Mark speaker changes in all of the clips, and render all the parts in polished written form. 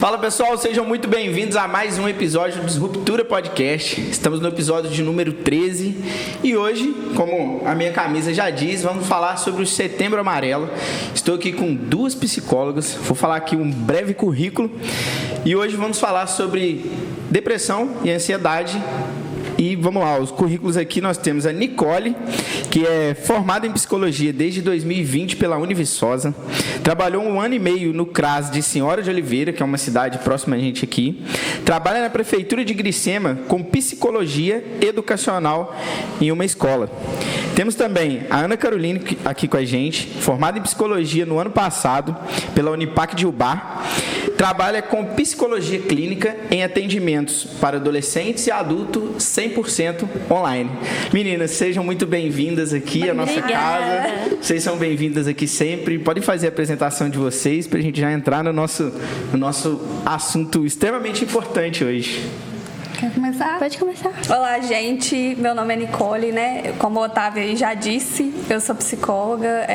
Speaker 1: Fala pessoal, sejam muito bem-vindos a mais um episódio do Disruptura Podcast. Estamos no episódio de número 13 e hoje, como a minha camisa já diz, vamos falar sobre o Setembro Amarelo. Estou aqui com duas psicólogas, vou falar aqui um breve currículo e hoje vamos falar sobre depressão e ansiedade. E vamos lá, os currículos aqui nós temos a Nicole, que é formada em psicologia desde 2020 pela Univiçosa, trabalhou 1 ano e meio no CRAS de Senhora de Oliveira, que é uma cidade próxima a gente aqui, trabalha na Prefeitura de Gricema com psicologia educacional em uma escola. Temos também a Ana Carolina aqui com a gente, formada em psicologia no ano passado pela Unipac de Ubar, trabalha com psicologia clínica em atendimentos para adolescentes e adultos 100% online. Meninas, sejam muito bem-vindas aqui à nossa casa. Vocês são bem-vindas aqui sempre. Podem fazer a apresentação de vocês para a gente já entrar no nosso assunto extremamente importante hoje.
Speaker 2: Quer começar?
Speaker 3: Pode começar.
Speaker 2: Olá, gente. Meu nome é Nicole, né? Como o Otávio aí já disse, eu sou psicóloga.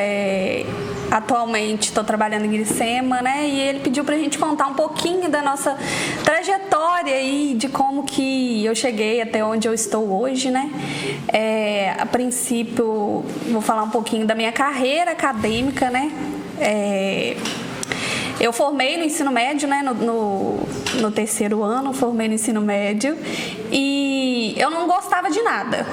Speaker 2: Atualmente estou trabalhando em Gricema, né? E ele pediu pra gente contar um pouquinho da nossa trajetória aí, de como que eu cheguei até onde eu estou hoje, né? A princípio, vou falar um pouquinho da minha carreira acadêmica, né? Eu formei no ensino médio, né, no terceiro ano, formei no ensino médio e eu não gostava de nada.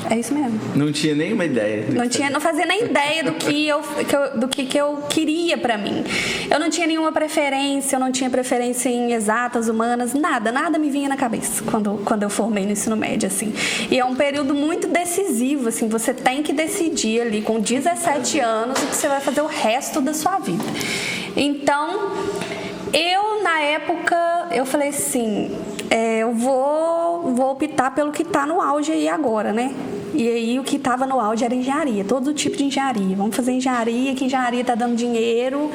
Speaker 2: É isso mesmo.
Speaker 1: Não tinha nenhuma ideia.
Speaker 2: Não fazia nem ideia do que eu queria pra mim. Eu não tinha nenhuma preferência, eu não tinha preferência em exatas, humanas, nada me vinha na cabeça quando eu formei no ensino médio, assim. E é um período muito decisivo, assim, você tem que decidir ali com 17 anos o que você vai fazer o resto da sua vida. Então, na época, eu falei assim, eu vou optar pelo que tá no auge aí agora, né? E aí o que estava no auge era engenharia, todo tipo de engenharia. Vamos fazer engenharia, que engenharia tá dando dinheiro.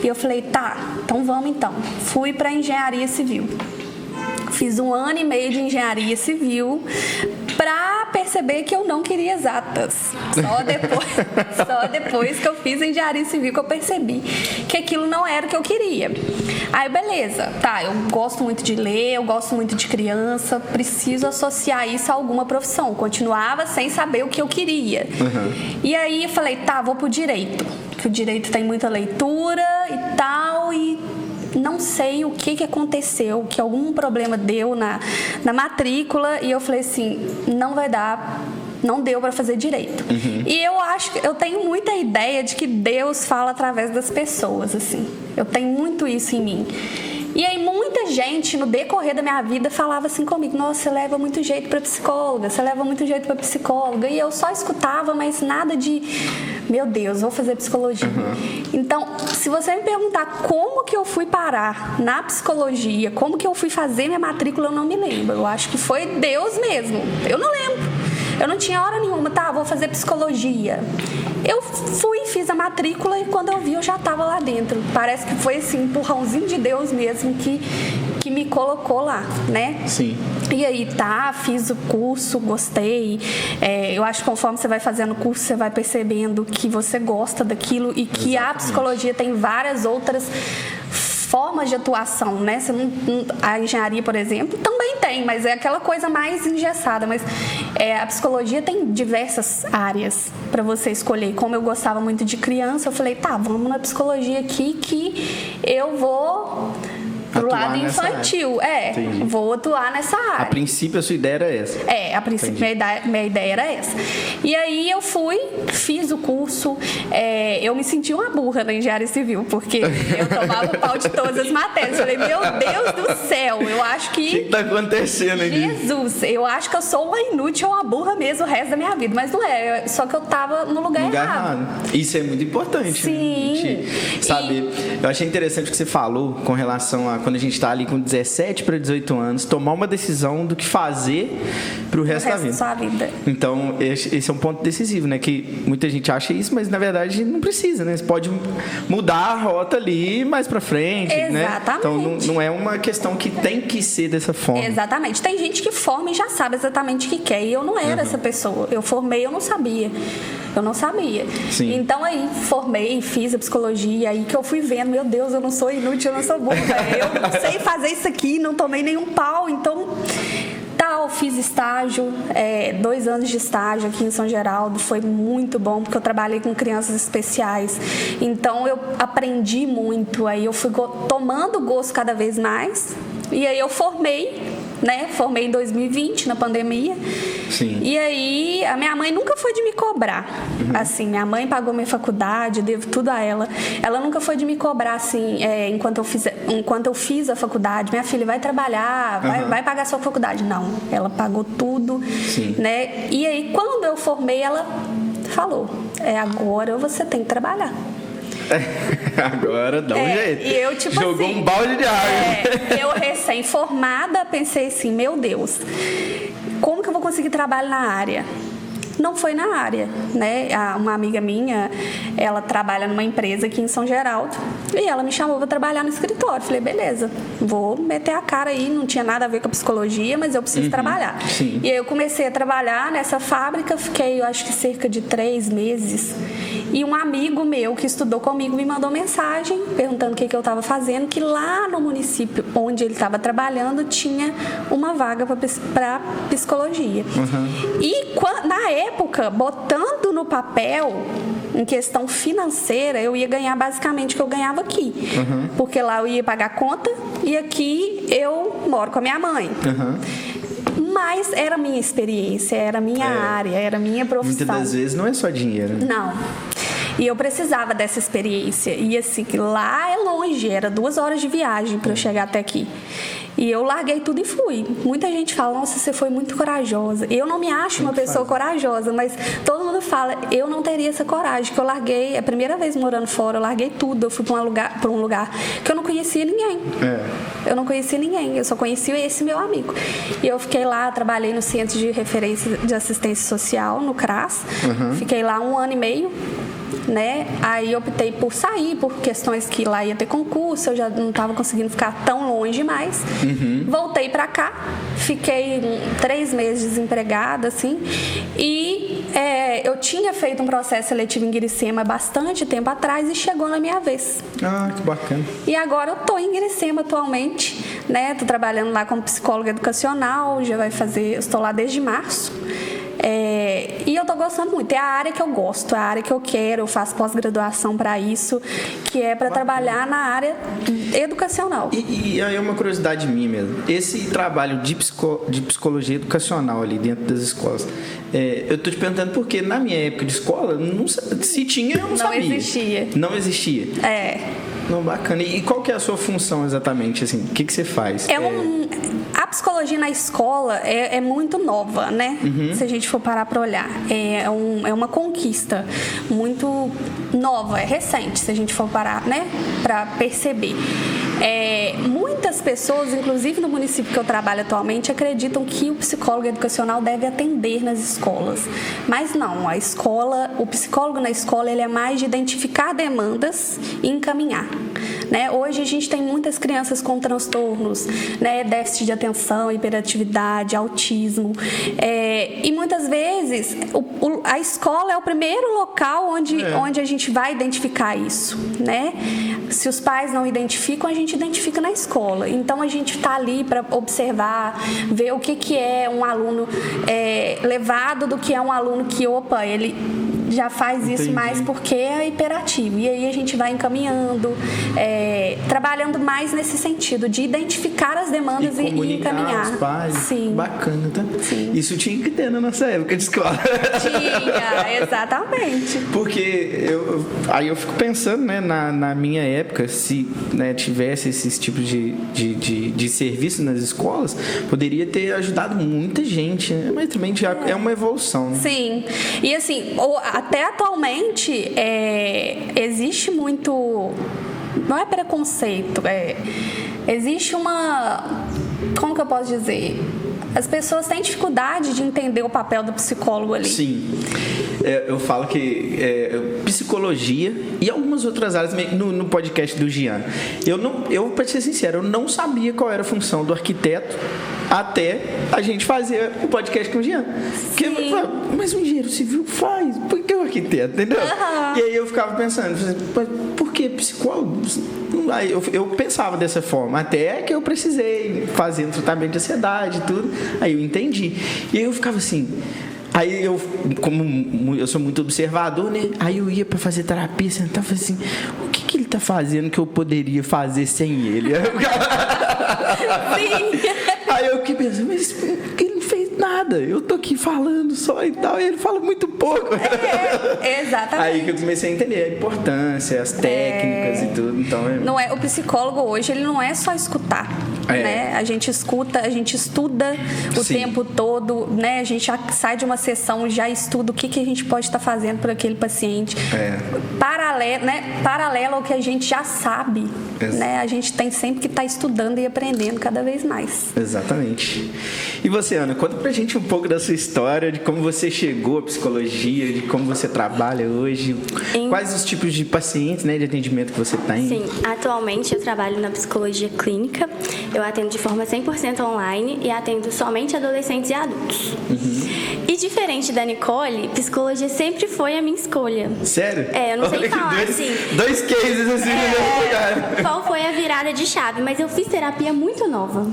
Speaker 2: E eu falei, tá, então vamos então. Fui para engenharia civil. Fiz 1 ano e meio de engenharia civil para perceber que eu não queria exatas. Só depois que eu fiz engenharia civil que eu percebi que aquilo não era o que eu queria. Aí, beleza. Tá, eu gosto muito de ler, eu gosto muito de criança, preciso associar isso a alguma profissão. Continuava sem saber o que eu queria. Uhum. E aí, eu falei, tá, vou pro direito. Que o direito tem muita leitura e tal, e não sei o que aconteceu, que algum problema deu na matrícula, e eu falei assim, não vai dar, não deu para fazer direito. Uhum. E eu tenho muita ideia de que Deus fala através das pessoas, assim. Eu tenho muito isso em mim. E aí muita gente no decorrer da minha vida falava assim comigo, nossa, você leva muito jeito para psicóloga, você leva muito jeito para psicóloga. E eu só escutava, mas nada de, meu Deus, vou fazer psicologia. Uhum. Então, se você me perguntar como que eu fui parar na psicologia, como que eu fui fazer minha matrícula, eu não me lembro. Eu acho que foi Deus mesmo. Eu não lembro. Eu não tinha hora nenhuma, tá, vou fazer psicologia. Eu fui, fiz a matrícula e quando eu vi eu já estava lá dentro. Parece que foi esse empurrãozinho de Deus mesmo que me colocou lá, né?
Speaker 1: Sim.
Speaker 2: E aí, tá, fiz o curso, gostei. Eu acho que conforme você vai fazendo o curso, você vai percebendo que você gosta daquilo e que a psicologia tem várias outras formas de atuação, né? A engenharia, por exemplo, também tem, mas é aquela coisa mais engessada. Mas a psicologia tem diversas áreas para você escolher. Como eu gostava muito de criança, eu falei, tá, vamos na psicologia aqui que eu vou pro lado infantil. Vou atuar nessa área.
Speaker 1: A princípio, a sua ideia era essa.
Speaker 2: A princípio, minha ideia era essa. E aí, eu fui, fiz o curso. Eu me senti uma burra na engenharia civil, porque eu tomava pau de todas as matérias. Falei, meu Deus do céu, eu acho que...
Speaker 1: O que tá acontecendo aqui?
Speaker 2: Jesus, eu acho que eu sou uma inútil, uma burra mesmo o resto da minha vida. Mas não é, só que eu tava no lugar errado.
Speaker 1: Isso é muito importante.
Speaker 2: Sim.
Speaker 1: Né? Saber. Eu achei interessante o que você falou com relação a quando a gente está ali com 17 para 18 anos, tomar uma decisão do que fazer para o resto da
Speaker 2: sua vida.
Speaker 1: Então, esse é um ponto decisivo, né? Que muita gente acha isso, mas na verdade não precisa, né? Você pode mudar a rota ali mais para frente, né? Então, não é uma questão que tem que ser dessa forma.
Speaker 2: Exatamente. Tem gente que forma e já sabe exatamente o que quer, e eu não era essa pessoa. Eu formei, eu não sabia.
Speaker 1: Sim.
Speaker 2: Então, aí, formei, fiz a psicologia, aí que eu fui vendo, meu Deus, eu não sou inútil, eu não sou burra. Eu sei fazer isso aqui, não tomei nenhum pau, então... Fiz estágio, 2 anos de estágio aqui em São Geraldo, foi muito bom, porque eu trabalhei com crianças especiais, então eu aprendi muito, aí eu fui tomando gosto cada vez mais, e aí eu formei, né? Formei em 2020, na pandemia.
Speaker 1: Sim.
Speaker 2: E aí, a minha mãe nunca foi de me cobrar. Assim, minha mãe pagou minha faculdade, eu devo tudo a ela. Ela nunca foi de me cobrar, assim, enquanto eu fiz a faculdade. Minha filha vai trabalhar, vai pagar sua faculdade. Não, ela pagou tudo.
Speaker 1: Sim.
Speaker 2: Né? E aí, quando eu formei, ela falou, agora você tem que trabalhar.
Speaker 1: Agora dá um jeito.
Speaker 2: E eu, tipo
Speaker 1: jogou
Speaker 2: assim,
Speaker 1: um balde de água.
Speaker 2: Eu recém-formada, pensei assim, meu Deus, como que eu vou conseguir trabalho na área? Não foi na área, né? Uma amiga minha, ela trabalha numa empresa aqui em São Geraldo e ela me chamou para trabalhar no escritório. Falei, beleza, vou meter a cara aí, não tinha nada a ver com a psicologia, mas eu preciso trabalhar.
Speaker 1: Sim.
Speaker 2: E aí eu comecei a trabalhar nessa fábrica, fiquei, eu acho que cerca de 3 meses. E um amigo meu que estudou comigo me mandou mensagem perguntando o que eu estava fazendo, que lá no município onde ele estava trabalhando tinha uma vaga para psicologia. E na época, botando no papel, em questão financeira, eu ia ganhar basicamente o que eu ganhava aqui. Porque lá eu ia pagar conta e aqui eu moro com a minha mãe. Mas era a minha experiência, era a minha área, era a minha profissão.
Speaker 1: Muitas das vezes não é só dinheiro.
Speaker 2: Não. E eu precisava dessa experiência. E assim, lá é longe, era 2 horas de viagem para eu chegar até aqui. E eu larguei tudo e fui. Muita gente fala, nossa, você foi muito corajosa. Eu não me acho uma pessoa corajosa, mas todo mundo fala, eu não teria essa coragem, que eu larguei, a primeira vez morando fora, eu larguei tudo. Eu fui para um lugar que eu não conhecia ninguém. Eu não conhecia ninguém, eu só conhecia esse meu amigo. E eu fiquei lá, trabalhei no Centro de Referência de Assistência Social, no CRAS. Fiquei lá 1 ano e meio. Né? Aí optei por sair, por questões que lá ia ter concurso, eu já não estava conseguindo ficar tão longe mais. Voltei para cá, fiquei 3 meses desempregada, assim, e eu tinha feito um processo seletivo em Iracema bastante tempo atrás e chegou na minha vez.
Speaker 1: Ah, que bacana.
Speaker 2: E agora eu tô em Iracema atualmente, né? Tô trabalhando lá como psicóloga educacional, estou lá desde março. E eu tô gostando muito, é a área que eu gosto, é a área que eu quero, eu faço pós-graduação para isso, que é para trabalhar na área educacional.
Speaker 1: E aí é uma curiosidade minha mesmo, esse trabalho de psicologia educacional ali dentro das escolas, eu tô te perguntando porque na minha época de escola, se tinha, eu não sabia. Não existia? Não, bacana. E qual que é a sua função exatamente, assim? O que você faz?
Speaker 2: A psicologia na escola é muito nova, né? Se a gente for parar para olhar. É uma conquista muito nova, é recente, se a gente for parar, né? Para perceber. Muitas pessoas, inclusive no município que eu trabalho atualmente, acreditam que o psicólogo educacional deve atender nas escolas. Mas não, o psicólogo na escola, ele é mais de identificar demandas e encaminhar. Né? Hoje a gente tem muitas crianças com transtornos, né? Déficit de atenção, hiperatividade, autismo. E muitas vezes a escola é o primeiro local onde a gente vai identificar isso. Né? Se os pais não identificam, a gente identifica na escola. Então a gente está ali para observar, ver o que é um aluno levado do que é um aluno que, ele já faz isso mais porque é hiperativo. E aí a gente vai encaminhando, trabalhando mais nesse sentido, de identificar as demandas e encaminhar.
Speaker 1: Os pais.
Speaker 2: Sim.
Speaker 1: Bacana, tá?
Speaker 2: Sim.
Speaker 1: Isso tinha que ter na nossa época de escola.
Speaker 2: Tinha, exatamente.
Speaker 1: Porque eu fico pensando, né, na minha época, se, né, tivesse esses tipos de serviço nas escolas, poderia ter ajudado muita gente, né? Mas também já é uma evolução. Né?
Speaker 2: Sim. E assim, até atualmente existe muito, não é preconceito, existe como que eu posso dizer? As pessoas têm dificuldade de entender o papel do psicólogo ali.
Speaker 1: Sim. Eu falo que psicologia e algumas outras áreas, no podcast do Jean, pra ser sincero, eu não sabia qual era a função do arquiteto até a gente fazer o podcast com o Jean. Porque, mas o engenheiro civil faz, por que o arquiteto, entendeu? E aí eu ficava pensando, por que psicólogo? Aí eu pensava dessa forma, até que eu precisei fazer um tratamento de ansiedade e tudo. Aí eu entendi. E aí eu ficava assim. Aí como eu sou muito observador, né? Aí eu ia pra fazer terapia, sentava e falei assim, o que ele tá fazendo que eu poderia fazer sem ele?
Speaker 2: Sim.
Speaker 1: Aí eu que pensei, mas ele não fez nada, eu tô aqui falando só e tal, e ele fala muito pouco.
Speaker 2: Exatamente.
Speaker 1: Aí que eu comecei a entender a importância, as técnicas e tudo. Então,
Speaker 2: Não é, o psicólogo hoje, ele não é só escutar. Né? A gente escuta, a gente estuda o
Speaker 1: Sim.
Speaker 2: tempo todo, né? A gente já sai de uma sessão, já estuda o que a gente pode estar fazendo para aquele paciente. Paralelo ao que a gente já sabe. Né? A gente tem sempre que estar estudando e aprendendo cada vez mais.
Speaker 1: Exatamente. E você, Ana, conta pra gente um pouco da sua história, de como você chegou à psicologia, de como você trabalha hoje, quais os tipos de pacientes, né, de atendimento que você tem.
Speaker 3: Sim, atualmente eu trabalho na psicologia clínica, eu atendo de forma 100% online e atendo somente adolescentes e adultos. E diferente da Nicole, psicologia sempre foi a minha escolha.
Speaker 1: Sério?
Speaker 3: Eu não sei
Speaker 1: Olha que
Speaker 3: falar, assim.
Speaker 1: Dois cases assim no mesmo lugar.
Speaker 3: Qual foi a virada de chave? Mas eu fiz terapia muito nova,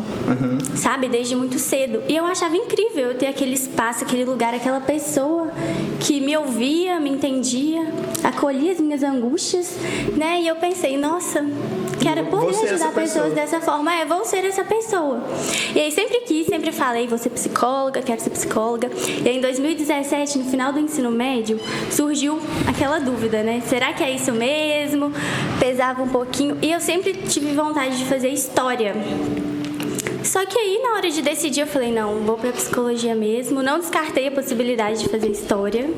Speaker 3: sabe? Desde muito cedo. E eu achava incrível eu ter aquele espaço, aquele lugar, aquela pessoa que me ouvia, me entendia, acolhia as minhas angústias, né? E eu pensei, nossa, quero poder ajudar pessoas dessa forma. Vou ser essa pessoa. E aí sempre falei, vou ser psicóloga, quero ser psicóloga. E aí em 2017, no final do ensino médio, surgiu aquela dúvida, né? Será que é isso mesmo? Pesava um pouquinho. E eu sempre tive vontade de fazer história. Só que aí, na hora de decidir, eu falei, não, vou pra psicologia mesmo. Não descartei a possibilidade de fazer história.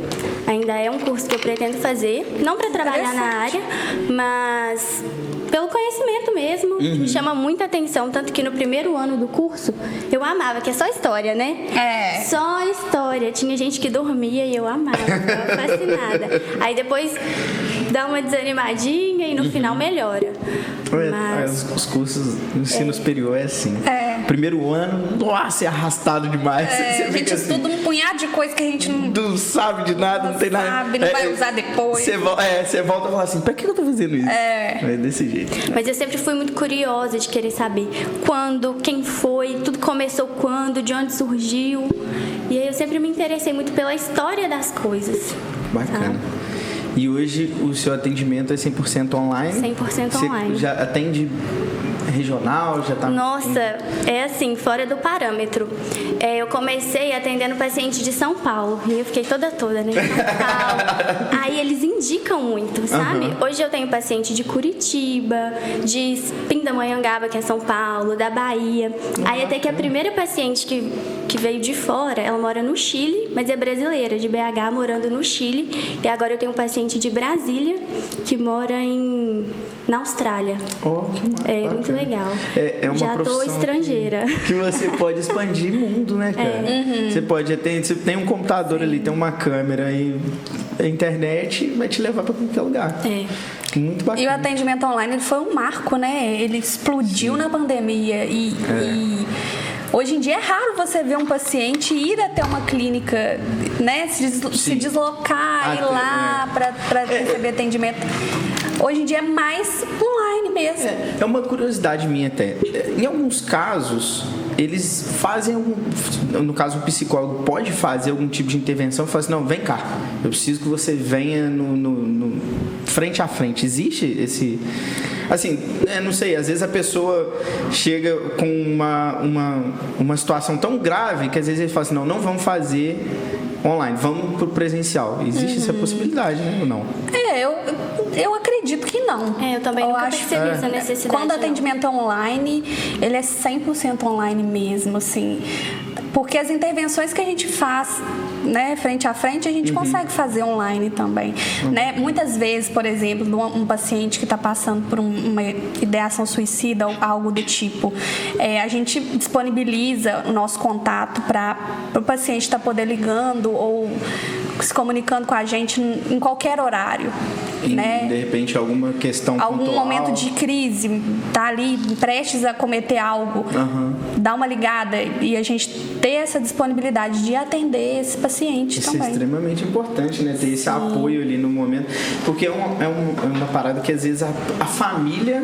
Speaker 3: Ainda é um curso que eu pretendo fazer. Não para trabalhar na área, mas pelo conhecimento mesmo. Me chama muita atenção. Tanto que no primeiro ano do curso, eu amava, que é só história, né? Só história. Tinha gente que dormia e eu amava. Ficava fascinada. Aí depois dá uma desanimadinha e no final melhora. Mas
Speaker 1: Os cursos do ensino superior é assim. Primeiro ano, nossa, é arrastado demais. Você
Speaker 2: A gente
Speaker 1: assim,
Speaker 2: estuda um punhado de coisa que a gente
Speaker 1: não sabe de nada, não tem nada.
Speaker 2: sabe, não vai usar depois.
Speaker 1: Você volta e fala assim, pra que eu tô fazendo isso? É desse jeito.
Speaker 3: Mas eu sempre fui muito curiosa de querer saber quando, quem foi, tudo começou quando, de onde surgiu. E aí eu sempre me interessei muito pela história das coisas.
Speaker 1: Bacana. E hoje o seu atendimento é 100% online?
Speaker 3: 100%
Speaker 1: Você
Speaker 3: online.
Speaker 1: já atende regional? Já tá...
Speaker 3: Nossa, é assim, fora do parâmetro. Eu comecei atendendo paciente de São Paulo. E eu fiquei toda, né? Em São Paulo. Aí eles indicam muito, sabe? Hoje eu tenho paciente de Curitiba, de Pindamonhangaba, que é São Paulo, da Bahia. Aí até que a primeira paciente que veio de fora, ela mora no Chile, mas é brasileira, de BH, morando no Chile. E agora eu tenho um paciente de Brasília, que mora na Austrália.
Speaker 1: Que
Speaker 3: Muito legal.
Speaker 1: É uma
Speaker 3: Já tô
Speaker 1: profissão
Speaker 3: estrangeira.
Speaker 1: Que você pode expandir mundo, né, cara? Você pode ter, você tem um computador ali, tem uma câmera e a internet vai te levar para qualquer lugar. Muito bacana.
Speaker 2: E o atendimento online ele foi um marco, né? Ele explodiu na pandemia e hoje em dia é raro você ver um paciente ir até uma clínica, né? Se deslocar, ir lá para receber atendimento. Hoje em dia é mais online mesmo.
Speaker 1: É uma curiosidade minha até. Em alguns casos, eles fazem no caso o psicólogo pode fazer algum tipo de intervenção e falar assim, não, vem cá, eu preciso que você venha no frente a frente. Existe esse... Assim, não sei, às vezes a pessoa chega com uma situação tão grave que às vezes ele fala assim, não vamos fazer online, vamos pro presencial. Existe essa possibilidade, né, ou não?
Speaker 2: Eu acredito que não.
Speaker 3: Eu também nunca percebi essa necessidade.
Speaker 2: Quando o atendimento é online, ele é 100% online mesmo, assim. Porque as intervenções que a gente faz, né, frente a frente, a gente consegue fazer online também. Né? Muitas vezes, por exemplo, um paciente que está passando por uma ideação suicida ou algo do tipo, a gente disponibiliza o nosso contato para o paciente estar poder ligando ou se comunicando com a gente em qualquer horário. né?
Speaker 1: De repente, alguma questão
Speaker 2: algum
Speaker 1: pontual.
Speaker 2: momento de crise, tá ali prestes a cometer algo, dá uma ligada e a gente ter essa disponibilidade de atender esse paciente
Speaker 1: Isso
Speaker 2: também.
Speaker 1: é extremamente importante, né? Ter esse apoio ali no momento. Porque é uma parada que às vezes a família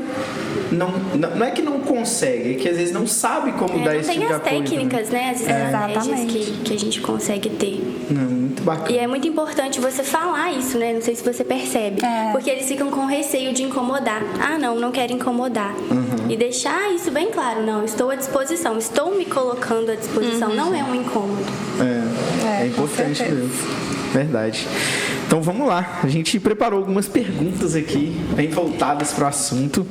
Speaker 1: não é que não consegue, é que às vezes não sabe como dar esse tipo de apoio.
Speaker 3: Tem as técnicas, né? As estratégias que a gente consegue ter.
Speaker 1: Não, muito bacana.
Speaker 3: E é muito importante você falar isso, né? Não sei se você percebe. Porque eles ficam com receio de incomodar. Ah, não quero incomodar. E deixar isso bem claro. Não, estou à disposição. Estou me colocando à disposição. Não é um incômodo.
Speaker 1: É importante mesmo. Verdade. Então vamos lá. A gente preparou algumas perguntas aqui, bem voltadas para o assunto,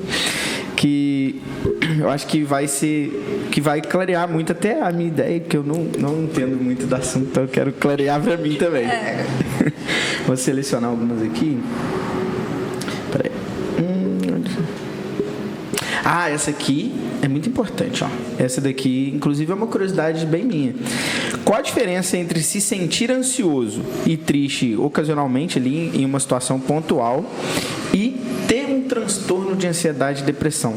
Speaker 1: que eu acho que vai clarear muito até a minha ideia, porque eu não entendo muito do assunto, então eu quero clarear para mim também. Vou selecionar algumas aqui. Peraí. Essa aqui é muito importante, ó. Essa daqui, inclusive, é uma curiosidade bem minha. Qual a diferença entre se sentir ansioso e triste ocasionalmente ali em uma situação pontual e ter um transtorno de ansiedade e depressão?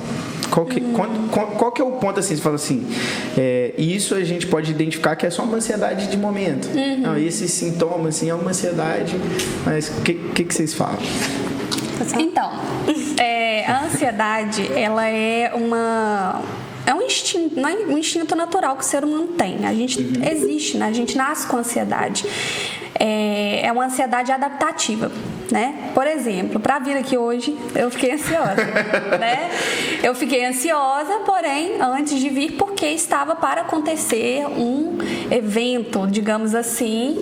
Speaker 1: Qual que é o ponto assim? Você fala assim, isso a gente pode identificar que é só uma ansiedade de momento. Não, esse sintoma assim é uma ansiedade, mas o que vocês falam?
Speaker 2: Então, a ansiedade, ela é um instinto, não é um instinto natural que o ser humano tem. A gente existe, né? A gente nasce com ansiedade. É uma ansiedade adaptativa, né? Por exemplo, para vir aqui hoje, eu fiquei ansiosa, né? Eu fiquei ansiosa, porém, antes de vir, porque estava para acontecer um evento, digamos assim,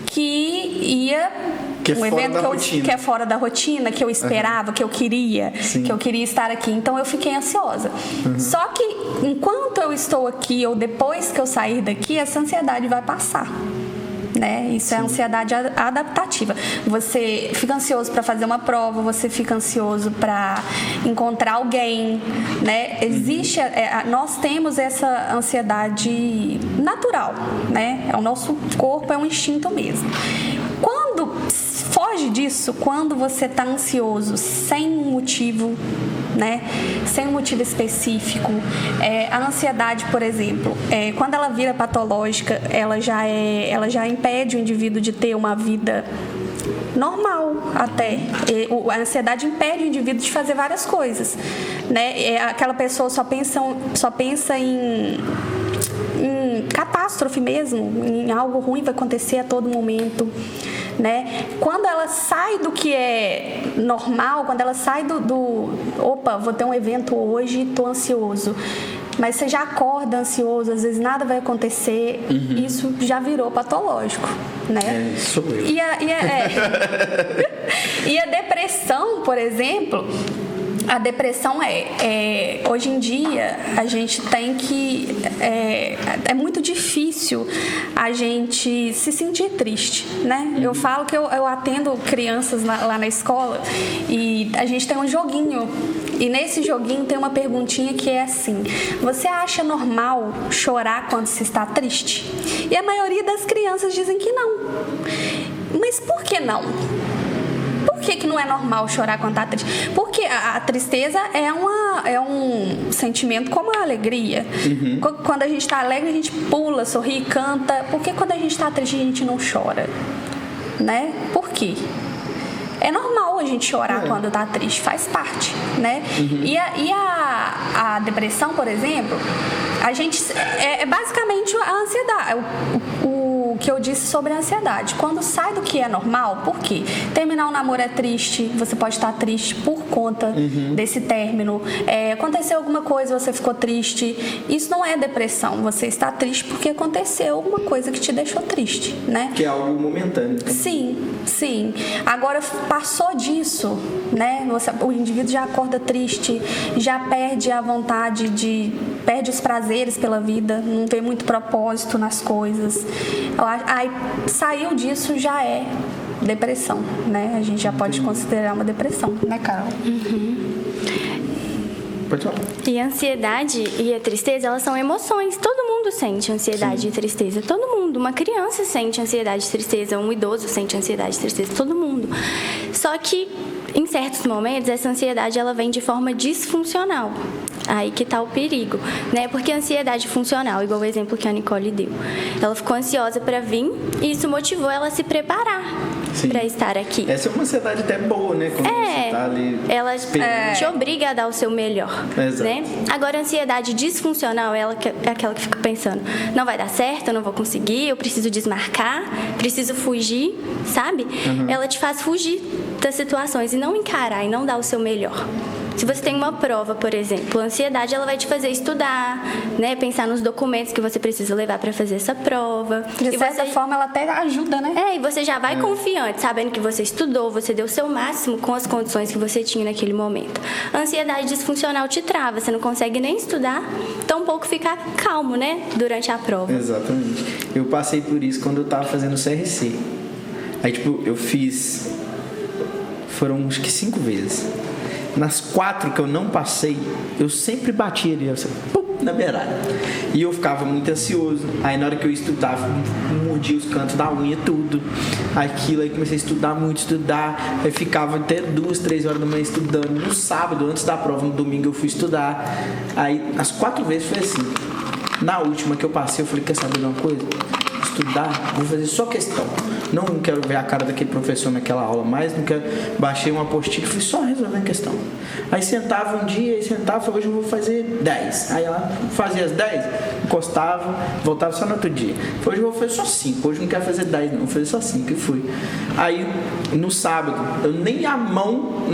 Speaker 2: que ia... um evento que é fora da rotina, que eu esperava, que eu queria estar aqui. Então eu fiquei ansiosa. Só que enquanto eu estou aqui ou depois que eu sair daqui, essa ansiedade vai passar. Né? Isso é ansiedade adaptativa. Você fica ansioso para fazer uma prova, você fica ansioso para encontrar alguém, né? Existe, nós temos essa ansiedade natural, né? O nosso corpo é um instinto mesmo. Quando foge disso, quando você está ansioso sem um motivo, né? Sem um motivo específico, a ansiedade, por exemplo, quando ela vira patológica, ela já impede o indivíduo de ter uma vida normal até. A ansiedade impede o indivíduo de fazer várias coisas, né? Aquela pessoa só pensa em catástrofe mesmo, em algo ruim vai acontecer a todo momento, né? Quando ela sai do que é normal, quando ela sai opa, vou ter um evento hoje, estou ansioso, mas você já acorda ansioso, às vezes nada vai acontecer, isso já virou patológico, né?
Speaker 1: Sou eu.
Speaker 2: E a depressão, por exemplo, a depressão hoje em dia a gente tem que é muito difícil a gente se sentir triste, né? Eu falo que eu atendo crianças lá na escola e a gente tem um joguinho e nesse joguinho tem uma perguntinha que é assim: você acha normal chorar quando se está triste? E a maioria das crianças dizem que não. Mas por que não? Por que não é normal chorar quando está triste? Porque a tristeza é um sentimento como a alegria. Quando a gente está alegre, a gente pula, sorri, canta. Por que quando a gente está triste, a gente não chora? Né? Por quê? É normal a gente chorar quando está triste, faz parte, né? E a depressão, por exemplo, a gente é basicamente a ansiedade. O que eu disse sobre a ansiedade. Quando sai do que é normal, por quê? Terminar um namoro é triste, você pode estar triste por conta desse término. Aconteceu alguma coisa, você ficou triste. Isso não é depressão, você está triste porque aconteceu alguma coisa que te deixou triste, né?
Speaker 1: Que é algo momentâneo.
Speaker 2: Sim. Agora, passou disso, né? O indivíduo já acorda triste, já perde a vontade perde os prazeres pela vida, não vê muito propósito nas coisas. Aí saiu disso, já é depressão, né? A gente já pode considerar uma depressão, né, Carol?
Speaker 1: Pode falar.
Speaker 3: E a ansiedade e a tristeza, elas são emoções. Todo mundo sente ansiedade e tristeza. Todo mundo. Uma criança sente ansiedade e tristeza. Um idoso sente ansiedade e tristeza. Todo mundo. Só que em certos momentos, essa ansiedade ela vem de forma disfuncional. Aí que tá o perigo, né? Porque a ansiedade funcional, igual o exemplo que a Nicole deu, ela ficou ansiosa para vir e isso motivou ela a se preparar para estar aqui.
Speaker 1: Essa é uma ansiedade até boa, né? Quando você tá ali
Speaker 3: ela te obriga a dar o seu melhor, né? Agora, a ansiedade disfuncional é aquela que fica pensando, não vai dar certo, eu não vou conseguir, eu preciso desmarcar, preciso fugir, sabe? Ela te faz fugir das situações e não encarar e não dar o seu melhor. Se você tem uma prova, por exemplo, a ansiedade ela vai te fazer estudar, né? Pensar nos documentos que você precisa levar para fazer essa prova.
Speaker 2: De certa forma, ela até ajuda, né?
Speaker 3: E você já vai confiante, sabendo que você estudou, você deu o seu máximo com as condições que você tinha naquele momento. A ansiedade disfuncional te trava, você não consegue nem estudar, tampouco ficar calmo, né? Durante a prova.
Speaker 1: Exatamente. Eu passei por isso quando eu tava fazendo o CRC. Aí, tipo, eu fiz... Foram, acho que 5 vezes. Nas 4 que eu não passei, eu sempre batia ali, na beirada. E eu ficava muito ansioso. Aí na hora que eu estudava, mordia os cantos da unha, tudo. Aí comecei a estudar muito, Aí ficava até 2, 3 horas da manhã estudando. No sábado, antes da prova, no domingo, eu fui estudar. Aí as 4 vezes foi assim. Na última que eu passei, eu falei, quer saber de uma coisa? Estudar, vou fazer só questão. Não quero ver a cara daquele professor naquela aula mais, não quero. Baixei uma apostila e fui só resolvendo a questão. Aí sentava um dia, falei, hoje eu vou fazer 10. Aí ela fazia as 10, encostava, voltava só no outro dia. Falei, hoje eu vou fazer só 5, hoje não quero fazer 10 não, vou fazer só 5 e fui. Aí no sábado, eu nem a mão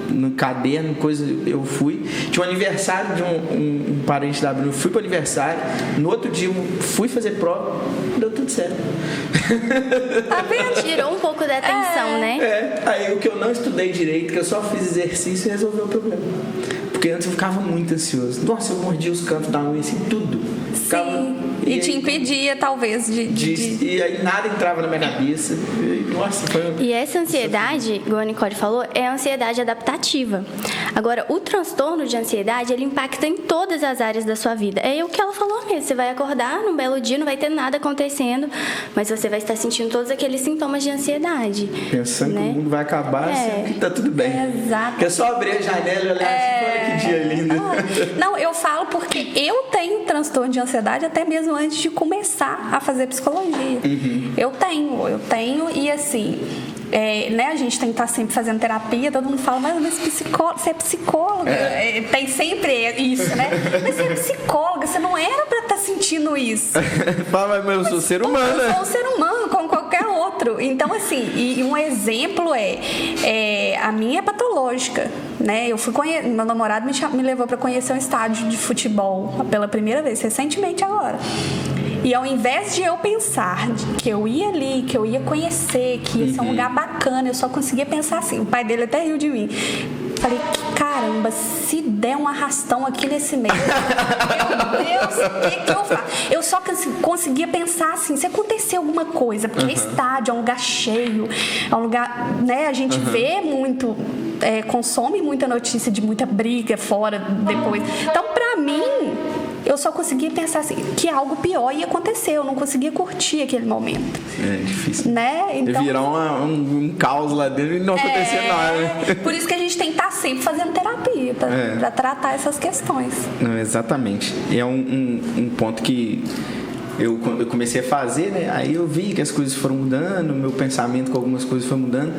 Speaker 1: no caderno, coisa, eu fui. Tinha um aniversário de um parente da Bruna, eu fui pro aniversário, no outro dia eu fui fazer prova, deu tudo certo.
Speaker 3: Tá vendo? Tirou um pouco da atenção, né?
Speaker 1: Aí o que eu não estudei direito, que eu só fiz exercício e resolveu o problema. Porque antes eu ficava muito ansioso. Nossa, eu mordia os cantos da unha, assim, tudo.
Speaker 2: E te impedia, talvez,
Speaker 1: E aí nada entrava na minha cabeça. Nossa, foi...
Speaker 3: E essa ansiedade, igual a Nicole falou, é a ansiedade adaptativa. Agora, o transtorno de ansiedade, ele impacta em todas as áreas da sua vida. É o que ela falou mesmo. Você vai acordar num belo dia, não vai ter nada acontecendo, mas você vai estar sentindo todos aqueles sintomas de ansiedade.
Speaker 1: Pensando que o mundo vai acabar, assim, que tá tudo bem.
Speaker 2: Exato.
Speaker 1: Porque é só abrir a janela e olhar assim, olha que dia lindo.
Speaker 2: Não, eu falo porque eu tenho transtorno de ansiedade até mesmo antes de começar a fazer psicologia. Eu tenho e assim, né, a gente tem que estar sempre fazendo terapia, todo mundo fala, mas você é psicóloga, tem sempre isso, né? Mas você é psicóloga, você não era pra estar sentindo isso.
Speaker 1: Fala, mas eu sou ser humano.
Speaker 2: Eu sou um ser humano, como qualquer outro. Então, assim, e um exemplo a minha é patológica, né? Meu namorado me levou pra conhecer um estádio de futebol pela primeira vez, recentemente agora. E ao invés de eu pensar que eu ia ali, que eu ia conhecer, que ia ser um lugar bacana, eu só conseguia pensar assim. O pai dele até riu de mim. Falei, caramba, se der um arrastão aqui nesse meio, meu Deus, o que eu faço? Eu só conseguia pensar assim, se acontecer alguma coisa, porque é estádio, é um lugar cheio, é um lugar, né, a gente vê muito, consome muita notícia de muita briga fora depois. Então, pra mim, eu só conseguia pensar assim, que algo pior ia acontecer, eu não conseguia curtir aquele momento.
Speaker 1: É difícil.
Speaker 2: Né? Então,
Speaker 1: virar um caos lá dentro e não acontecer nada.
Speaker 2: Por isso que a gente tem que estar sempre fazendo terapia, para tratar essas questões.
Speaker 1: Não, exatamente. E é um ponto que quando eu comecei a fazer, né, aí eu vi que as coisas foram mudando, meu pensamento com algumas coisas foi mudando,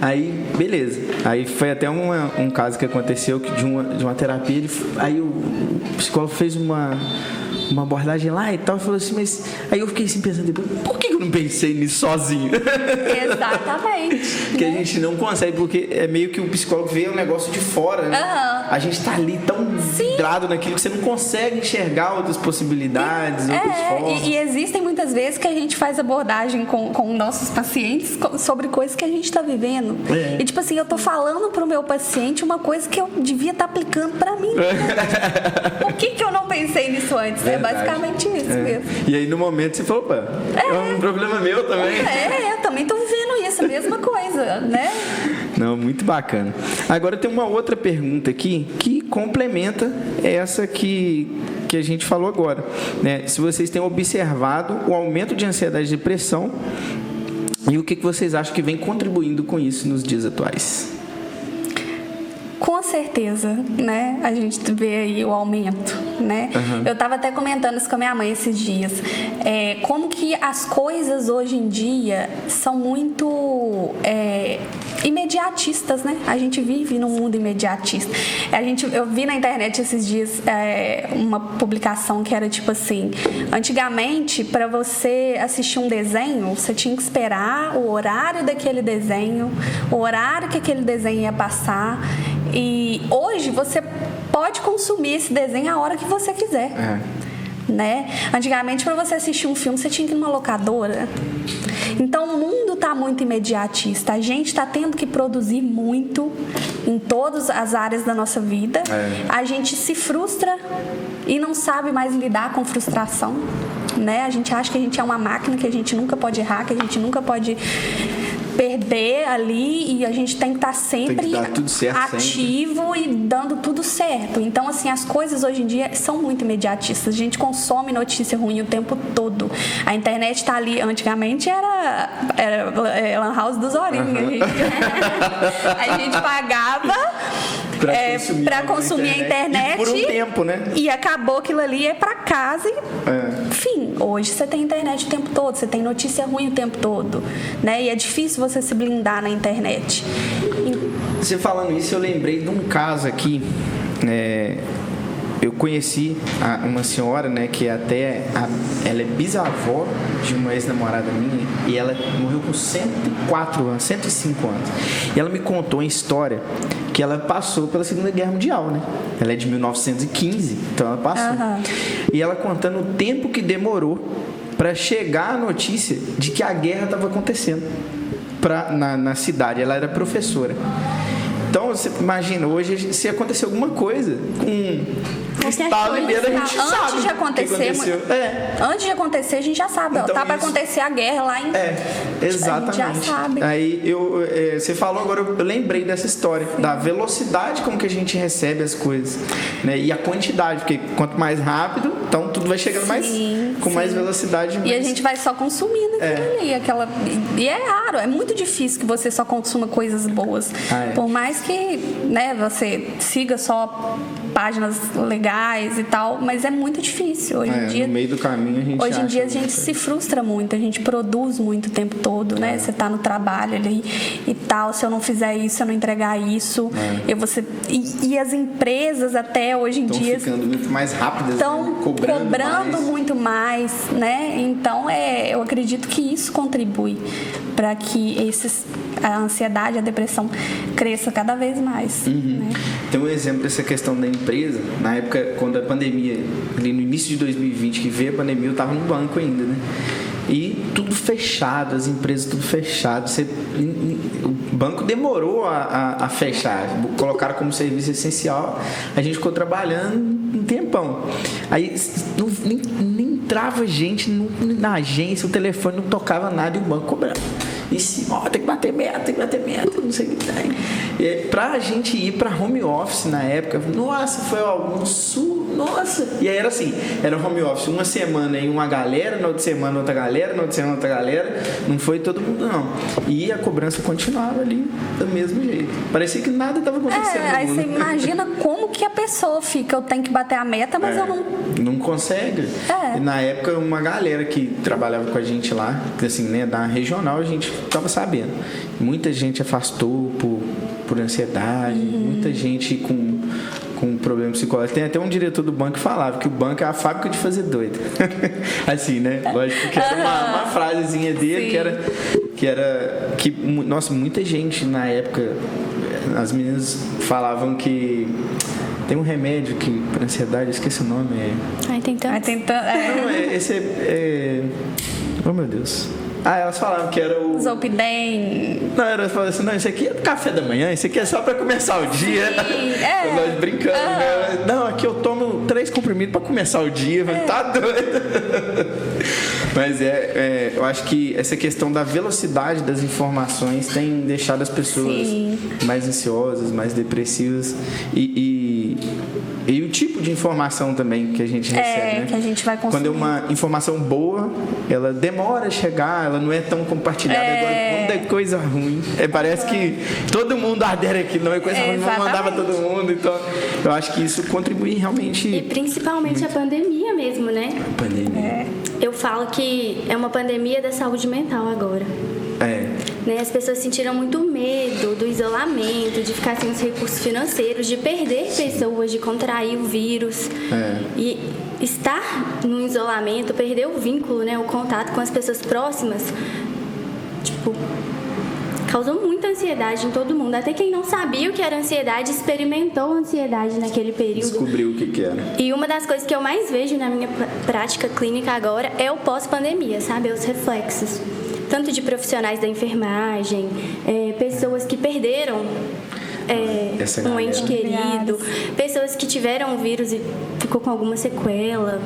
Speaker 1: aí beleza. Aí foi até um caso que aconteceu de uma terapia, aí o psicólogo fez uma abordagem lá e tal, e falou assim, mas aí eu fiquei assim pensando, por que eu não pensei nisso sozinho?
Speaker 2: Exatamente.
Speaker 1: Que a gente não consegue, porque é meio que o psicólogo vê um negócio de fora, né? A gente tá ali tão vidrado naquilo que você não consegue enxergar outras possibilidades, outras formas.
Speaker 2: E existem muitas vezes que a gente faz abordagem com nossos pacientes sobre coisas que a gente tá vivendo. E tipo assim, eu tô falando pro meu paciente uma coisa que eu devia estar aplicando pra mim. Por que eu não pensei nisso antes? É basicamente isso mesmo.
Speaker 1: E aí no momento você falou, opa, é um problema meu também.
Speaker 2: Eu também tô vivendo isso, a mesma coisa, né?
Speaker 1: Não, muito bacana. Agora tem uma outra pergunta aqui que complementa essa que a gente falou agora, né? Se vocês têm observado o aumento de ansiedade e depressão E o que vocês acham que vem contribuindo com isso nos dias atuais?
Speaker 2: Com certeza, né? A gente vê aí o aumento, né? Eu estava até comentando isso com a minha mãe esses dias. Como que as coisas hoje em dia são muito imediatistas, né? A gente vive num mundo imediatista. Eu vi na internet esses dias uma publicação que era tipo assim: antigamente, para você assistir um desenho, você tinha que esperar o horário daquele desenho, o horário que aquele desenho ia passar. E hoje você pode consumir esse desenho a hora que você quiser. Né? Antigamente, para você assistir um filme, você tinha que ir numa locadora. Então, o mundo está muito imediatista. A gente está tendo que produzir muito em todas as áreas da nossa vida. A gente se frustra e não sabe mais lidar com frustração. Né? A gente acha que a gente é uma máquina, que a gente nunca pode errar, que a gente nunca pode perder ali, e a gente tem que estar sempre ativo e dando tudo certo. Então, assim, as coisas hoje em dia são muito imediatistas. A gente consome notícia ruim o tempo todo. A internet tá ali. Antigamente era Lan House dos Orinhos. A gente pagava para consumir a internet.
Speaker 1: E por um tempo, né?
Speaker 2: E acabou aquilo ali, ia para casa e... Enfim, hoje você tem internet o tempo todo, você tem notícia ruim o tempo todo, né? E é difícil você se blindar na internet.
Speaker 1: Você falando isso, eu lembrei de um caso aqui. Eu conheci uma senhora, né, que até ela é bisavó de uma ex-namorada minha, e ela morreu com 104 anos, 105 anos. E ela me contou uma história que ela passou pela Segunda Guerra Mundial, né? Ela é de 1915, então ela passou. E ela contando o tempo que demorou para chegar a notícia de que a guerra estava acontecendo na cidade. Ela era professora. Então, você imagina, hoje, se acontecer alguma coisa com estalo inteiro, a gente sabe.
Speaker 2: Antes de acontecer, antes de acontecer, a gente já sabe. Então, tá para acontecer a guerra lá em...
Speaker 1: exatamente.
Speaker 2: A gente já sabe.
Speaker 1: Aí, você falou agora, eu lembrei dessa história, da velocidade com que a gente recebe as coisas, né? E a quantidade, porque quanto mais rápido, então tudo vai chegando com mais velocidade.
Speaker 2: E a gente vai só consumindo aquilo ali. E é raro, é muito difícil que você só consuma coisas boas. Por mais que, né, você siga só páginas legais e tal, mas é muito difícil. Hoje em dia,
Speaker 1: no meio do caminho, a gente
Speaker 2: hoje em dia a gente se frustra muito, a gente produz muito o tempo todo, né? Você tá no trabalho ali e tal, se eu não fizer isso, se eu não entregar isso, e as empresas até hoje em dia
Speaker 1: estão ficando muito mais rápidas,
Speaker 2: estão cobrando muito mais, né? Então, eu acredito que isso contribui para que a ansiedade, a depressão cresça cada vez mais. Né?
Speaker 1: Tem um exemplo dessa questão da empresa. Na época, quando a pandemia, ali no início de 2020, que veio a pandemia, eu estava no banco ainda, né? E tudo fechado, as empresas tudo fechado. O banco demorou a fechar. Colocaram como serviço essencial. A gente ficou trabalhando um tempão. Aí nem entrava gente na agência, o telefone não tocava nada e o banco cobrava. E tem que bater meta, não sei o que tem. Pra gente ir pra home office na época, nossa, foi algum nossa. E aí era assim, era home office uma semana em uma galera, na outra semana outra galera, na outra semana outra galera. Não foi todo mundo, não. E a cobrança continuava ali do mesmo jeito. Parecia que nada estava acontecendo.
Speaker 2: Aí você imagina como que a pessoa fica, eu tenho que bater a meta, mas eu não...
Speaker 1: Não consegue. E na época, uma galera que trabalhava com a gente lá, assim, né, da regional, a gente ficava sabendo. Muita gente afastou por ansiedade, muita gente com problema psicológico. Tem até um diretor do banco que falava que o banco é a fábrica de fazer doido. Assim, né? Lógico que era uma frasezinha dele que nossa, muita gente na época, as meninas falavam que tem um remédio que para ansiedade, esqueci o nome.
Speaker 2: Tem tanto.
Speaker 1: Não, esse oh, meu Deus. Elas falavam que era o...
Speaker 2: Zolpidem.
Speaker 1: Não, elas falavam assim, não, isso aqui é do café da manhã, isso aqui é só pra começar o dia. Eu gosto brincando, né? Não, aqui eu tomo 3 comprimidos pra começar o dia. Tá doido. Mas eu acho que essa questão da velocidade das informações tem deixado as pessoas mais ansiosas, mais depressivas. E E o tipo de informação também que a gente recebe, né?
Speaker 2: Que a gente vai consumir.
Speaker 1: Quando é uma informação boa, ela demora a chegar, ela não é tão compartilhada. Agora, quando é coisa ruim, parece que todo mundo adere aqui, não é coisa ruim, não mandava todo mundo. Então, eu acho que isso contribui realmente.
Speaker 3: E principalmente a pandemia mesmo, né?
Speaker 1: A pandemia.
Speaker 3: Eu falo que é uma pandemia da saúde mental agora. Né? As pessoas sentiram muito medo do isolamento, de ficar sem os recursos financeiros, de perder pessoas, de contrair o vírus. E estar no isolamento, perder o vínculo, né? O contato com as pessoas próximas, tipo, causou muita ansiedade em todo mundo. Até quem não sabia o que era ansiedade experimentou ansiedade naquele período.
Speaker 1: Descobriu o que era.
Speaker 3: E uma das coisas que eu mais vejo na minha prática clínica agora é o pós-pandemia, sabe? Os reflexos. Tanto de profissionais da enfermagem, pessoas que perderam um ente querido, pessoas que tiveram o vírus e ficou com alguma sequela.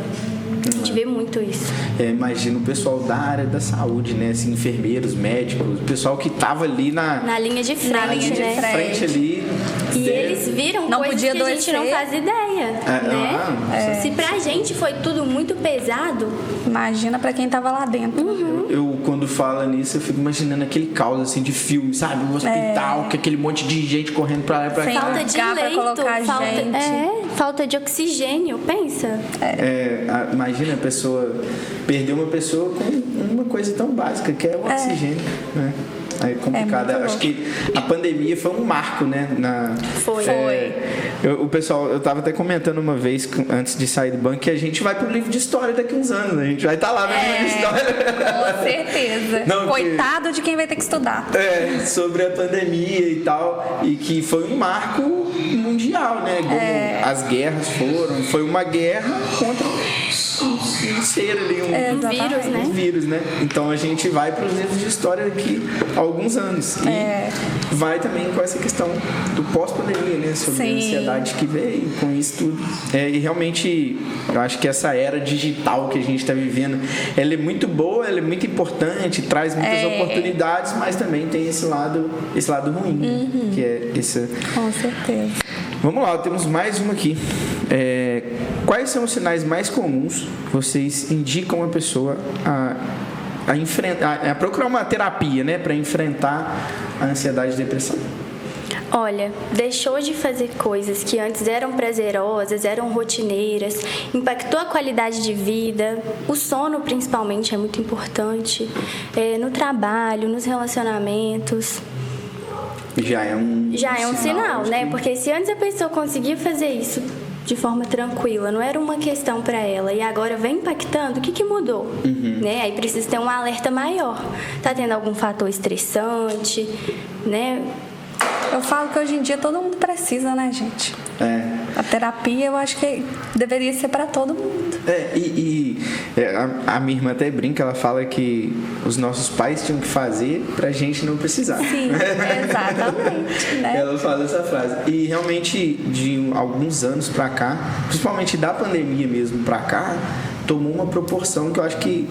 Speaker 3: A gente vê muito isso.
Speaker 1: Imagina o pessoal da área da saúde, né? Assim, enfermeiros, médicos, o pessoal que estava ali na
Speaker 3: linha de frente, né?
Speaker 1: Frente ali.
Speaker 3: E eles viram
Speaker 2: não
Speaker 3: coisas
Speaker 2: podia
Speaker 3: que a gente não faz ideia, né? Se pra gente foi tudo muito pesado,
Speaker 2: imagina pra quem tava lá dentro.
Speaker 1: Eu, quando falo nisso, eu fico imaginando aquele caos, assim, de filme, sabe? Um hospital, com aquele monte de gente correndo pra lá e pra cá.
Speaker 3: Falta de leito, falta de oxigênio, pensa.
Speaker 1: Imagina a pessoa perder uma pessoa com uma coisa tão básica, que é o oxigênio, né? É complicado. Acho que a pandemia foi um marco, né?
Speaker 3: Foi.
Speaker 1: O pessoal, eu estava até comentando uma vez, antes de sair do banco, que a gente vai pro livro de história daqui a uns anos. A gente vai estar lá no livro de história.
Speaker 2: Com certeza. Coitado de quem vai ter que estudar.
Speaker 1: Sobre a pandemia e tal. E que foi um marco mundial, né? Como as guerras foram. Foi uma guerra contra um ser ali, um
Speaker 3: vírus, né?
Speaker 1: Um vírus, né? Então a gente vai para os livros de história daqui a alguns anos. E vai também com essa questão do pós-pandemia, né? Sobre a ansiedade que veio com isso tudo. E realmente, eu acho que essa era digital que a gente está vivendo, ela é muito boa, ela é muito importante, traz muitas oportunidades, mas também tem esse lado ruim, que é esse...
Speaker 2: Com certeza.
Speaker 1: Vamos lá, temos mais uma aqui. Quais são os sinais mais comuns que vocês indicam a pessoa a enfrentar, a procurar uma terapia, né, para enfrentar a ansiedade e depressão?
Speaker 3: Olha, deixou de fazer coisas que antes eram prazerosas, eram rotineiras, impactou a qualidade de vida, o sono principalmente é muito importante, no trabalho, nos relacionamentos.
Speaker 1: Já é um
Speaker 3: sinal, né? Porque se antes a pessoa conseguia fazer isso de forma tranquila, não era uma questão para ela, e agora vem impactando, o que mudou? Né? Aí precisa ter um alerta maior. Tá tendo algum fator estressante, né?
Speaker 2: Eu falo que hoje em dia todo mundo precisa, né, gente? A terapia eu acho que deveria ser para todo mundo.
Speaker 1: A minha irmã até brinca, ela fala que os nossos pais tinham que fazer pra gente não precisar.
Speaker 2: Sim, exatamente. Né?
Speaker 1: Ela fala essa frase. E realmente, de alguns anos pra cá, principalmente da pandemia mesmo pra cá, tomou uma proporção que eu acho que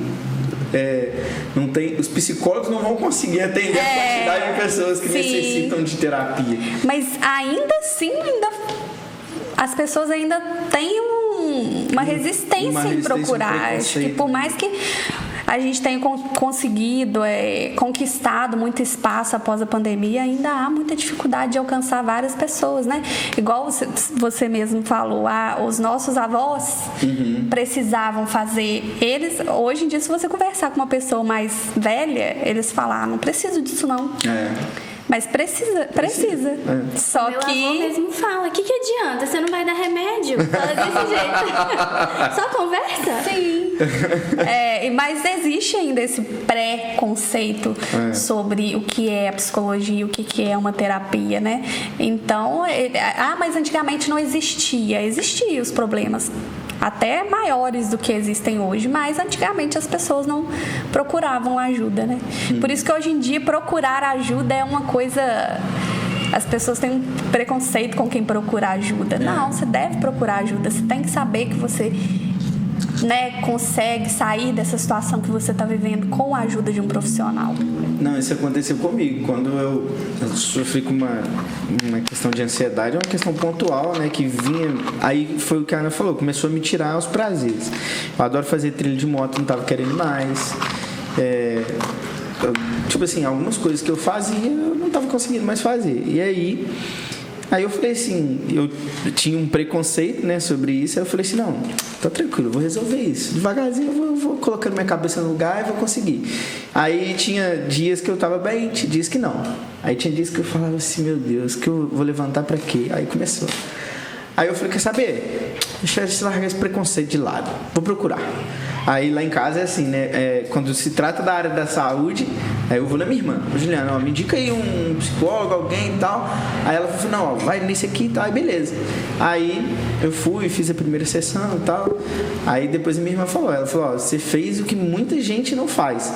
Speaker 1: não tem, os psicólogos não vão conseguir atender a quantidade de pessoas que necessitam de terapia.
Speaker 2: Mas ainda assim, as pessoas ainda têm uma resistência em procurar. Acho que por mais que a gente tenha conseguido conquistado muito espaço após a pandemia, ainda há muita dificuldade de alcançar várias pessoas, né? Igual você mesmo falou, os nossos avós precisavam fazer. Hoje em dia, se você conversar com uma pessoa mais velha, eles falam, não preciso disso não. Mas precisa. Só
Speaker 3: Meu
Speaker 2: que...
Speaker 3: avô mesmo fala, o que adianta? Você não vai dar remédio? Fala desse jeito. Só conversa?
Speaker 2: Sim. Mas existe ainda esse preconceito sobre o que é a psicologia, o que é uma terapia, né? Então, mas antigamente não existia. Existiam os problemas até maiores do que existem hoje, mas antigamente as pessoas não procuravam ajuda, né? Por isso que hoje em dia procurar ajuda é uma coisa... As pessoas têm um preconceito com quem procura ajuda. Não, você deve procurar ajuda. Você tem que saber que você né, consegue sair dessa situação que você está vivendo com a ajuda de um profissional?
Speaker 1: Não, isso aconteceu comigo. Quando eu sofri com uma questão de ansiedade, é uma questão pontual, né? Que vinha. Aí foi o que a Ana falou, começou a me tirar os prazeres. Eu adoro fazer trilha de moto, não estava querendo mais. Tipo assim, algumas coisas que eu fazia, eu não estava conseguindo mais fazer. E aí eu falei assim, eu tinha um preconceito, né, sobre isso, aí eu falei assim, não, tá tranquilo, eu vou resolver isso. Devagarzinho eu vou colocando minha cabeça no lugar e vou conseguir. Aí tinha dias que eu tava bem, tinha dias que não. Aí tinha dias que eu falava assim, meu Deus, que eu vou levantar pra quê? Aí começou. Aí eu falei, quer saber? Deixa eu largar esse preconceito de lado, vou procurar. Aí lá em casa é assim, né? Quando se trata da área da saúde, aí eu vou na minha irmã, Juliana, me indica aí um psicólogo, alguém e tal. Aí ela falou, não, vai nesse aqui e tal, aí beleza. Aí eu fui, fiz a primeira sessão e tal. Aí depois a minha irmã falou, ela falou, você fez o que muita gente não faz.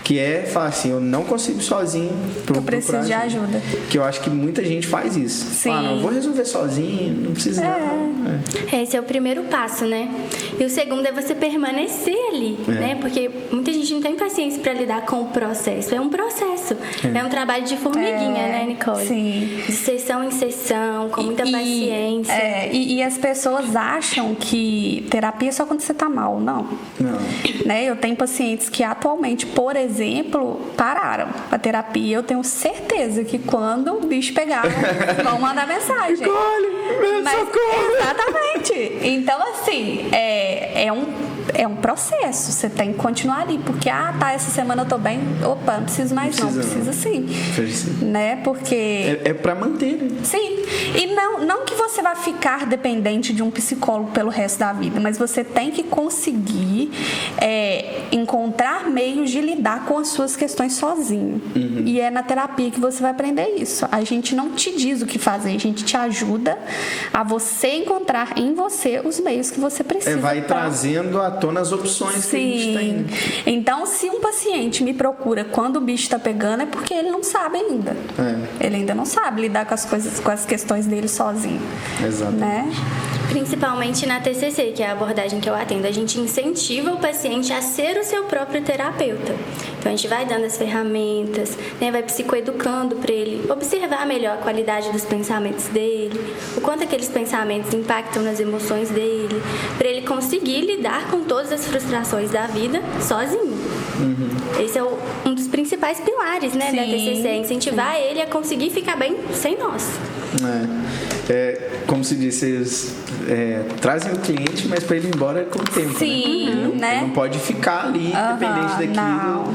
Speaker 1: Que é falar assim, eu não consigo sozinho.
Speaker 2: Eu preciso de ajuda.
Speaker 1: Que eu acho que muita gente faz isso.
Speaker 2: Sim.
Speaker 1: Não, eu vou resolver sozinho, não precisa não.
Speaker 3: Esse é o primeiro passo, né? E o segundo é você permanecer ali, né? Porque muita gente não tem paciência para lidar com o processo. É um processo. É um trabalho de formiguinha, né, Nicole?
Speaker 2: Sim.
Speaker 3: De sessão em sessão, com muita paciência.
Speaker 2: E as pessoas acham que terapia é só quando você tá mal. Não. Né? Eu tenho pacientes que atualmente, por exemplo, pararam a terapia. Eu tenho certeza que quando o bicho pegar, vão mandar mensagem.
Speaker 1: Socorro!
Speaker 2: Exatamente. Então, assim, é um processo. Você tem que continuar ali. Porque, essa semana eu tô bem. Opa, não preciso mais não. Precisa sim. Né? Porque...
Speaker 1: É pra manter, né?
Speaker 2: Sim. E não que você vai ficar dependente de um psicólogo pelo resto da vida, mas você tem que conseguir encontrar meios de lidar com as suas questões sozinho. E é na terapia que você vai aprender isso. A gente não te diz o que fazer, a gente te ajuda a você encontrar em você os meios que você precisa.
Speaker 1: Vai trazendo à tona as opções que a gente tem.
Speaker 2: Então, se um paciente me procura quando o bicho está pegando, é porque ele não sabe ainda. Ele ainda não sabe lidar com as coisas, com as questões dele sozinho.
Speaker 1: Exatamente.
Speaker 2: Né?
Speaker 3: Principalmente na TCC, que é a abordagem que eu atendo. A gente incentiva o paciente a ser o seu próprio terapeuta. Então, a gente vai dando as ferramentas, né, vai psicoeducando para ele observar melhor a qualidade dos pensamentos dele, o quanto aqueles pensamentos impactam nas emoções dele, para ele conseguir lidar com todas as frustrações da vida sozinho. Esse é um dos principais pilares, né, da TCC, incentivar ele a conseguir ficar bem sem nós.
Speaker 1: Como se disse, eles trazem o cliente, mas para ele ir embora com o tempo.
Speaker 2: Sim, né?
Speaker 1: Ele não pode ficar ali dependente daquilo.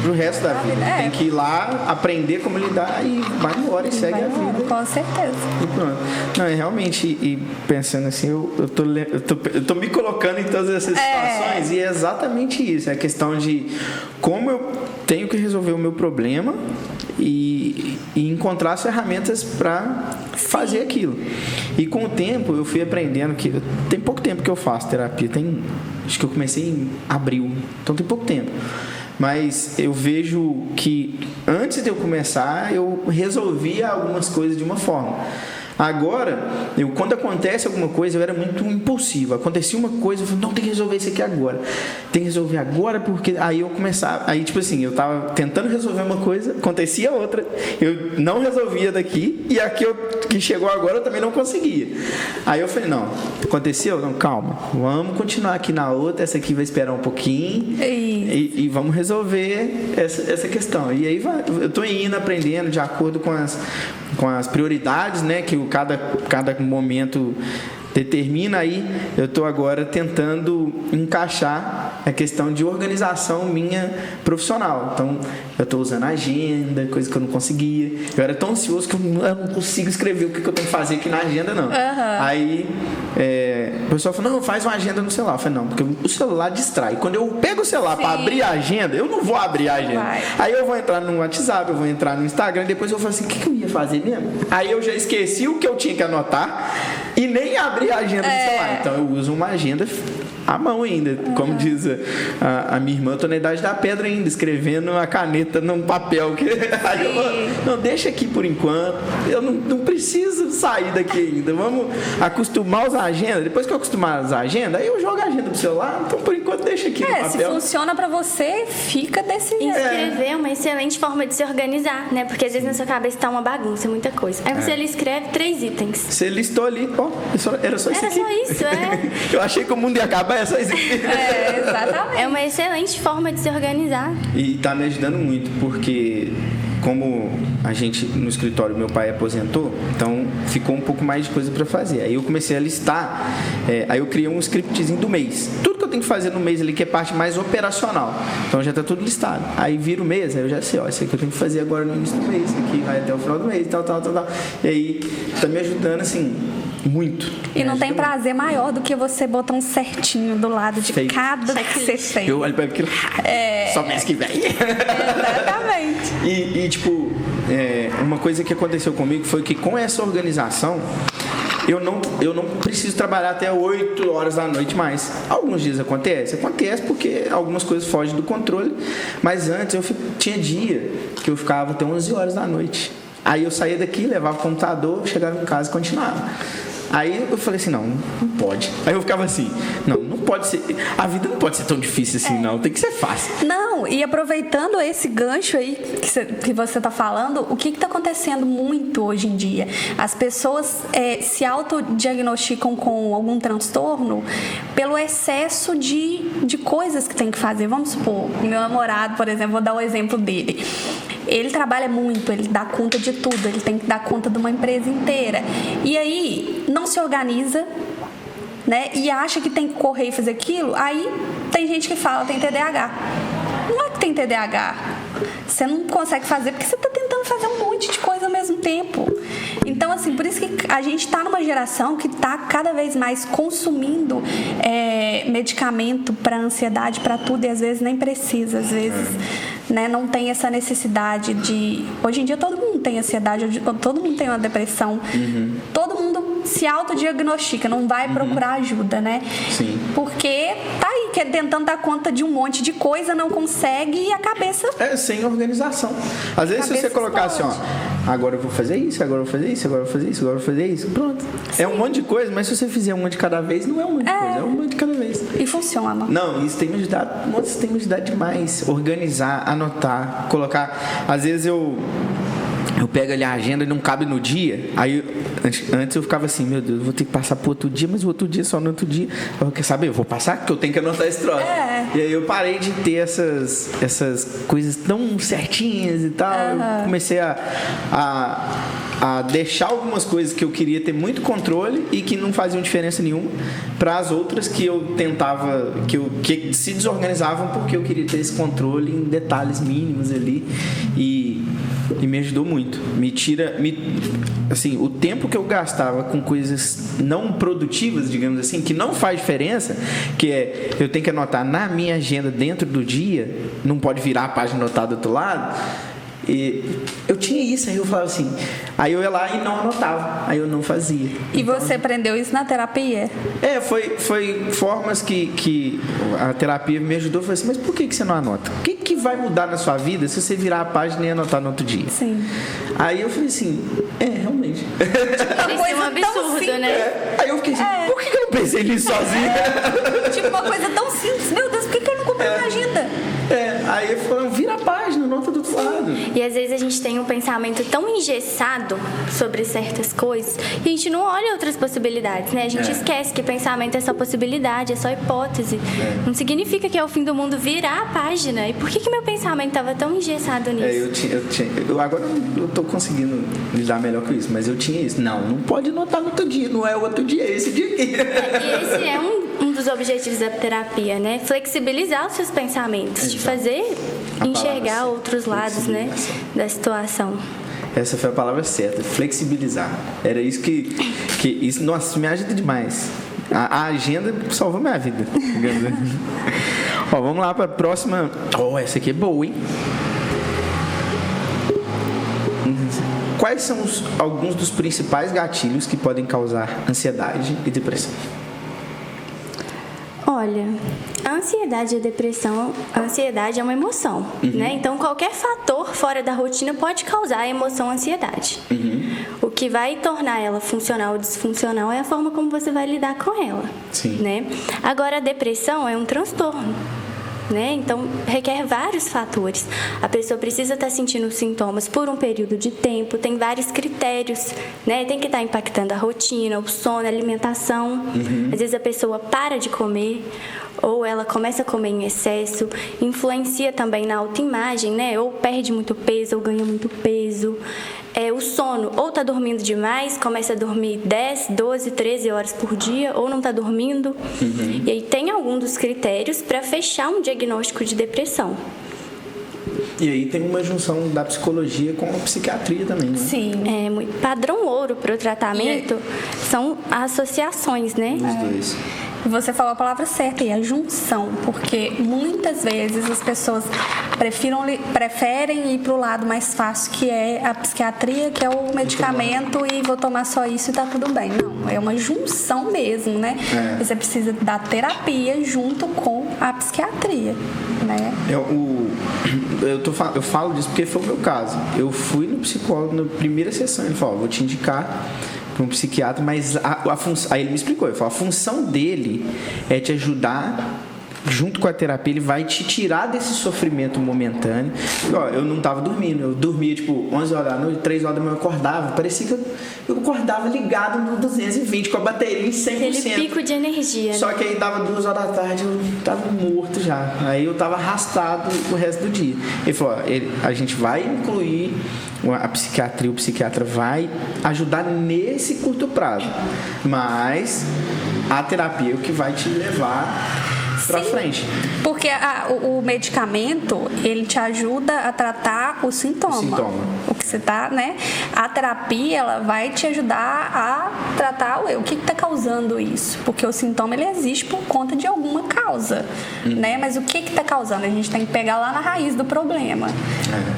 Speaker 1: Pro resto da vida. Tem que ir lá, aprender como lidar e vai embora e segue a vida.
Speaker 2: Com certeza.
Speaker 1: E pronto. Não, realmente, e pensando assim, eu tô me colocando em todas essas situações e é exatamente isso. É a questão de como eu tenho que resolver o meu problema e encontrar as ferramentas para fazer aquilo. E com o tempo eu fui aprendendo que tem pouco tempo que eu faço terapia, acho que eu comecei em abril, então tem pouco tempo. Mas eu vejo que antes de eu começar eu resolvia algumas coisas de uma forma. Agora, quando acontece alguma coisa, eu era muito impulsivo. Acontecia uma coisa, eu falei, não, tem que resolver isso aqui agora. Tem que resolver agora, porque aí eu começava... Aí, tipo assim, eu tava tentando resolver uma coisa, acontecia outra, eu não resolvia daqui, e aqui que chegou agora eu também não conseguia. Aí eu falei, não, aconteceu? Não, calma, vamos continuar aqui na outra, essa aqui vai esperar um pouquinho, e vamos resolver essa questão. E aí eu tô indo, aprendendo de acordo com as prioridades, né, que cada momento determina. Aí eu estou agora tentando encaixar a questão de organização minha profissional. Então eu estou usando agenda, coisa que eu não conseguia. Eu era tão ansioso que eu não consigo escrever o que eu tenho que fazer aqui na agenda, não. Aí o pessoal falou, não, faz uma agenda no celular. Eu falei, não, porque o celular distrai. Quando eu pego o celular para abrir a agenda, eu não vou abrir a agenda. Aí eu vou entrar no WhatsApp, eu vou entrar no Instagram, e depois eu falo assim, o que eu ia fazer mesmo? Aí eu já esqueci o que eu tinha que anotar. e nem abrir a agenda do celular. Então eu uso uma agenda à mão ainda. Como diz a minha irmã, eu tô na idade da pedra ainda, escrevendo a caneta num papel. Aí eu não, deixa aqui por enquanto. Eu não preciso sair daqui ainda. Vamos acostumar a usar a agenda. Depois que eu acostumar a usar a agenda, aí eu jogo a agenda pro celular. Então, por enquanto, deixa aqui no papel.
Speaker 2: Se funciona pra você, fica desse jeito.
Speaker 3: Escrever é uma excelente forma de se organizar, né? Porque às vezes na sua cabeça tá uma bagunça, muita coisa. Aí você escreve 3 itens.
Speaker 1: Você listou ali, ó, era só isso aqui.
Speaker 3: Era só isso,
Speaker 1: Eu achei que o mundo ia acabar, é só isso aqui.
Speaker 2: Exatamente.
Speaker 3: É uma excelente forma de se organizar.
Speaker 1: E tá me ajudando muito, porque como a gente no escritório, meu pai aposentou, então ficou um pouco mais de coisa para fazer. Aí eu comecei a listar, aí eu criei um scriptzinho do mês. Tudo que eu tenho que fazer no mês ali, que é parte mais operacional. Então já tá tudo listado. Aí vira o mês, aí eu já sei, ó, isso aqui eu tenho que fazer agora no início do mês, isso aqui vai até o final do mês, tal. E aí tá me ajudando, assim, muito.
Speaker 2: E não tem prazer maior do que você botar um certinho do lado de cada que você fez.
Speaker 1: Eu olho para aquilo, só mês que vem.
Speaker 2: Exatamente.
Speaker 1: E tipo, uma coisa que aconteceu comigo foi que com essa organização, eu não preciso trabalhar até 8 horas da noite mais. Alguns dias acontece porque algumas coisas fogem do controle, mas antes tinha dia que eu ficava até 11 horas da noite. Aí eu saía daqui, levava o computador, chegava em casa e continuava. Aí eu falei assim, não pode. Aí eu ficava assim, não pode ser, a vida não pode ser tão difícil assim, não, tem que ser fácil.
Speaker 2: Não, e aproveitando esse gancho aí que você tá falando, o que tá acontecendo muito hoje em dia? As pessoas se autodiagnosticam com algum transtorno pelo excesso de coisas que tem que fazer. Vamos supor, meu namorado, por exemplo, vou dar o exemplo dele. Ele trabalha muito, ele dá conta de tudo, ele tem que dar conta de uma empresa inteira. E aí, não se organiza, né? E acha que tem que correr e fazer aquilo. Aí, tem gente que fala, tem TDAH. Não é que tem TDAH. Você não consegue fazer porque você está tentando fazer um monte de coisa ao mesmo tempo. Então, assim, por isso que a gente está numa geração que está cada vez mais consumindo medicamento para ansiedade, para tudo, e às vezes nem precisa, às vezes, né, não tem essa necessidade de... Hoje em dia todo mundo tem ansiedade, todo mundo tem uma depressão, todo mundo se autodiagnostica, não vai procurar ajuda, né?
Speaker 1: Sim.
Speaker 2: Porque tá aí tentando dar conta de um monte de coisa, não consegue, e a cabeça...
Speaker 1: sem organização. Às vezes se você colocar assim, ó, agora eu vou fazer isso, agora eu vou fazer isso, agora eu vou fazer isso, agora eu vou fazer isso, pronto. Sim. É um monte de coisa, mas se você fizer uma de cada vez, não é um monte de coisa, é um monte de cada vez.
Speaker 2: E funciona.
Speaker 1: Não, isso tem me ajudado, nossa, tem me ajudado demais. Organizar, anotar, colocar. Às vezes eu pego ali a agenda e não cabe no dia. Aí antes eu ficava assim, meu Deus, vou ter que passar pro outro dia, mas o outro dia só no outro dia. Eu quero saber, eu vou passar porque eu tenho que anotar esse troço. E aí eu parei de ter essas coisas tão certinhas e tal. Eu comecei a deixar algumas coisas que eu queria ter muito controle e que não faziam diferença nenhuma, para as outras que eu tentava, que se desorganizavam porque eu queria ter esse controle em detalhes mínimos ali, e me ajudou muito. Assim, o tempo que eu gastava com coisas não produtivas, digamos assim, que não faz diferença, que eu tenho que anotar na minha agenda dentro do dia, não pode virar a página anotada do outro lado. E eu tinha isso, aí eu falava assim, aí eu ia lá e não anotava, aí eu não fazia.
Speaker 2: E você aprendeu isso na terapia?
Speaker 1: Foi formas que a terapia me ajudou. Eu falei assim, mas por que você não anota? O que vai mudar na sua vida se você virar a página e anotar no outro dia?
Speaker 2: Sim.
Speaker 1: Aí eu falei assim, realmente.
Speaker 3: Isso é um absurdo, né?
Speaker 1: Aí eu fiquei assim, por que eu não pensei nisso sozinho?
Speaker 2: Tipo, uma coisa tão simples. Meu Deus, por que eu não comprei uma agenda?
Speaker 1: Aí eu falei, vira a página, anota do outro lado.
Speaker 3: E às vezes a gente tem um pensamento tão engessado sobre certas coisas que a gente não olha outras possibilidades, né? A gente esquece que pensamento é só possibilidade, é só hipótese. Não significa que é o fim do mundo virar a página. E por que meu pensamento estava tão engessado nisso?
Speaker 1: Agora eu tô conseguindo lidar melhor com isso, mas eu tinha isso. Não pode anotar no outro dia, não é o outro dia, é esse dia aqui.
Speaker 3: E esse é um dos objetivos da terapia, né? Flexibilizar os seus pensamentos, te fazer enxergar outros lados, né, da situação.
Speaker 1: Essa foi a palavra certa, flexibilizar. Era isso que isso, nossa, me ajuda demais. A agenda salvou minha vida. Ó, vamos lá para a próxima. Essa aqui é boa, hein? quais são alguns dos principais gatilhos que podem causar ansiedade e depressão?
Speaker 3: Olha, a ansiedade e a depressão, a ansiedade é uma emoção, né? Então, qualquer fator fora da rotina pode causar a emoção ansiedade. O que vai tornar ela funcional ou disfuncional é a forma como você vai lidar com ela, né? Agora, a depressão é um transtorno, né? Então, requer vários fatores. A pessoa precisa estar sentindo sintomas por um período de tempo, tem vários critérios, né? Tem que estar impactando a rotina, o sono, a alimentação. Às vezes a pessoa para de comer ou ela começa a comer em excesso, influencia também na autoimagem, né? Ou perde muito peso ou ganha muito peso. O sono, ou está dormindo demais, começa a dormir 10, 12, 13 horas por dia, ou não está dormindo. E aí tem algum dos critérios para fechar um diagnóstico de depressão.
Speaker 1: E aí tem uma junção da psicologia com a psiquiatria também, né?
Speaker 2: Sim.
Speaker 3: Padrão ouro para o tratamento são associações, né?
Speaker 1: Os dois.
Speaker 2: Você falou a palavra certa, e a junção, porque muitas vezes as pessoas preferem ir para o lado mais fácil, que é a psiquiatria, que é o medicamento, e vou tomar só isso e tá tudo bem. Não, é uma junção mesmo, né? Você precisa da terapia junto com a psiquiatria, né?
Speaker 1: Eu falo disso porque foi o meu caso. Eu fui no psicólogo na primeira sessão, ele falou, vou te indicar para um psiquiatra, mas aí ele me explicou, ele falou, a função dele é te ajudar, junto com a terapia, ele vai te tirar desse sofrimento momentâneo. Eu não estava dormindo, eu dormia tipo 11 horas da noite, 3 horas da manhã eu acordava, parecia que eu acordava ligado no 220 com a bateria em 100%.
Speaker 3: Aquele pico de energia.
Speaker 1: Só que aí dava 2 horas da tarde, eu estava morto já, aí eu estava arrastado o resto do dia. Ele falou, a gente vai incluir a psiquiatria, o psiquiatra vai ajudar nesse curto prazo, mas a terapia é o que vai te levar pra frente.
Speaker 2: Porque o medicamento, ele te ajuda a tratar o sintoma. O que você tá, né? A terapia, ela vai te ajudar a tratar o que tá causando isso. Porque o sintoma, ele existe por conta de alguma causa, né? Mas o que tá causando? A gente tem que pegar lá na raiz do problema,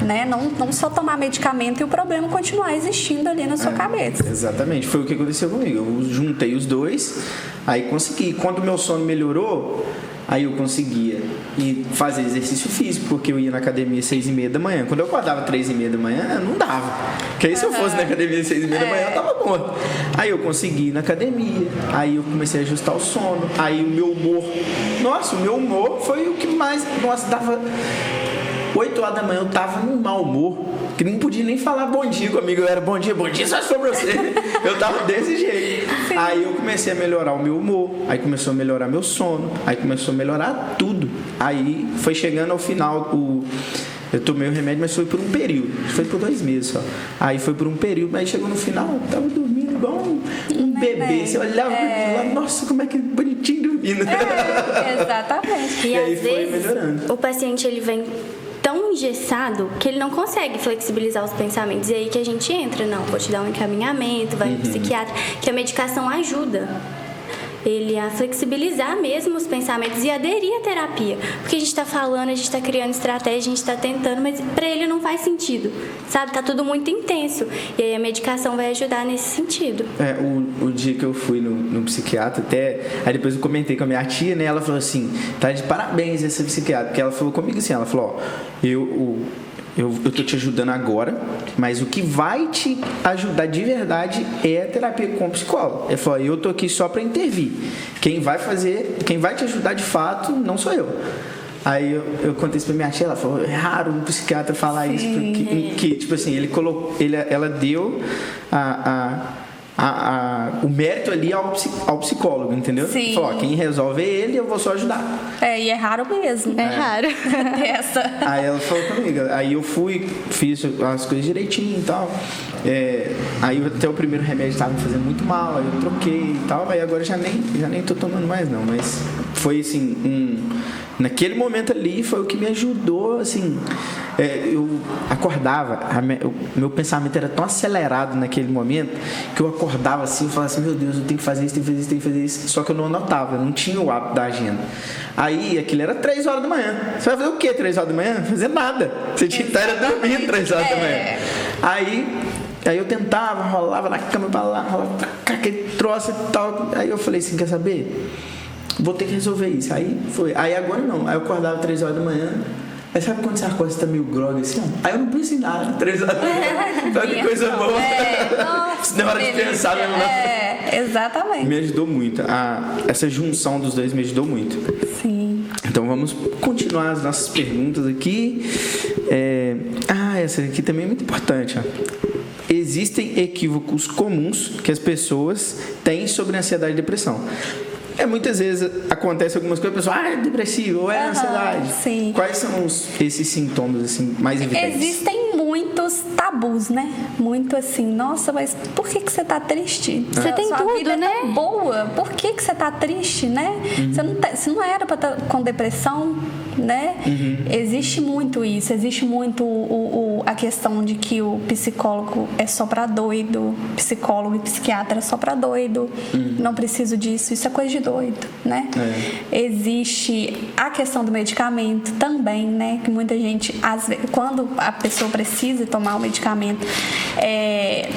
Speaker 2: né? Não só tomar medicamento e o problema continuar existindo ali na sua cabeça.
Speaker 1: Exatamente. Foi o que aconteceu comigo. Eu juntei os dois, aí consegui. Quando o meu sono melhorou, aí eu conseguia ir fazer exercício físico, porque eu ia na academia às 6h30 da manhã. Quando eu acordava às 3h30 da manhã, não dava. Porque aí se eu fosse na academia às 6h30 da manhã, eu tava morto. Aí eu consegui ir na academia, aí eu comecei a ajustar o sono, aí o meu humor... Nossa, o meu humor foi o que mais... Nossa, dava... 8 horas da manhã eu tava num mau humor, que não podia nem falar bom dia comigo. Eu era bom dia só pra você. Eu tava desse jeito. Sim. Aí eu comecei a melhorar o meu humor, aí começou a melhorar meu sono, aí começou a melhorar tudo. Aí foi chegando ao final, eu tomei o remédio, mas foi por um período. Foi por 2 meses só. Aí foi por um período, mas chegou no final, eu tava dormindo igual um bebê. Você olhava e falava, nossa, como é que bonitinho dormindo.
Speaker 3: Exatamente. E
Speaker 1: aí
Speaker 3: às
Speaker 1: foi
Speaker 3: vezes
Speaker 1: melhorando.
Speaker 3: O paciente, ele vem tão engessado que ele não consegue flexibilizar os pensamentos. E aí que a gente entra, não, vou te dar um encaminhamento, vai no psiquiatra, que a medicação ajuda ele a flexibilizar mesmo os pensamentos e aderir à terapia. Porque a gente está falando, a gente está criando estratégia, a gente está tentando, mas para ele não faz sentido, sabe? Tá tudo muito intenso. E aí a medicação vai ajudar nesse sentido.
Speaker 1: O dia que eu fui no psiquiatra, aí depois eu comentei com a minha tia, né? Ela falou assim, tá de parabéns essa psiquiatra, porque ela falou comigo assim, ela falou, eu tô te ajudando agora, mas o que vai te ajudar de verdade é a terapia com o psicólogo. Ele falou, eu tô aqui só para intervir. Quem vai te ajudar de fato não sou eu. Aí eu contei isso pra minha tia, ela falou, é raro um psiquiatra falar isso, porque tipo assim, ela deu o mérito ali ao psicólogo, entendeu?
Speaker 2: Sim.
Speaker 1: Falou, quem resolve é ele, eu vou só ajudar.
Speaker 2: E é raro mesmo.
Speaker 3: É raro.
Speaker 1: Aí ela falou comigo, aí eu fiz as coisas direitinho e tal. Aí até o primeiro remédio estava me fazendo muito mal, aí eu troquei e tal, aí agora já nem tô tomando mais não, mas foi assim, naquele momento ali foi o que me ajudou, assim, eu acordava, o meu pensamento era tão acelerado naquele momento, que eu acordava assim, eu falava assim, meu Deus, eu tenho que fazer isso, tenho que fazer isso, só que eu não anotava, eu não tinha o hábito da agenda. Aí aquilo era 3 horas da manhã. Você vai fazer o quê 3 horas da manhã? Fazer nada. Você tinha que estar dormindo 3 horas da manhã. Aí Aí eu tentava, rolava na cama pra lá, rolava aquele troço e tal. Aí eu falei assim, quer saber? Vou ter que resolver isso. Aí foi. Aí agora não. Aí eu acordava 3 horas da manhã. Aí sabe quando você acorda, você tá meio grog assim? Ó? Aí eu não penso em nada. 3 horas da manhã. Sabe que coisa boa.
Speaker 2: Nossa,
Speaker 1: na hora de pensar mesmo.
Speaker 2: Exatamente.
Speaker 1: Me ajudou muito. Essa junção dos dois me ajudou muito.
Speaker 2: Sim.
Speaker 1: Então vamos continuar as nossas perguntas aqui. Essa aqui também é muito importante. Ó. Existem equívocos comuns que as pessoas têm sobre ansiedade e depressão. Muitas vezes acontece algumas coisas, a pessoa é depressivo ou é ansiedade.
Speaker 2: Sim.
Speaker 1: Quais são esses sintomas assim, mais evidentes?
Speaker 2: Existem muitos tabus, né? Muito assim, nossa, mas por que você tá triste?
Speaker 3: Você tem
Speaker 2: Sua
Speaker 3: tudo,
Speaker 2: vida
Speaker 3: né?
Speaker 2: É tão boa, por que você tá triste, né? Você não era pra estar com depressão, né? Existe muito isso, existe muito a questão de que o psicólogo é só pra doido, psicólogo e psiquiatra é só pra doido, não preciso disso, isso é coisa de doido, né? Existe a questão do medicamento também, né? Que muita gente, às vezes, quando a pessoa precisa tomar o medicamento,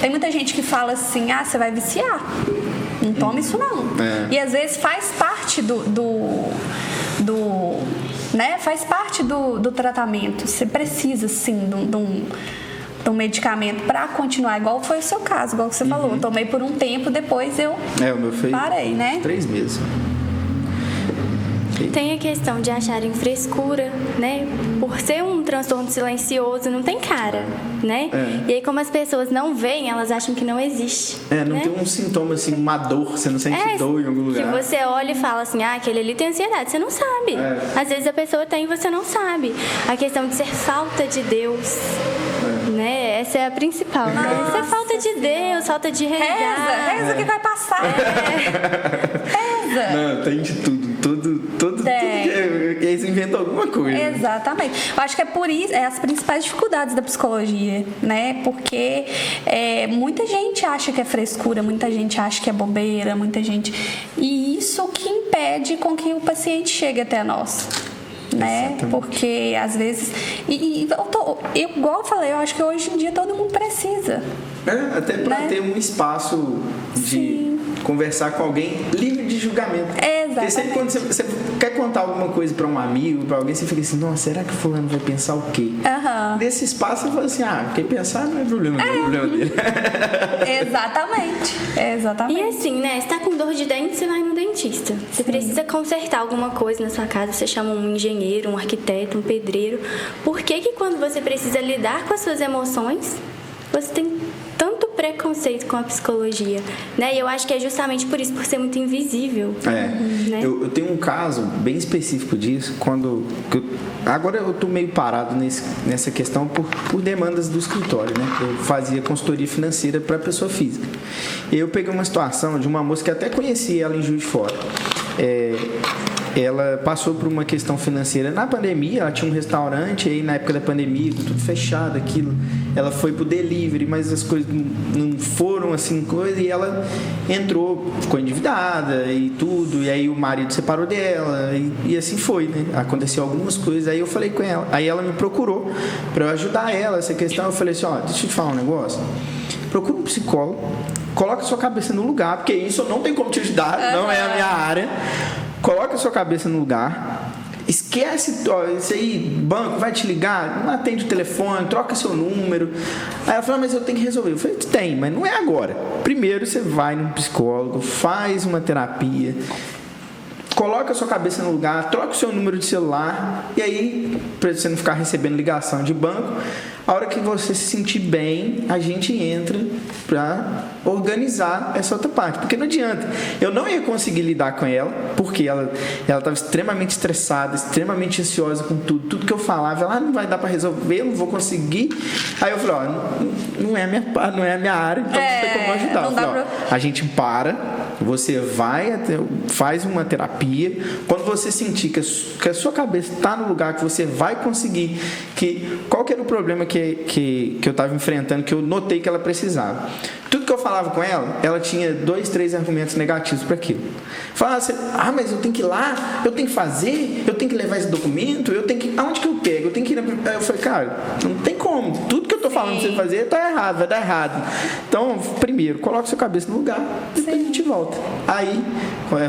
Speaker 2: tem muita gente que fala assim, você vai viciar, não toma isso não. E às vezes faz parte né? Faz parte do tratamento. Você precisa, sim, de um medicamento para continuar, igual foi o seu caso, igual que você falou. Eu tomei por um tempo, depois eu
Speaker 1: o meu foi
Speaker 2: parei, né?
Speaker 1: 3 meses.
Speaker 3: Tem a questão de acharem frescura, né? Por ser um transtorno silencioso, não tem cara, né? E aí, como as pessoas não veem, elas acham que não existe.
Speaker 1: Não
Speaker 3: né?
Speaker 1: tem um sintoma assim, uma dor, você não sente dor em algum lugar.
Speaker 3: Que você olha e fala assim, aquele ali tem ansiedade, você não sabe. Às vezes a pessoa tem e você não sabe. A questão de ser falta de Deus, né? Essa é a principal, né? Isso é falta de Deus, falta de rezar.
Speaker 2: Reza que vai passar. Reza.
Speaker 1: Não, tem de tudo que eles inventam alguma coisa.
Speaker 2: Exatamente. Eu acho que é por isso, as principais dificuldades da psicologia, né? Porque muita gente acha que é frescura, muita gente acha que é bobeira, muita gente... E isso que impede com que o paciente chegue até nós. Né?
Speaker 1: Exatamente.
Speaker 2: Porque às vezes igual eu falei, eu acho que hoje em dia todo mundo precisa,
Speaker 1: até para ter um espaço de conversar com alguém livre de julgamento. Porque sempre quando você quer contar alguma coisa para um amigo, para alguém, você fica assim, nossa, será que fulano vai pensar o quê? Nesse espaço você fala assim, quem pensar não é problema, não é problema dele.
Speaker 2: Exatamente.
Speaker 3: E assim, né? Você tá com dor de dente, você vai no dentista. Você precisa consertar alguma coisa na sua casa, você chama um engenheiro, um arquiteto, um pedreiro. Por que quando você precisa lidar com as suas emoções, você tem tanto preconceito com a psicologia, né? E eu acho que é justamente por isso, por ser muito invisível. Né?
Speaker 1: Eu tenho um caso bem específico disso, agora eu tô meio parado nessa questão por demandas do escritório, né? Eu fazia consultoria financeira para pessoa física. E eu peguei uma situação de uma moça que até conhecia ela em Juiz de Fora. Ela passou por uma questão financeira na pandemia, ela tinha um restaurante, aí na época da pandemia, tudo fechado, aquilo, ela foi pro delivery, mas as coisas não foram assim, e ela entrou, ficou endividada e tudo, e aí o marido separou dela, e assim foi, né? Aconteceu algumas coisas, aí eu falei com ela, aí ela me procurou para eu ajudar ela, essa questão, eu falei assim, deixa eu te falar um negócio, procura um psicólogo, coloca a sua cabeça no lugar, porque isso eu não tenho como te ajudar, não é a minha área. Coloca a sua cabeça no lugar, esquece isso aí, banco vai te ligar, não atende o telefone, troca seu número. Aí ela falou, mas eu tenho que resolver. Eu falei, tem, mas não é agora. Primeiro você vai num psicólogo, faz uma terapia, coloca a sua cabeça no lugar, troca o seu número de celular, e aí, para você não ficar recebendo ligação de banco, a hora que você se sentir bem, a gente entra para organizar essa outra parte. Porque não adianta. Eu não ia conseguir lidar com ela, porque ela estava extremamente estressada, extremamente ansiosa com tudo. Tudo que eu falava, ela não vai dar para resolver, não vou conseguir. Aí eu falei, não é a minha área, então não tem como ajudar. Eu falei, a gente você vai, faz uma terapia. Quando você sentir que a sua cabeça está no lugar, que você vai conseguir, qual que era o problema que eu estava enfrentando, que eu notei que ela precisava. Tudo que eu falava com ela, ela tinha 2, 3 argumentos negativos para aquilo. Falava assim, mas eu tenho que ir lá, eu tenho que fazer, eu tenho que levar esse documento, aonde que eu pego? Eu tenho que ir Aí eu falei, cara, não tem como. Tudo que eu tô falando pra você fazer, tá errado, vai dar errado. Então, primeiro, coloca sua cabeça no lugar, depois a gente volta. Aí,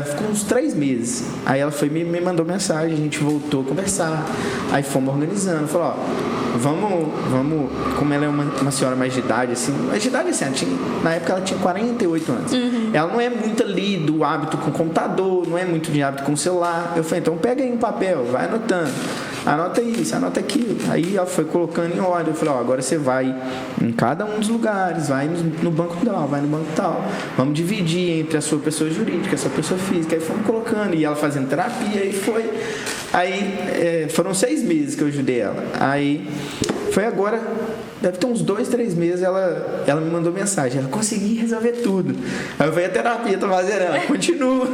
Speaker 1: ficou uns 3 meses. Aí ela foi me mandou mensagem, a gente voltou a conversar. Aí fomos organizando, falou, ó, vamos, como ela é uma senhora mais de idade, assim, na época ela tinha 48 anos. Ela não é muito ali do hábito com computador, não é muito de hábito com celular. Eu falei, então pega aí um papel, vai anotando. Anota isso, anota aquilo. Aí ela foi colocando em ordem. Eu falei, ó, agora você vai em cada um dos lugares, vai no banco tal, vai no banco tal. Vamos dividir entre a sua pessoa jurídica, a sua pessoa física. Aí fomos colocando, e ela fazendo terapia, aí foi. Aí foram 6 meses que eu ajudei ela. Aí foi agora, deve ter uns 2, 3 meses, ela me mandou mensagem. Ela consegui resolver tudo. Aí eu falei, a terapia tá fazendo, ela continua.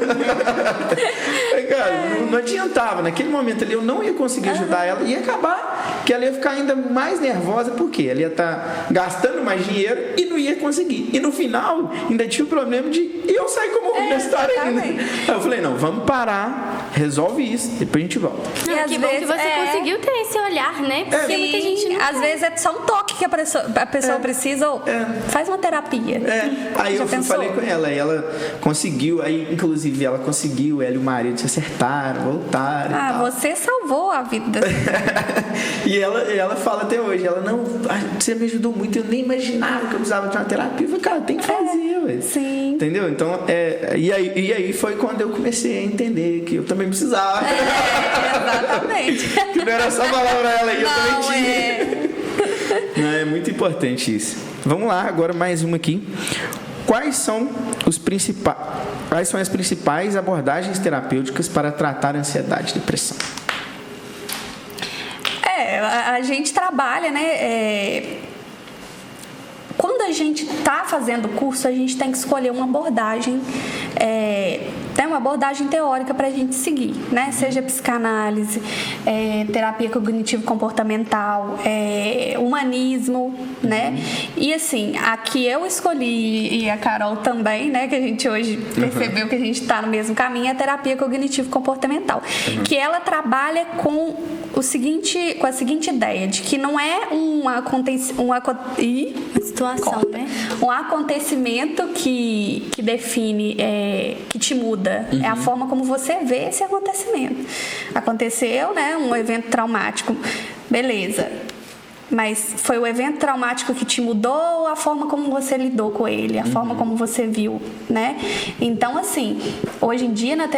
Speaker 1: Cara, não adiantava. Naquele momento ali eu não ia conseguir ajudar ela. Ia acabar que ela ia ficar ainda mais nervosa, porque ela ia estar gastando mais dinheiro e não ia conseguir. E no final, ainda tinha o problema de eu sair como ruim da história ainda. Aí eu falei, não, vamos parar, resolve isso, depois a gente volta.
Speaker 3: Não, que bom que você conseguiu ter esse olhar, né? Porque muita gente não
Speaker 2: às vezes é só um toque que a pessoa precisa, ou faz uma terapia.
Speaker 1: Aí eu falei com ela, e ela conseguiu, aí inclusive ela conseguiu, ela e o marido se acertaram, voltaram.
Speaker 2: Ah, você salvou a vida.
Speaker 1: E ela fala até hoje, ela, não, você me ajudou muito, eu nem imaginava que eu precisava de uma terapia. Eu falei, cara, tem que fazer, ué.
Speaker 2: Sim.
Speaker 1: Entendeu? Então, e aí foi quando eu comecei a entender que eu também precisava.
Speaker 2: Exatamente.
Speaker 1: Que não era só falar pra ela, e eu também tinha. Não, é muito importante isso. Vamos lá, agora mais uma aqui. Quais são as principais abordagens terapêuticas para tratar ansiedade e depressão?
Speaker 2: A gente trabalha, né? Quando a gente está fazendo o curso, a gente tem que escolher uma abordagem, tem uma abordagem teórica para a gente seguir, né? Seja psicanálise, terapia cognitivo-comportamental, humanismo, né? E assim, a que eu escolhi, e a Carol também, né? Que a gente hoje percebeu que a gente está no mesmo caminho, é a terapia cognitivo-comportamental, que ela trabalha com a seguinte ideia, de que não é uma
Speaker 3: situação, né?
Speaker 2: Um acontecimento que define, que te muda. É a forma como você vê esse acontecimento. Aconteceu, né? Um evento traumático. Beleza. Mas foi o evento traumático que te mudou ou a forma como você lidou com ele, a forma como você viu, né? Então, assim, hoje em dia na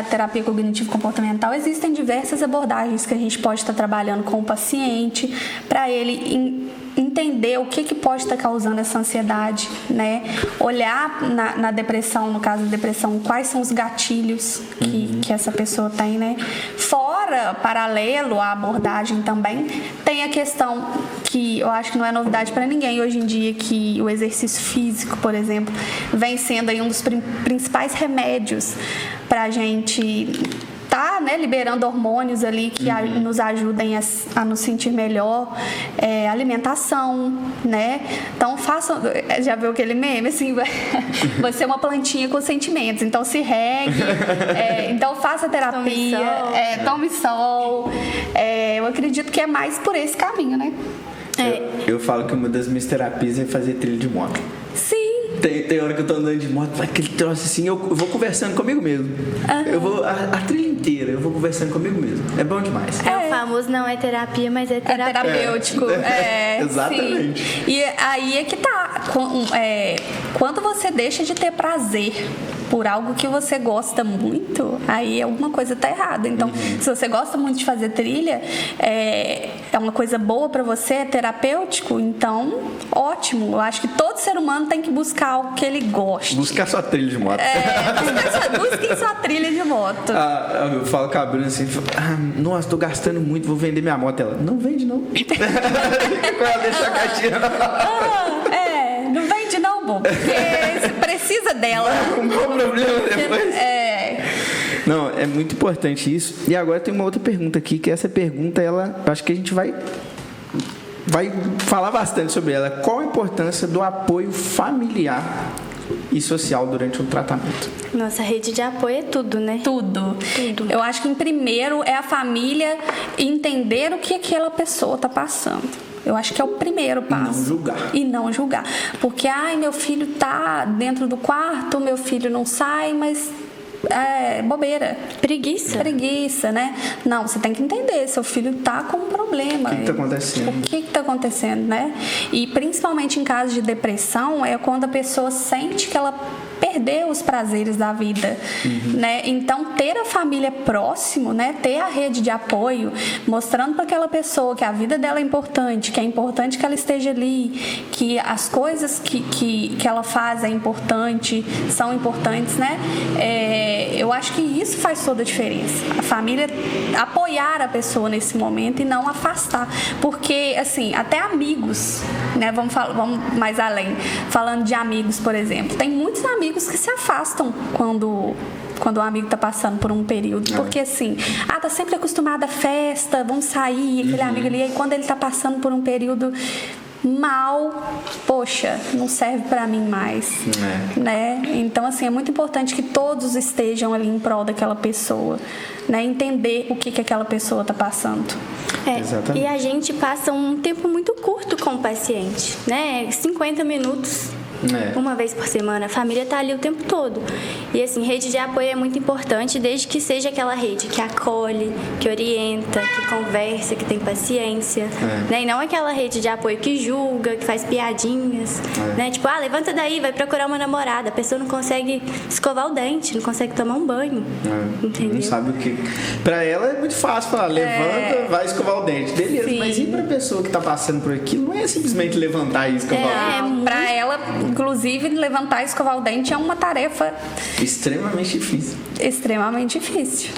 Speaker 2: terapia cognitivo-comportamental existem diversas abordagens que a gente pode estar trabalhando com o paciente para ele entender o que pode estar causando essa ansiedade, né? Olhar na depressão, no caso da depressão, quais são os gatilhos que essa pessoa tem, né? Fora, paralelo à abordagem também, tem a questão que eu acho que não é novidade para ninguém hoje em dia, que o exercício físico, por exemplo, vem sendo aí um dos principais remédios para a gente tá, né, liberando hormônios ali que nos ajudem a nos sentir melhor, alimentação, né? Então façam, já viu aquele meme assim, você é uma plantinha com sentimentos, então se regue, então faça terapia, tome sol, eu acredito que é mais por esse caminho, né?
Speaker 1: Eu falo que uma das minhas terapias é fazer trilha de moto.
Speaker 2: Sim.
Speaker 1: Tem hora que eu tô andando de moto, vai aquele troço assim, eu vou conversando comigo mesmo. Eu vou, a trilha inteira, eu vou conversando comigo mesmo. É bom demais.
Speaker 3: O famoso não é terapia, mas é
Speaker 2: terapêutico.
Speaker 1: Exatamente.
Speaker 2: Sim. E aí é que tá. Quando você deixa de ter prazer por algo que você gosta muito, aí alguma coisa tá errada. Então, se você gosta muito de fazer trilha, é uma coisa boa pra você, é terapêutico, então, ótimo. Eu acho que todo ser humano tem que buscar algo que ele goste.
Speaker 1: Buscar sua trilha de moto.
Speaker 2: Busquem sua trilha de moto.
Speaker 1: Eu falo com a Bruna assim, nossa, tô gastando muito, vou vender minha moto. Ela, não vende não. Ela deixa a caixinha.
Speaker 2: Não vende não, bobo, porque você precisa dela.
Speaker 1: Vai arrumar um problema depois. Não, é muito importante isso. E agora tem uma outra pergunta aqui, que essa pergunta, eu acho que a gente vai falar bastante sobre ela. Qual a importância do apoio familiar e social durante o tratamento?
Speaker 3: Nossa, rede de apoio é tudo, né?
Speaker 2: Tudo. Eu acho que, em primeiro, é a família entender o que aquela pessoa está passando. Eu acho que é o primeiro passo.
Speaker 1: Não julgar.
Speaker 2: E não julgar. Porque, meu filho tá dentro do quarto, meu filho não sai, mas bobeira. Preguiça, né? Não, você tem que entender, seu filho tá com um problema.
Speaker 1: O que tá acontecendo?
Speaker 2: O que tá acontecendo, né? E principalmente em casos de depressão, é quando a pessoa sente que ela perdeu os prazeres da vida, né? Então, ter a família próximo, né? Ter a rede de apoio, mostrando para aquela pessoa que a vida dela é importante, que é importante que ela esteja ali, que as coisas que ela faz são importantes, né? Eu acho que isso faz toda a diferença. A família apoiar a pessoa nesse momento e não afastar. Porque, assim, até amigos, né? Vamos mais além. Falando de amigos, por exemplo. Tem muitos amigos que se afastam quando o amigo tá passando por um período. Porque assim, tá sempre acostumado à festa, vamos sair, aquele amigo ali, aí quando ele tá passando por um período mal, poxa, não serve pra mim mais, né? Então, assim, é muito importante que todos estejam ali em prol daquela pessoa, né? Entender o que aquela pessoa tá passando.
Speaker 3: E a gente passa um tempo muito curto com o paciente, né? 50 minutos. Uma vez por semana, a família tá ali o tempo todo. E assim, rede de apoio é muito importante, desde que seja aquela rede que acolhe, que orienta, que conversa, que tem paciência, né? E não aquela rede de apoio que julga, que faz piadinhas, né? Tipo, levanta daí, vai procurar uma namorada. A pessoa não consegue escovar o dente, não consegue tomar um banho, entendeu?
Speaker 1: Não sabe o que. Pra ela é muito fácil falar, levanta, vai escovar o dente. Beleza, mas e pra pessoa que tá passando por aquilo, não é simplesmente levantar e escovar o dente.
Speaker 2: Pra ela, inclusive, levantar e escovar o dente é uma tarefa
Speaker 1: extremamente difícil.
Speaker 2: Extremamente difícil.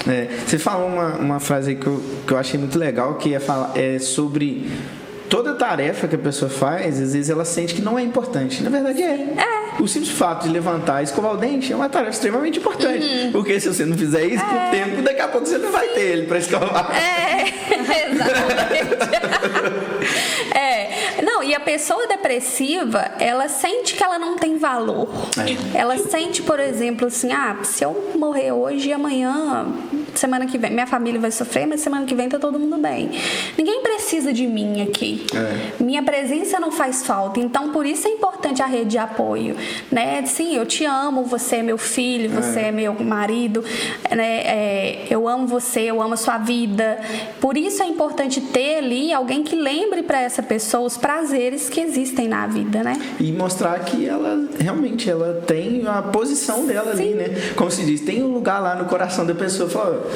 Speaker 1: Você falou uma frase aí que eu achei muito legal, que é sobre toda tarefa que a pessoa faz, às vezes ela sente que não é importante. Na verdade o simples fato de levantar e escovar o dente é uma tarefa extremamente importante. Porque se você não fizer isso, com o tempo, daqui a pouco você não vai ter ele para escovar.
Speaker 2: Exatamente. Não, e a pessoa depressiva, ela sente que ela não tem valor. Ela sente, por exemplo, assim, se eu morrer hoje e amanhã, semana que vem, minha família vai sofrer, mas semana que vem tá todo mundo bem. Ninguém precisa de mim aqui. Minha presença não faz falta. Então, por isso é importante a rede de apoio, né? Sim, eu te amo, você é meu filho, você é meu marido, né? Eu amo você, eu amo a sua vida. Por isso é importante ter ali alguém que lembre para essa pessoa os prazeres que existem na vida, né?
Speaker 1: E mostrar que ela realmente tem a posição dela ali, né? Como se diz, tem um lugar lá no coração da pessoa. Fala,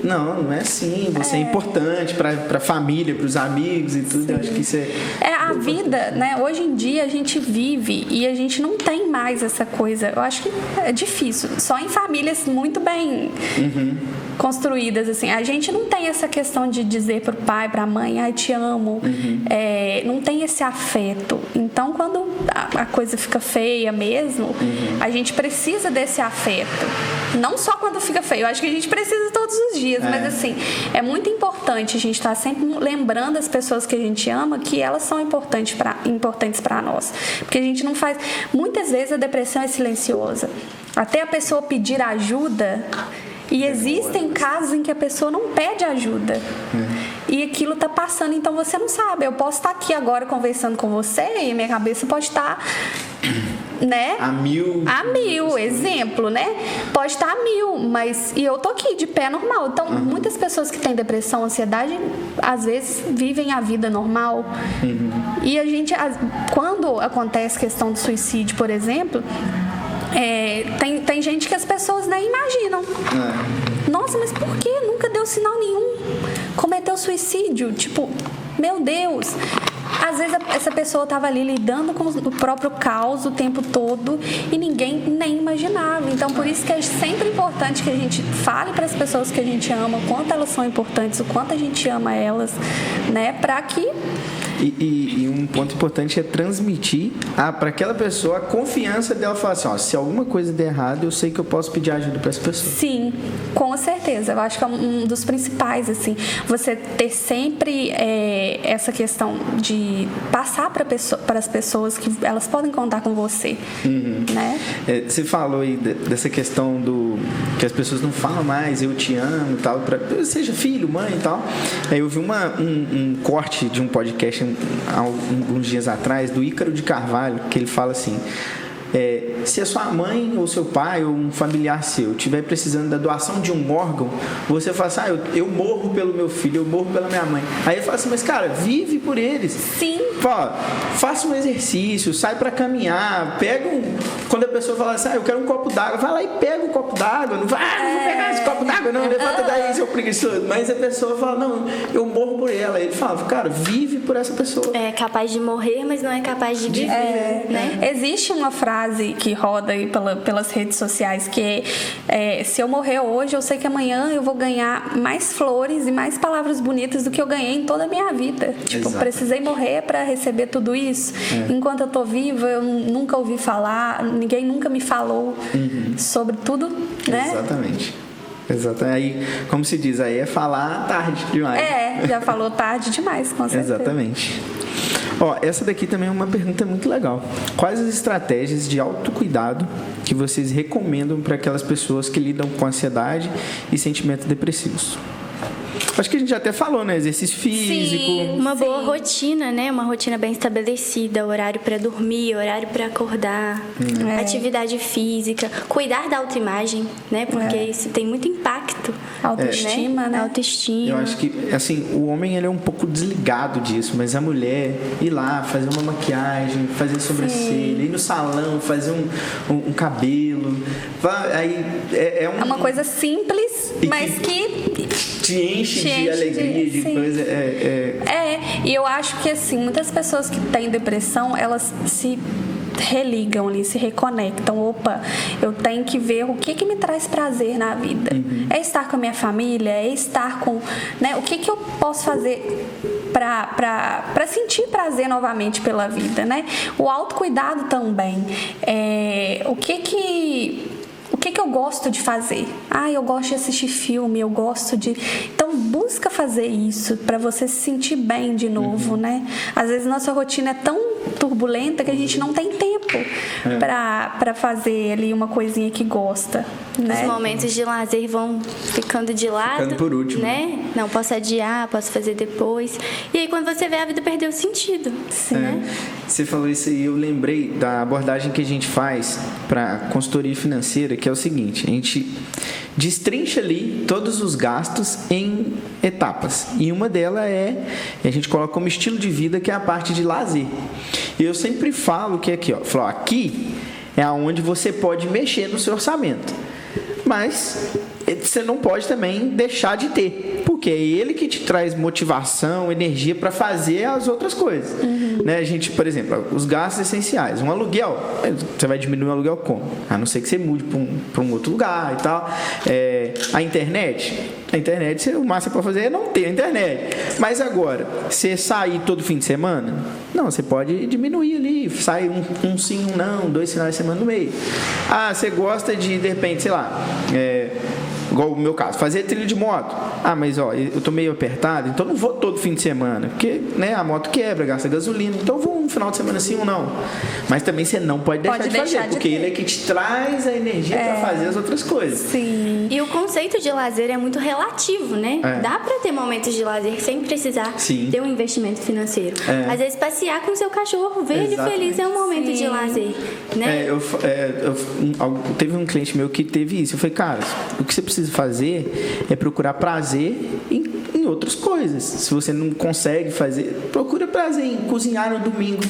Speaker 1: não é assim, você é importante para a família, para os amigos e tudo. Eu acho que isso
Speaker 2: a vida, né? Hoje em dia a gente vive e a gente não tem mais essa coisa. Eu acho que é difícil. Só em famílias muito bem construídas, assim. A gente não tem essa questão de dizer pro pai, pra mãe, te amo. Não tem esse afeto. Então, quando a coisa fica feia mesmo, a gente precisa desse afeto. Não só quando fica feio. Eu acho que a gente precisa todos os dias. Mas, assim, é muito importante a gente estar sempre lembrando as pessoas que a gente ama que elas são importantes para nós. Porque a gente não faz... Muitas vezes a depressão é silenciosa. Até a pessoa pedir ajuda... E existem casos em que a pessoa não pede ajuda. E aquilo tá passando, então você não sabe. Eu posso estar aqui agora conversando com você e minha cabeça pode estar... né?
Speaker 1: A mil,
Speaker 2: exemplo, né? Pode estar a 1000, mas eu tô aqui de pé normal. Então, muitas pessoas que têm depressão, ansiedade, às vezes vivem a vida normal. E a gente, quando acontece questão do suicídio, por exemplo, tem gente que as pessoas nem imaginam. Nossa, mas por que? Nunca deu sinal nenhum. Cometeu suicídio. Tipo, meu Deus. Às vezes essa pessoa estava ali lidando com o próprio caos o tempo todo e ninguém nem imaginava. Então, por isso que é sempre importante que a gente fale para as pessoas que a gente ama, o quanto elas são importantes, o quanto a gente ama elas, né? Para que...
Speaker 1: E um ponto importante é transmitir para aquela pessoa a confiança dela, falar assim, se alguma coisa der errado, eu sei que eu posso pedir ajuda para essa pessoa.
Speaker 2: Sim, com certeza. Eu acho que é um dos principais, assim, você ter sempre essa questão de passar para as pessoas que elas podem contar com você, né?
Speaker 1: Você falou aí dessa questão que as pessoas não falam mais eu te amo e tal, seja filho, mãe e tal. Aí eu vi um corte de um podcast há alguns dias atrás do Ícaro de Carvalho, que ele fala assim: se a sua mãe ou seu pai ou um familiar seu estiver precisando da doação de um órgão, você fala assim: eu morro pelo meu filho, eu morro pela minha mãe. Aí ele fala assim: mas cara, vive por eles.
Speaker 2: Sim.
Speaker 1: Fala, faça um exercício, sai pra caminhar, quando a pessoa fala assim: eu quero um copo d'água, vai lá e pega um copo d'água. Não vai, não vou pegar esse copo d'água, não, levanta daí, seu preguiçoso. Mas a pessoa fala: não, eu morro por ela. Ele fala: cara, vive por essa pessoa.
Speaker 3: É capaz de morrer, mas não é capaz de viver, né?
Speaker 2: Existe uma frase que roda aí pelas redes sociais que se eu morrer hoje, eu sei que amanhã eu vou ganhar mais flores e mais palavras bonitas do que eu ganhei em toda a minha vida. Tipo, eu precisei morrer para receber tudo isso. Enquanto eu tô viva, eu nunca ouvi falar, ninguém nunca me falou sobre tudo, né?
Speaker 1: Exatamente. Aí, como se diz, aí é falar tarde demais.
Speaker 2: Já falou tarde demais, com certeza.
Speaker 1: Exatamente. Essa daqui também é uma pergunta muito legal. Quais as estratégias de autocuidado que vocês recomendam para aquelas pessoas que lidam com ansiedade e sentimentos depressivos? Acho que a gente já até falou, né? Exercício físico.
Speaker 2: Sim,
Speaker 3: uma boa rotina, né? Uma rotina bem estabelecida, horário para dormir, horário para acordar, atividade física, cuidar da autoimagem, né? Porque isso tem muito impacto.
Speaker 2: Autoestima, né?
Speaker 3: Autoestima.
Speaker 1: Eu acho que, assim, o homem ele é um pouco desligado disso, mas a mulher ir lá, fazer uma maquiagem, fazer sobrancelha, ir no salão, fazer um cabelo. Aí é
Speaker 2: uma coisa simples, mas que
Speaker 1: te enche de alegria, de coisa.
Speaker 2: E eu acho que, assim, muitas pessoas que têm depressão, elas se religam ali, se reconectam. Opa, eu tenho que ver o que me traz prazer na vida. É estar com a minha família, é estar com... né, o que eu posso fazer para sentir prazer novamente pela vida, né? O autocuidado também. O que eu gosto de fazer? Eu gosto de assistir filme, eu gosto de... Então, busca fazer isso para você se sentir bem de novo, né? Às vezes, nossa rotina é tão turbulenta que a gente não tem tempo para fazer ali uma coisinha que gosta, né?
Speaker 3: Os momentos de lazer vão ficando de lado.
Speaker 1: Ficando por último.
Speaker 3: Né? Não, posso adiar, posso fazer depois. E aí, quando você vê, a vida perdeu o sentido.
Speaker 2: Sim.
Speaker 3: Né?
Speaker 1: Você falou isso aí, eu lembrei da abordagem que a gente faz para consultoria financeira, que é o seguinte: a gente destrincha ali todos os gastos em etapas. E uma delas a gente coloca como estilo de vida, que é a parte de lazer. E eu sempre falo que aqui é onde você pode mexer no seu orçamento. Mas você não pode também deixar de ter, porque é ele que te traz motivação, energia para fazer as outras coisas. Né? A gente, por exemplo, os gastos essenciais, um aluguel, você vai diminuir o aluguel como? A não ser que você mude para um outro lugar e tal. A internet, o máximo que você pode fazer é não ter a internet. Mas agora, você sair todo fim de semana, não, você pode diminuir ali, sai um sim, um não, 2 finais de semana no mês. Você gosta de repente, sei lá, igual o meu caso, fazer trilha de moto. Mas eu tô meio apertado, então não vou todo fim de semana, porque, né, a moto quebra, gasta gasolina, então eu vou um final de semana sim ou não. Mas também você não pode deixar de fazer, porque ele é que te traz a energia para fazer as outras coisas.
Speaker 2: Sim.
Speaker 3: E o conceito de lazer é muito relativo, né? Dá para ter momentos de lazer sem precisar ter um investimento financeiro. Às vezes passear com o seu cachorro, ver ele feliz é um momento de lazer, né?
Speaker 1: Teve um cliente meu que teve isso. Eu falei: cara, o que você precisa fazer é procurar prazer em outras coisas. Se você não consegue fazer, procura prazer em cozinhar no domingo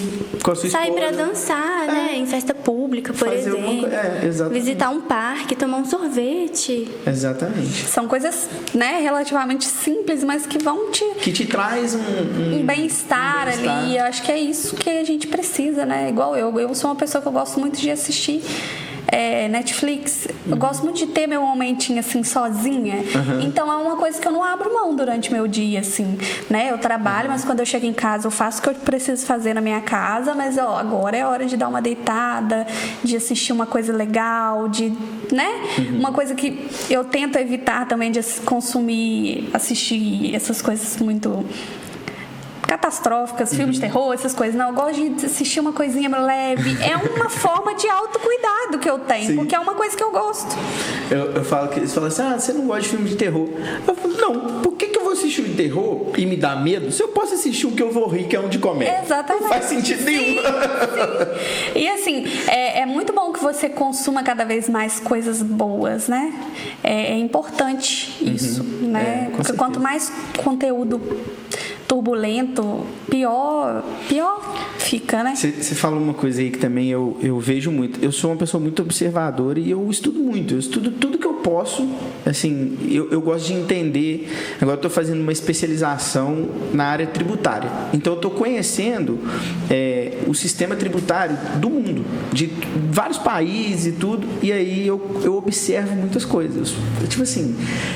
Speaker 1: com a sua esposa.
Speaker 3: Sair pra dançar, né? Em festa pública, por exemplo. Visitar um parque, tomar um sorvete.
Speaker 1: Exatamente.
Speaker 2: São coisas, né, relativamente simples, mas que vão
Speaker 1: que te traz
Speaker 2: um bem-estar ali. Eu acho que é isso que a gente precisa, né? Igual eu sou uma pessoa que eu gosto muito de assistir Netflix. Eu gosto muito de ter meu momentinho assim sozinha. Então é uma coisa que eu não abro mão durante meu dia, assim, né? Eu trabalho, mas quando eu chego em casa eu faço o que eu preciso fazer na minha casa, mas agora é hora de dar uma deitada, de assistir uma coisa legal, né? Uma coisa que eu tento evitar também de assistir essas coisas muito catastróficas, filmes de terror, essas coisas. Não, eu gosto de assistir uma coisinha leve. É uma forma de autocuidado que eu tenho,
Speaker 1: Sim.
Speaker 2: porque é uma coisa que eu gosto.
Speaker 1: Eu falo que eles falam assim, você não gosta de filme de terror. Eu falo, não, por que eu vou assistir um de terror e me dá medo se eu posso assistir um que eu vou rir, que é um de comédia?
Speaker 2: Exatamente.
Speaker 1: Não faz sentido nenhum.
Speaker 2: Sim. E assim, é muito bom que você consuma cada vez mais coisas boas, né? É importante isso, né?
Speaker 1: Com
Speaker 2: Porque
Speaker 1: certeza.
Speaker 2: quanto mais conteúdo turbulento, pior fica, né?
Speaker 1: Você falou uma coisa aí que também eu vejo muito. Eu sou uma pessoa muito observadora e eu estudo muito. Eu estudo tudo que eu posso. Assim, eu gosto de entender. Agora eu estou fazendo uma especialização na área tributária. Então eu estou conhecendo o sistema tributário do mundo, de vários países e tudo. E aí eu observo muitas coisas. Tipo assim,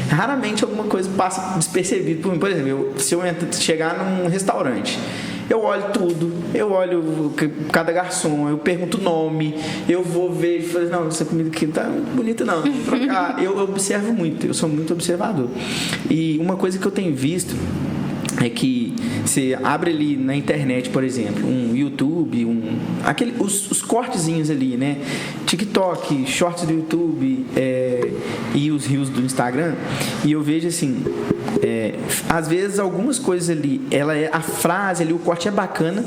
Speaker 1: raramente alguma coisa passa despercebido por mim. Por exemplo, se eu chegar num restaurante, eu olho tudo, eu olho cada garçom, eu pergunto o nome, eu vou ver e falo, não, essa comida aqui não tá bonita não, vou trocar. Eu observo muito, eu sou muito observador. E uma coisa que eu tenho visto é que você abre ali na internet, por exemplo, um YouTube, os cortezinhos ali, né? TikTok, shorts do YouTube e os reels do Instagram, e eu vejo assim, às vezes algumas coisas ali, a frase ali, o corte é bacana,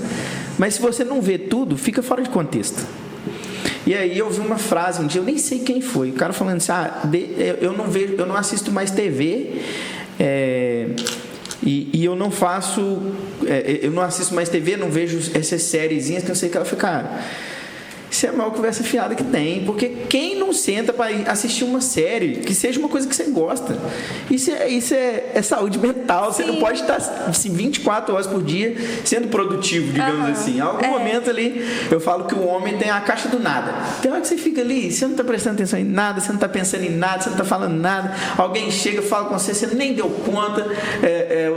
Speaker 1: mas se você não vê tudo, fica fora de contexto. E aí eu vi uma frase um dia, eu nem sei quem foi, o cara falando assim, eu não assisto mais TV, e eu não faço, eu não assisto mais TV, não vejo essas sériezinhas que eu sei que ela fica, cara, isso é a maior conversa fiada que tem, porque quem não senta para assistir uma série que seja uma coisa que você gosta? Isso é saúde mental. Sim. Você não pode estar assim, 24 horas por dia sendo produtivo, digamos assim. Em algum momento ali, eu falo que o homem tem a caixa do nada. Tem hora que você fica ali, você não está prestando atenção em nada, você não está pensando em nada, você não está falando nada, alguém chega, fala com você, você nem deu conta,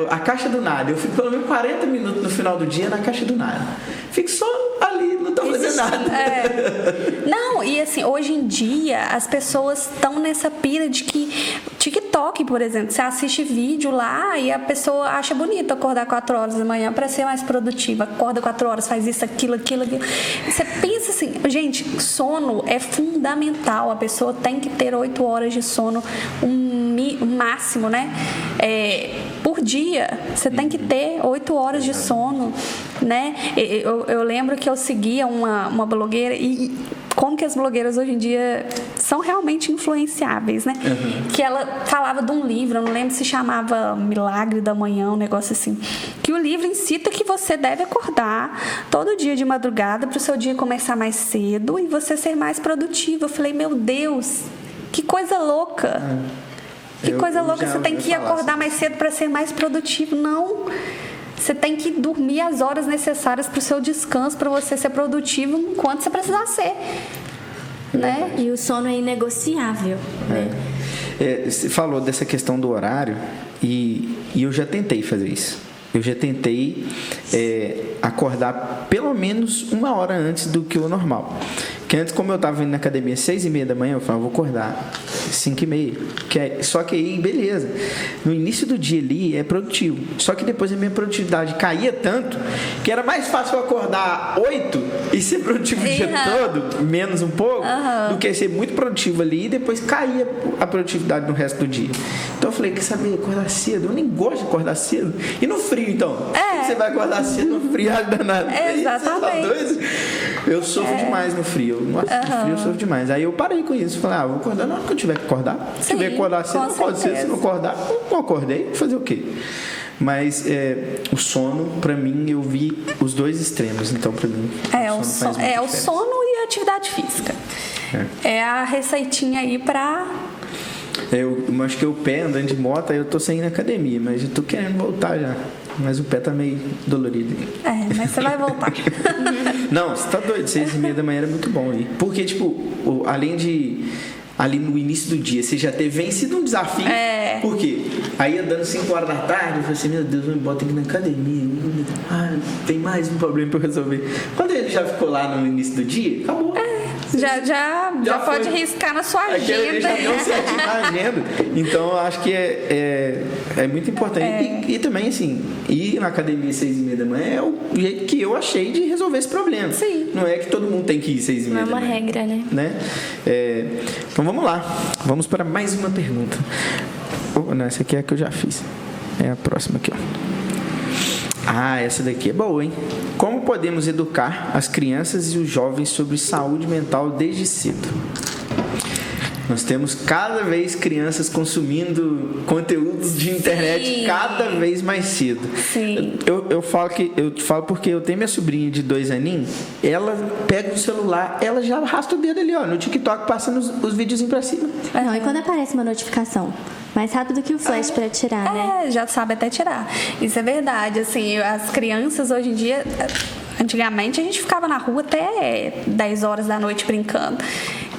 Speaker 1: a caixa do nada. Eu fico pelo menos 40 minutos no final do dia na caixa do nada. Fico só ali, não estou fazendo nada.
Speaker 2: Não, e assim, hoje em dia as pessoas estão nessa pira de que TikTok, por exemplo, você assiste vídeo lá e a pessoa acha bonito acordar 4 horas da manhã para ser mais produtiva, acorda 4 horas, faz isso, aquilo. Você pensa assim, gente, sono é fundamental, a pessoa tem que ter 8 horas de sono, um máximo, né? Por dia, você tem que ter 8 horas de sono, né? Eu lembro que eu seguia uma blogueira e como que as blogueiras hoje em dia são realmente influenciáveis, né? Que ela falava de um livro, eu não lembro se chamava Milagre da Manhã, um negócio assim, que o livro incita que você deve acordar todo dia de madrugada para o seu dia começar mais cedo e você ser mais produtivo. Eu falei, meu Deus, que coisa louca! Que coisa louca, você tem que acordar mais cedo para ser mais produtivo. Não, você tem que dormir as horas necessárias para o seu descanso, para você ser produtivo enquanto você precisar ser. Né?
Speaker 3: E o sono é inegociável.
Speaker 1: Você falou dessa questão do horário e eu já tentei fazer isso. Eu já tentei acordar pelo menos 1 hora antes do que o normal. Que antes, como eu estava indo na academia às 6h30 da manhã, eu falava, vou acordar 5h30. Só que aí, beleza. No início do dia ali é produtivo. Só que depois a minha produtividade caía tanto que era mais fácil eu acordar 8 e ser produtivo o dia todo, menos um pouco, do que ser muito produtivo ali e depois caía a produtividade no resto do dia. Então eu falei, quer saber, acordar cedo? Eu nem gosto de acordar cedo. E no frio, então? Você vai acordar cedo no frio, danado.
Speaker 2: Exatamente.
Speaker 1: Eu sofro demais no frio. Nossa, no frio eu sofro demais. Aí eu parei com isso. Falei, vou acordar na hora que eu tiver que acordar. Se tiver que acordar cedo, eu acordo cedo. Se não acordar, não acordei. Fazer o quê? Mas o sono, pra mim, eu vi os dois extremos. Então, pra mim,
Speaker 2: o sono e a atividade física. É a receitinha aí pra...
Speaker 1: Eu acho que o pé andando de moto, aí eu tô sem ir na academia, mas eu tô querendo voltar já. Mas o pé tá meio dolorido.
Speaker 2: Mas você vai voltar.
Speaker 1: Não, você tá doido. 6h30 da manhã era muito bom aí. Porque, tipo, além de... Ali no início do dia, você já ter vencido um desafio. Por quê? Aí andando 5 horas da tarde, eu falei assim, meu Deus, eu me boto aqui na academia. Tem mais um problema pra eu resolver. Quando ele já ficou lá no início do dia, acabou.
Speaker 2: Já pode riscar na sua agenda.
Speaker 1: Já deu certinho na agenda. Então, eu acho que é muito importante. E também, assim, ir na academia às 6h30 da manhã é o jeito que eu achei de resolver esse problema.
Speaker 2: Sim.
Speaker 1: Não é que todo mundo tem que ir às 6h30 da manhã.
Speaker 3: Não é uma regra, né?
Speaker 1: Então, vamos lá. Vamos para mais uma pergunta. Não, essa aqui é a que eu já fiz. É a próxima aqui, ó. Essa daqui é boa, hein? Como podemos educar as crianças e os jovens sobre saúde mental desde cedo? Nós temos cada vez crianças consumindo conteúdos de internet. Sim. Cada vez mais cedo.
Speaker 2: Sim.
Speaker 1: Eu falo porque eu tenho minha sobrinha de 2 aninhos, ela pega o celular, ela já arrasta o dedo ali, ó, no TikTok, passando os videozinhos pra cima.
Speaker 3: Não, e quando aparece uma notificação? Mais rápido que o flash para tirar, né?
Speaker 2: Já sabe até tirar. Isso é verdade. Assim, as crianças hoje em dia... Antigamente a gente ficava na rua até 10 horas da noite brincando.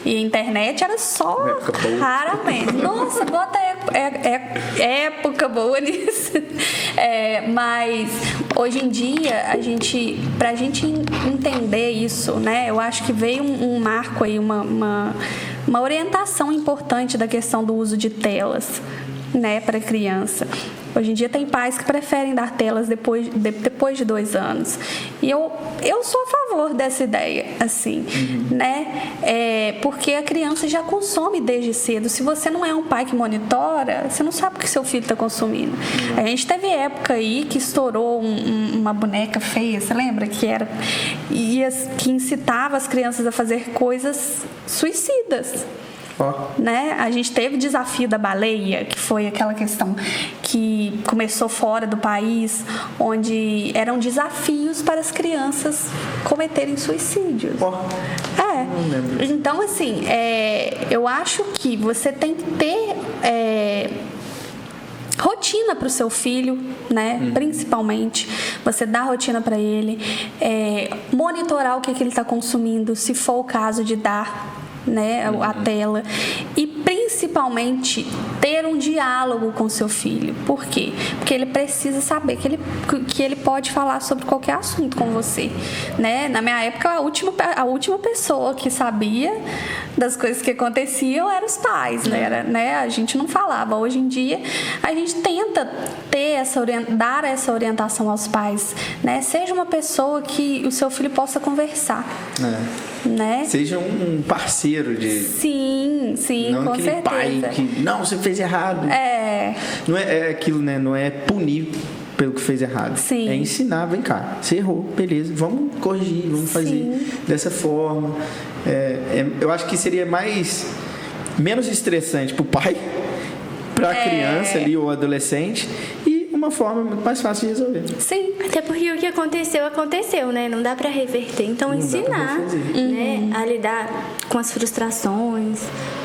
Speaker 2: E a internet era só raramente. Nossa, bota época boa nisso. Mas hoje em dia, pra gente entender isso, né? Eu acho que veio um marco aí, uma orientação importante da questão do uso de telas, né, para criança. Hoje em dia tem pais que preferem dar telas depois de 2 anos. E eu sou a favor dessa ideia, assim, né? Porque a criança já consome desde cedo. Se você não é um pai que monitora, você não sabe o que seu filho está consumindo. A gente teve época aí que estourou uma boneca feia, você lembra? Que incitava as crianças a fazer coisas suicidas. Né? A gente teve o desafio da baleia, que foi aquela questão que começou fora do país, onde eram desafios para as crianças cometerem suicídios.
Speaker 1: Não lembro.
Speaker 2: Então, assim, eu acho que você tem que ter rotina para o seu filho, né? Principalmente, você dá rotina para ele, monitorar o que ele está consumindo, se for o caso de dar, né, a tela, e principalmente ter um diálogo com seu filho. Por quê? Porque ele precisa saber que ele pode falar sobre qualquer assunto com você, né? Na minha época, a última pessoa que sabia das coisas que aconteciam eram os pais, né? A gente não falava. Hoje em dia, a gente tenta dar essa orientação aos pais, né? Seja uma pessoa que o seu filho possa conversar. Né?
Speaker 1: Seja um parceiro de...
Speaker 2: Sim,
Speaker 1: não
Speaker 2: com
Speaker 1: aquele
Speaker 2: certeza.
Speaker 1: pai que, não, você fez errado. Não é aquilo, né? Não é punir pelo que fez errado.
Speaker 2: Sim.
Speaker 1: É ensinar, vem cá, você errou, beleza, vamos corrigir, vamos fazer dessa forma. Eu acho que seria menos estressante pro pai, pra criança ali, ou adolescente, e uma forma muito mais fácil de resolver.
Speaker 2: Sim.
Speaker 3: Até porque o que aconteceu, né? Não dá pra reverter. Então,
Speaker 1: Não
Speaker 3: ensinar, né, a lidar com as frustrações,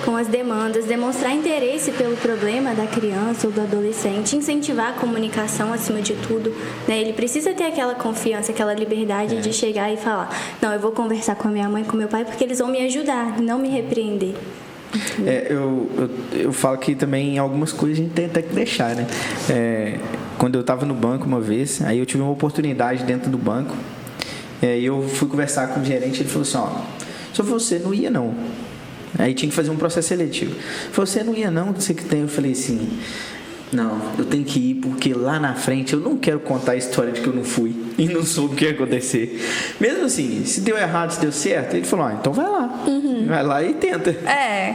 Speaker 3: com as demandas, demonstrar interesse pelo problema da criança ou do adolescente, incentivar a comunicação acima de tudo, né? Ele precisa ter aquela confiança, aquela liberdade de chegar e falar: não, eu vou conversar com a minha mãe, com meu pai, porque eles vão me ajudar, não me repreender.
Speaker 1: Eu falo que também algumas coisas a gente tem até que deixar, né? Quando eu estava no banco uma vez, aí eu tive uma oportunidade dentro do banco, e eu fui conversar com o gerente, ele falou assim: ó, se você não ia não. Aí tinha que fazer um processo seletivo. Você não ia não, não sei o que tem. Eu falei assim: não, eu tenho que ir porque lá na frente eu não quero contar a história de que eu não fui e não soube o que ia acontecer. Mesmo assim, se deu errado, se deu certo, ele falou: então vai lá. Vai lá e tenta.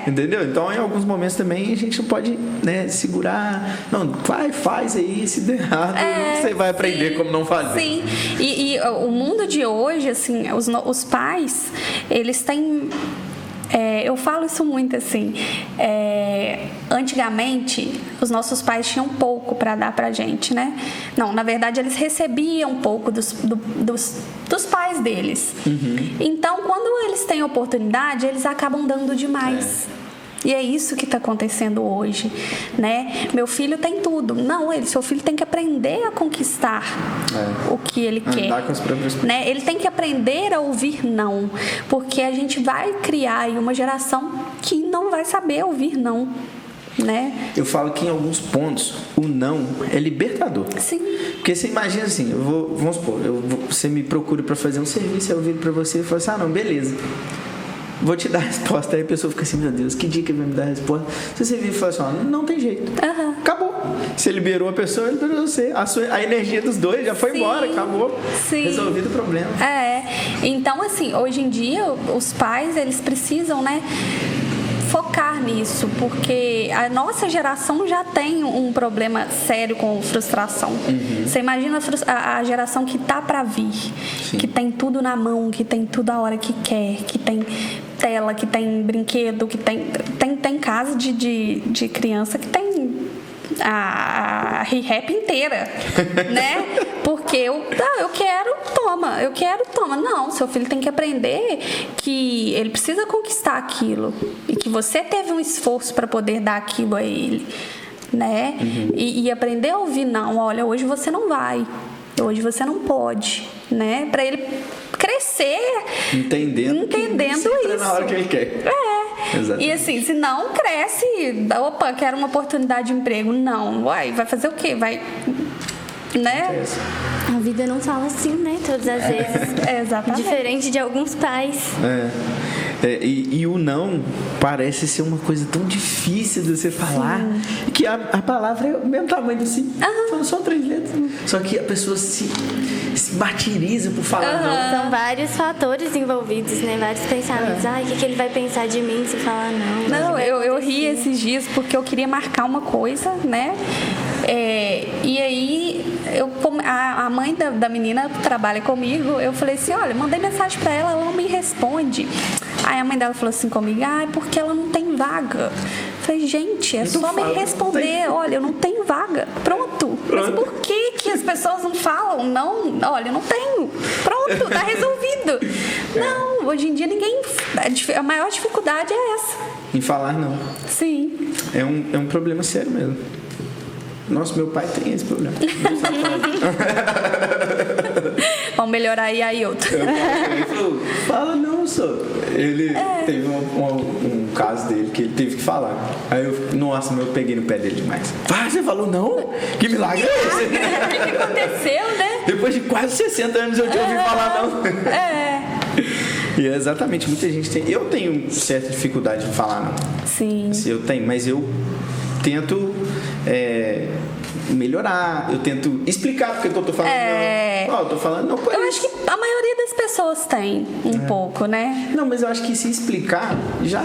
Speaker 1: Entendeu? Então, em alguns momentos também a gente não pode, né, segurar. Não, faz aí, se der errado, você vai aprender como não fazer.
Speaker 2: Sim. E o mundo de hoje, assim, os pais, eles têm... eu falo isso muito assim. Antigamente, os nossos pais tinham pouco para dar pra gente, né? Não, na verdade, eles recebiam pouco dos pais deles. Então, quando eles têm oportunidade, eles acabam dando demais. E é isso que está acontecendo hoje, né? Meu filho tem tudo. Não, seu filho tem que aprender a conquistar o que ele quer.
Speaker 1: Andar com as próprias...
Speaker 2: né? Ele tem que aprender a ouvir não, porque a gente vai criar aí uma geração que não vai saber ouvir não, né?
Speaker 1: Eu falo que em alguns pontos o não é libertador.
Speaker 2: Sim.
Speaker 1: Porque você imagina assim, vamos supor, você me procura para fazer um serviço, eu viro para você e falo assim: não, beleza. vou te dar a resposta. Aí a pessoa fica assim, meu Deus, que dia que ele vai me dar a resposta? Se você vir e falar assim, ó, não tem jeito. Acabou. Você liberou a pessoa, ele liberou você. A energia dos dois já foi embora, acabou.
Speaker 2: Sim.
Speaker 1: Resolvido o problema.
Speaker 2: Então, assim, hoje em dia, os pais, eles precisam, né, focar nisso, porque a nossa geração já tem um problema sério com frustração. Você imagina a geração que tá para vir, que tem tudo na mão, que tem tudo a hora que quer, que tem tela, que tem brinquedo, que tem casa de criança que tem a ReHap inteira, né? Porque eu quero, toma. Não, seu filho tem que aprender que ele precisa conquistar aquilo e que você teve um esforço para poder dar aquilo a ele, né? E aprender a ouvir não, olha, hoje você não vai, hoje você não pode, né? Para ele crescer entendendo isso.
Speaker 1: Na hora que ele quer.
Speaker 2: E assim, se não cresce, opa, quero uma oportunidade de emprego. Não, vai fazer o quê? Vai, né?
Speaker 3: A vida não fala assim, né? Todas as vezes.
Speaker 2: Exatamente.
Speaker 3: Diferente de alguns pais.
Speaker 1: E o não parece ser uma coisa tão difícil de você falar. Que a palavra é o mesmo tamanho do sim. São só 3 letras. Só que a pessoa se martiriza por falar não.
Speaker 3: São vários fatores envolvidos, né? Vários pensamentos. Ai, o que ele vai pensar de mim se falar não?
Speaker 2: Não, eu ri esses dias porque eu queria marcar uma coisa, né? E aí a mãe da menina trabalha comigo. Eu falei assim, olha, mandei mensagem pra ela não me responde. Aí a mãe dela falou assim comigo, porque ela não tem vaga. Eu falei, gente, é só me responder, olha, eu não tenho vaga. Pronto. Mas por que as pessoas não falam? Não, olha, eu não tenho. Pronto, tá resolvido. Não, hoje em dia a maior dificuldade é essa.
Speaker 1: Em falar não.
Speaker 2: Sim.
Speaker 1: É um problema sério mesmo. Nossa, meu pai tem esse problema.
Speaker 2: Vamos melhorar aí a outro.
Speaker 1: Ele falou, fala não, só. Ele teve um caso dele que ele teve que falar. Aí eu peguei no pé dele demais. Você falou não? Que milagre é esse?
Speaker 2: O que aconteceu, né?
Speaker 1: Depois de quase 60 anos eu te ouvi falar não. E é exatamente, muita gente tem. Eu tenho certa dificuldade de falar não.
Speaker 2: Sim.
Speaker 1: Eu tenho, mas eu tento melhorar, eu tento explicar porque eu tô falando não. Eu tô falando não.
Speaker 2: Eu acho que a maioria das pessoas tem pouco, né?
Speaker 1: Não, mas eu acho que se explicar já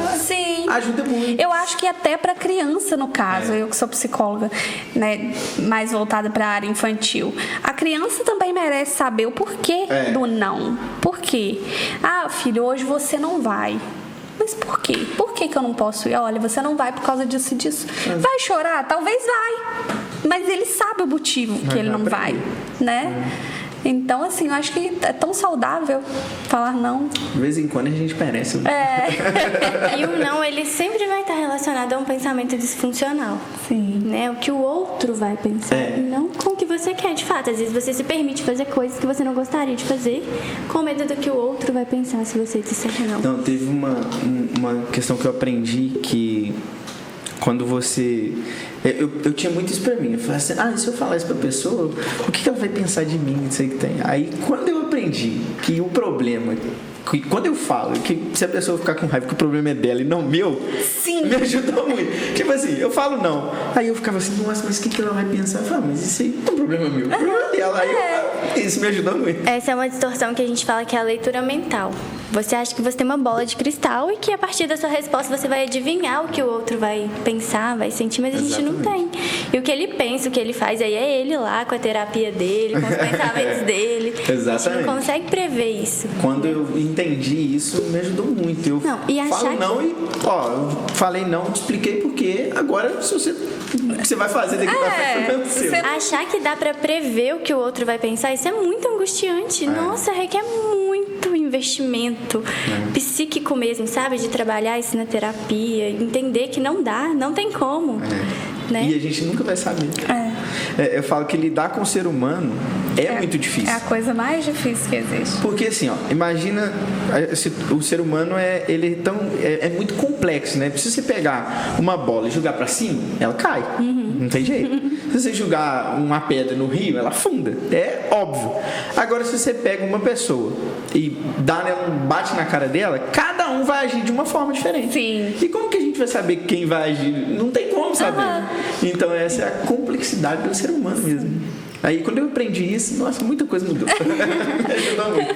Speaker 1: ajuda muito.
Speaker 2: Eu acho que até para criança, no caso, eu que sou psicóloga, né, mais voltada para a área infantil, a criança também merece saber o porquê do não. Por quê? Filho, hoje você não vai. Mas por quê? Por que eu não posso ir? Olha, você não vai por causa disso e disso. Vai chorar? Talvez vai. Mas ele sabe o motivo que ele não vai, né? Então, assim, eu acho que é tão saudável falar não.
Speaker 1: De vez em quando a gente merece.
Speaker 3: E o não, ele sempre vai estar relacionado a um pensamento disfuncional.
Speaker 2: Sim.
Speaker 3: Né? O que o outro vai pensar e não com o que você quer, de fato. Às vezes você se permite fazer coisas que você não gostaria de fazer com medo do que o outro vai pensar se você disser não.
Speaker 1: Então, teve uma questão que eu aprendi que quando você... Eu tinha muito isso pra mim. Eu falei assim, se eu falar isso pra pessoa, o que ela vai pensar de mim? Isso aí que tem. Aí, quando eu aprendi que o problema... Quando eu falo que se a pessoa ficar com raiva que o problema é dela e não meu, me ajudou muito. Tipo assim, eu falo não. Aí eu ficava assim, nossa, mas o que ela vai pensar? Eu falo, mas isso aí é um problema meu. O problema é dela. Aí isso me ajudou muito.
Speaker 3: Essa é uma distorção que a gente fala que é a leitura mental. Você acha que você tem uma bola de cristal e que a partir da sua resposta você vai adivinhar o que o outro vai pensar, vai sentir, mas a gente não tem. E o que ele pensa, o que ele faz, aí é ele lá com a terapia dele, com os pensamentos dele.
Speaker 1: Exatamente.
Speaker 3: A gente não consegue prever isso.
Speaker 1: Quando eu entendi isso, me ajudou muito. Eu falo não e, eu falei não, te expliquei por quê. Agora, se você vai fazer daqui pra frente,
Speaker 3: achar que dá pra prever o que o outro vai pensar, isso é muito angustiante. Nossa, requer muito investimento psíquico mesmo, sabe? De trabalhar isso na terapia, entender que não dá, não tem como. Né?
Speaker 1: E a gente nunca vai saber. Eu falo que lidar com o ser humano é muito difícil.
Speaker 2: É a coisa mais difícil que existe.
Speaker 1: Porque assim, imagina, o ser humano é muito complexo, né? Se você pegar uma bola e jogar pra cima, ela cai. Não tem jeito. Se você jogar uma pedra no rio, ela afunda. É óbvio. Agora, se você pega uma pessoa e dá nela, bate na cara dela, cada um vai agir de uma forma diferente.
Speaker 2: Sim.
Speaker 1: E como que a gente vai saber quem vai agir? Não tem como saber. Então, essa é a complexidade do ser humano mesmo. Aí, quando eu aprendi isso, nossa, muita coisa mudou. Me ajudou muito.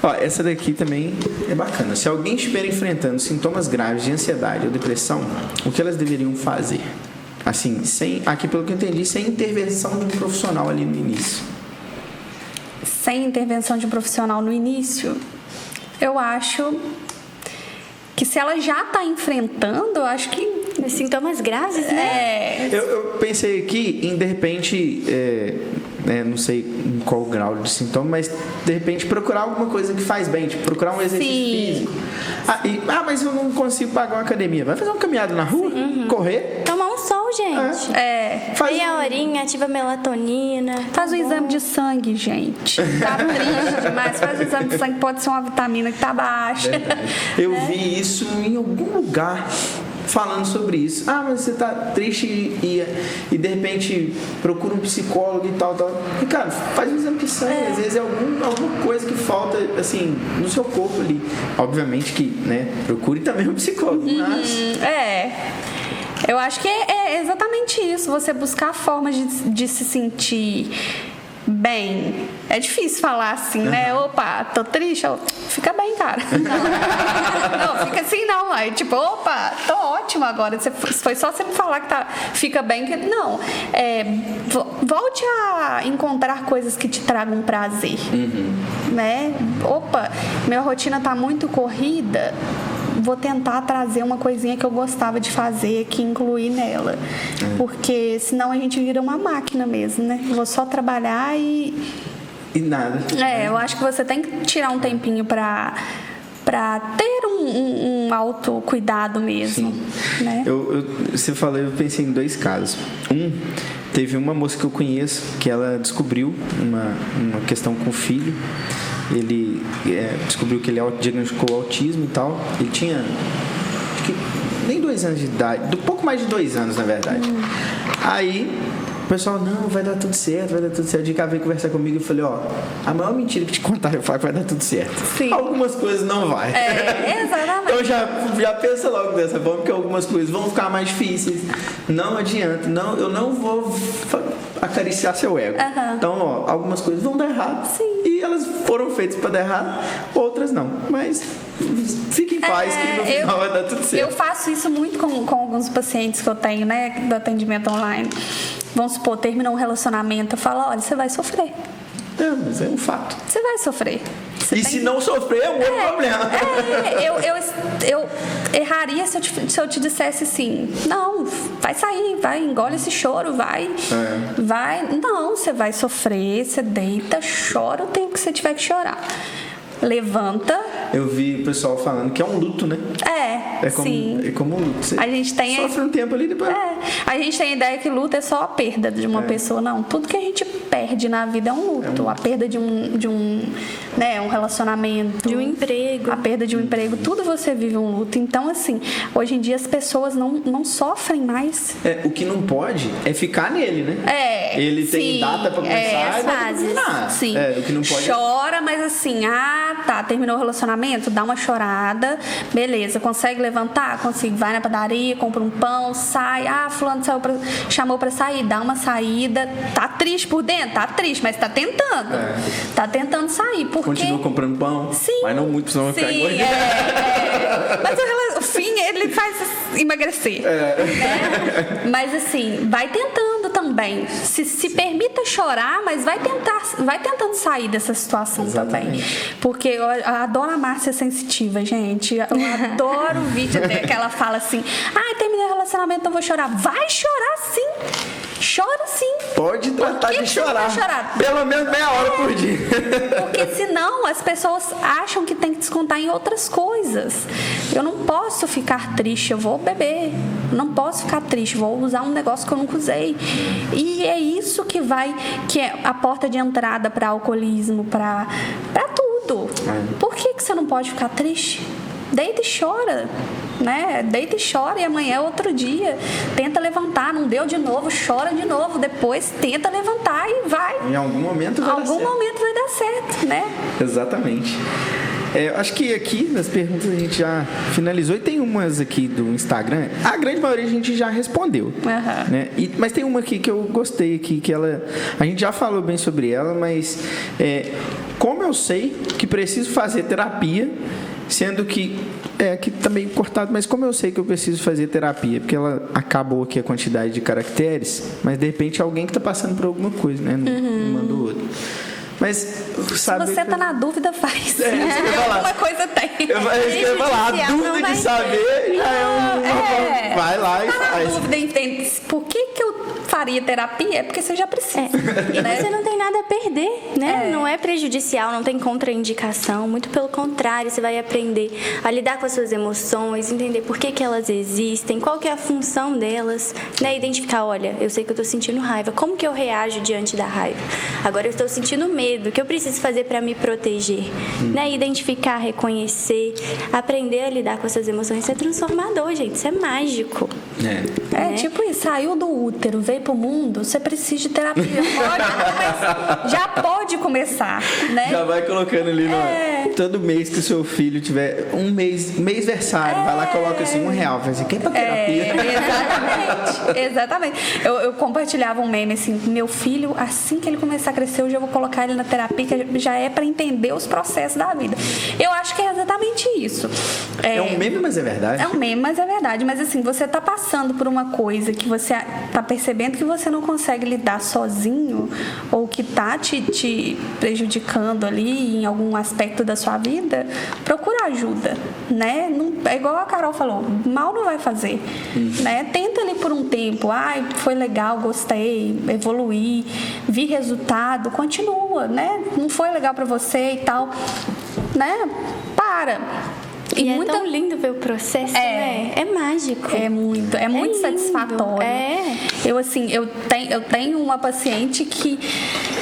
Speaker 1: Ó, essa daqui também é bacana. Se alguém estiver enfrentando sintomas graves de ansiedade ou depressão, o que elas deveriam fazer? Assim, aqui pelo que eu entendi, sem intervenção de um profissional ali no início.
Speaker 2: Sem intervenção de um profissional no início, eu acho que se ela já está enfrentando, eu acho que...
Speaker 3: Sintomas graves, né?
Speaker 1: Eu pensei aqui em, de repente, não sei em qual grau de sintoma, mas de repente procurar alguma coisa que faz bem, tipo procurar um exercício físico. Mas eu não consigo pagar uma academia. Vai fazer uma caminhada na rua, correr.
Speaker 3: Tomar um sol, gente. Meia horinha, ativa melatonina.
Speaker 2: Faz um exame de sangue, gente. Tá triste demais. Faz o exame de sangue, pode ser uma vitamina que tá baixa.
Speaker 1: Eu vi isso em algum lugar falando sobre isso. Mas você tá triste e de repente procura um psicólogo e tal. E cara, faz um exame de sangue. Às vezes é alguma coisa que falta assim no seu corpo ali. Obviamente que, né, procure também um psicólogo, mas...
Speaker 2: Eu acho que é exatamente isso. Você buscar formas de se sentir bem. É difícil falar assim, né? Opa, tô triste. Fica bem, cara. Não, fica assim não. Aí, tipo, opa, tô ótimo agora. Foi só você me falar que fica bem. Não. Volte a encontrar coisas que te tragam prazer. Né? Opa, minha rotina tá muito corrida. Vou tentar trazer uma coisinha que eu gostava de fazer aqui, incluir nela. Porque senão a gente vira uma máquina mesmo, né? Vou só trabalhar e
Speaker 1: nada.
Speaker 2: Eu acho que você tem que tirar um tempinho pra ter um autocuidado mesmo.
Speaker 1: Sim.
Speaker 2: Né?
Speaker 1: Você falou, eu pensei em 2 casos. Teve uma moça que eu conheço que ela descobriu uma questão com o filho. Ele descobriu que ele diagnosticou autismo e tal. Ele tinha acho que nem 2 anos de idade, pouco mais de 2 anos na verdade. Aí o pessoal, não, vai dar tudo certo. O dia que ela veio conversar comigo, eu falei, a maior mentira que te contaram, eu falo que vai dar tudo certo.
Speaker 2: Sim.
Speaker 1: Algumas coisas não vai.
Speaker 2: Exatamente.
Speaker 1: Então já pensa logo dessa forma, que algumas coisas vão ficar mais difíceis. Não adianta, eu não vou acariciar seu ego. Então, algumas coisas vão dar errado.
Speaker 2: Sim.
Speaker 1: E elas foram feitas para dar errado, outras não. Mas fique em paz, que no final vai dar tudo certo.
Speaker 2: Eu faço isso muito com alguns pacientes que eu tenho, né, do atendimento online. Vamos supor, terminou um relacionamento, eu falo, olha, você vai sofrer.
Speaker 1: Mas é um fato.
Speaker 2: Você vai sofrer.
Speaker 1: Se não sofrer, é um outro problema.
Speaker 2: Eu erraria se eu te dissesse assim, não, vai sair, vai, engole esse choro, vai. Não, você vai sofrer, você deita, chora o tempo que você tiver que chorar. Levanta.
Speaker 1: Eu vi o pessoal falando que é um luto, né?
Speaker 2: Sim.
Speaker 1: É como um luto. Você sofre um tempo ali depois.
Speaker 2: A gente tem a ideia que luto é só a perda de uma pessoa. Não, tudo que a gente perde na vida é um luto. A perda de um relacionamento.
Speaker 3: De um emprego.
Speaker 2: A perda de um emprego. Tudo você vive um luto. Então, assim, hoje em dia as pessoas não sofrem mais.
Speaker 1: O que não pode é ficar nele, né? Ele tem data pra começar e vai terminar.
Speaker 2: Sim.
Speaker 1: O que não pode
Speaker 2: chora, mas assim, terminou o relacionamento, dá uma chorada, beleza, consegue levantar? Consigo, vai na padaria, compra um pão, sai, fulano chamou pra sair, dá uma saída, tá triste por dentro? Tá triste, mas tá tentando. Tá tentando sair, porque...
Speaker 1: Continua comprando pão, mas não muito, senão vai ficar gordo.
Speaker 2: Mas o fim, ele faz emagrecer. Né? Mas assim, vai tentando também. Se permita chorar, mas vai tentando sair dessa situação. Exatamente. Também. Porque eu adoro a Márcia sensitiva, gente. Eu adoro o vídeo dela que ela fala assim, terminei o relacionamento, não vou chorar. Vai chorar sim. Chora sim.
Speaker 1: Pode tratar de chorar. Pelo menos meia hora por dia.
Speaker 2: Porque senão as pessoas acham que tem que descontar em outras coisas. Eu não posso ficar triste, eu vou beber. Não posso ficar triste, vou usar um negócio que eu nunca usei. E é isso que é a porta de entrada para alcoolismo, para tudo. Por que você não pode ficar triste? deita e chora, né? Deita e chora, e amanhã é outro dia. Tenta levantar, não deu de novo, chora de novo, depois tenta levantar e vai.
Speaker 1: Em algum momento vai dar certo.
Speaker 2: Momento vai dar certo, né?
Speaker 1: Exatamente. Acho que aqui nas perguntas a gente já finalizou, e tem umas aqui do Instagram, a grande maioria a gente já respondeu, né? Mas tem uma aqui que eu gostei aqui, que a gente já falou bem sobre ela, mas como eu sei que preciso fazer terapia, sendo que aqui tá meio cortado, mas como eu sei que eu preciso fazer terapia, porque ela acabou aqui a quantidade de caracteres, mas de repente alguém que tá passando por alguma coisa, né? Não mandou outro. Mas, sabe,
Speaker 2: se você tá na dúvida, faz. Alguma coisa tem.
Speaker 1: Eu ia falar, a dúvida de saber já é uma... Vai lá e faz.
Speaker 2: Na dúvida, entende? Por que eu faria terapia? É porque você já precisa.
Speaker 3: E você não tem nada a perder, né? Não é prejudicial, não tem contraindicação. Muito pelo contrário, você vai aprender a lidar com as suas emoções, entender por que elas existem, qual que é a função delas, né? Identificar, olha, eu sei que eu tô sentindo raiva, como que eu reajo diante da raiva? Agora eu estou sentindo medo. O que eu preciso fazer para me proteger? Né? Identificar, reconhecer, aprender a lidar com essas emoções. Isso é transformador, gente. Isso é mágico.
Speaker 2: Tipo isso. Saiu do útero, veio pro mundo, você precisa de terapia. Já pode começar, né?
Speaker 1: Já vai colocando ali todo mês que o seu filho tiver um mêsversário, vai lá e coloca assim R$1. Vai dizer, quem é pra terapia?
Speaker 2: Exatamente. Eu compartilhava um meme assim, meu filho, assim que ele começar a crescer, eu já vou colocar ele na terapia, que já é para entender os processos da vida. Eu acho que é exatamente isso.
Speaker 1: É um meme, mas é verdade.
Speaker 2: É um meme, mas é verdade. Mas assim, você tá passando por uma coisa que você tá percebendo que você não consegue lidar sozinho, ou que tá te prejudicando ali em algum aspecto da sua vida, procura ajuda, né? Não, é igual a Carol falou, mal não vai fazer, né? Tenta ali por um tempo, foi legal, gostei, evoluí, vi resultado, continua, né? Não foi legal pra você e tal, né? Para.
Speaker 3: E é tão lindo ver o processo, né? É mágico.
Speaker 2: É muito satisfatório. Eu tenho uma paciente que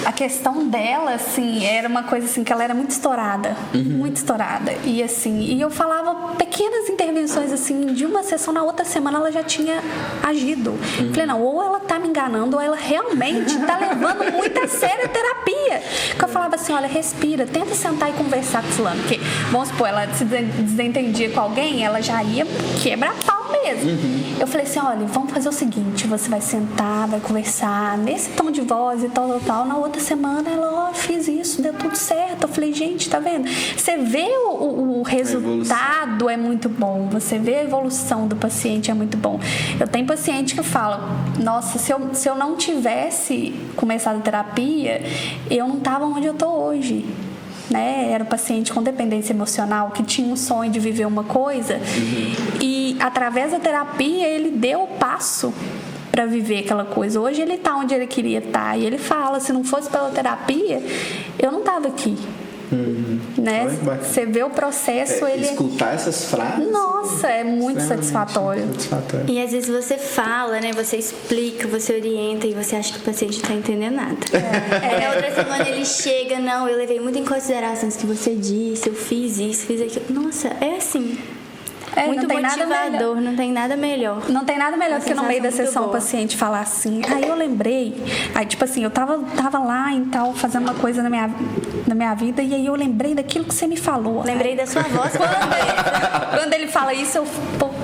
Speaker 2: a questão dela, assim, era uma coisa assim, que ela era muito estourada. Muito estourada. E assim, e eu falava pequenas intervenções assim, de uma sessão, na outra semana ela já tinha agido. Falei, não, ou ela tá me enganando, ou ela realmente tá levando muito a sério a terapia. Que eu falava assim, olha, respira, tenta sentar e conversar com fulano. Porque, vamos supor, ela se desentendia com alguém, ela já ia quebrar pau mesmo. Eu falei assim, olha, vamos fazer o seguinte, você vai sentar, vai conversar nesse tom de voz e tal. Na outra semana ela, fiz isso, deu tudo certo. Eu falei, gente, tá vendo? Você vê o resultado é muito bom, você vê a evolução do paciente é muito bom. Eu tenho paciente que fala, nossa, se eu não tivesse começado a terapia, eu não tava onde eu tô hoje. Né? Era um paciente com dependência emocional que tinha um sonho de viver uma coisa e através da terapia ele deu o passo para viver aquela coisa. Hoje ele está onde ele queria estar e ele fala, se não fosse pela terapia eu não estava aqui. Né? Você vê o processo,
Speaker 1: escutar essas frases.
Speaker 2: Nossa, é muito satisfatório.
Speaker 3: E às vezes você fala, né? Você explica, você orienta e você acha que o paciente não tá entendendo nada. Na outra semana ele chega, não, eu levei muito em consideração isso que você disse, eu fiz isso, fiz aquilo. Nossa, é assim. Muito
Speaker 2: não tem
Speaker 3: motivador, não tem nada melhor.
Speaker 2: Não tem nada melhor do que no meio da sessão o paciente falar assim, eu lembrei, aí tipo assim, eu tava lá e tal, fazendo uma coisa na minha vida, e aí eu lembrei daquilo que você me falou.
Speaker 3: Lembrei da sua voz.
Speaker 2: Quando ele fala isso, eu,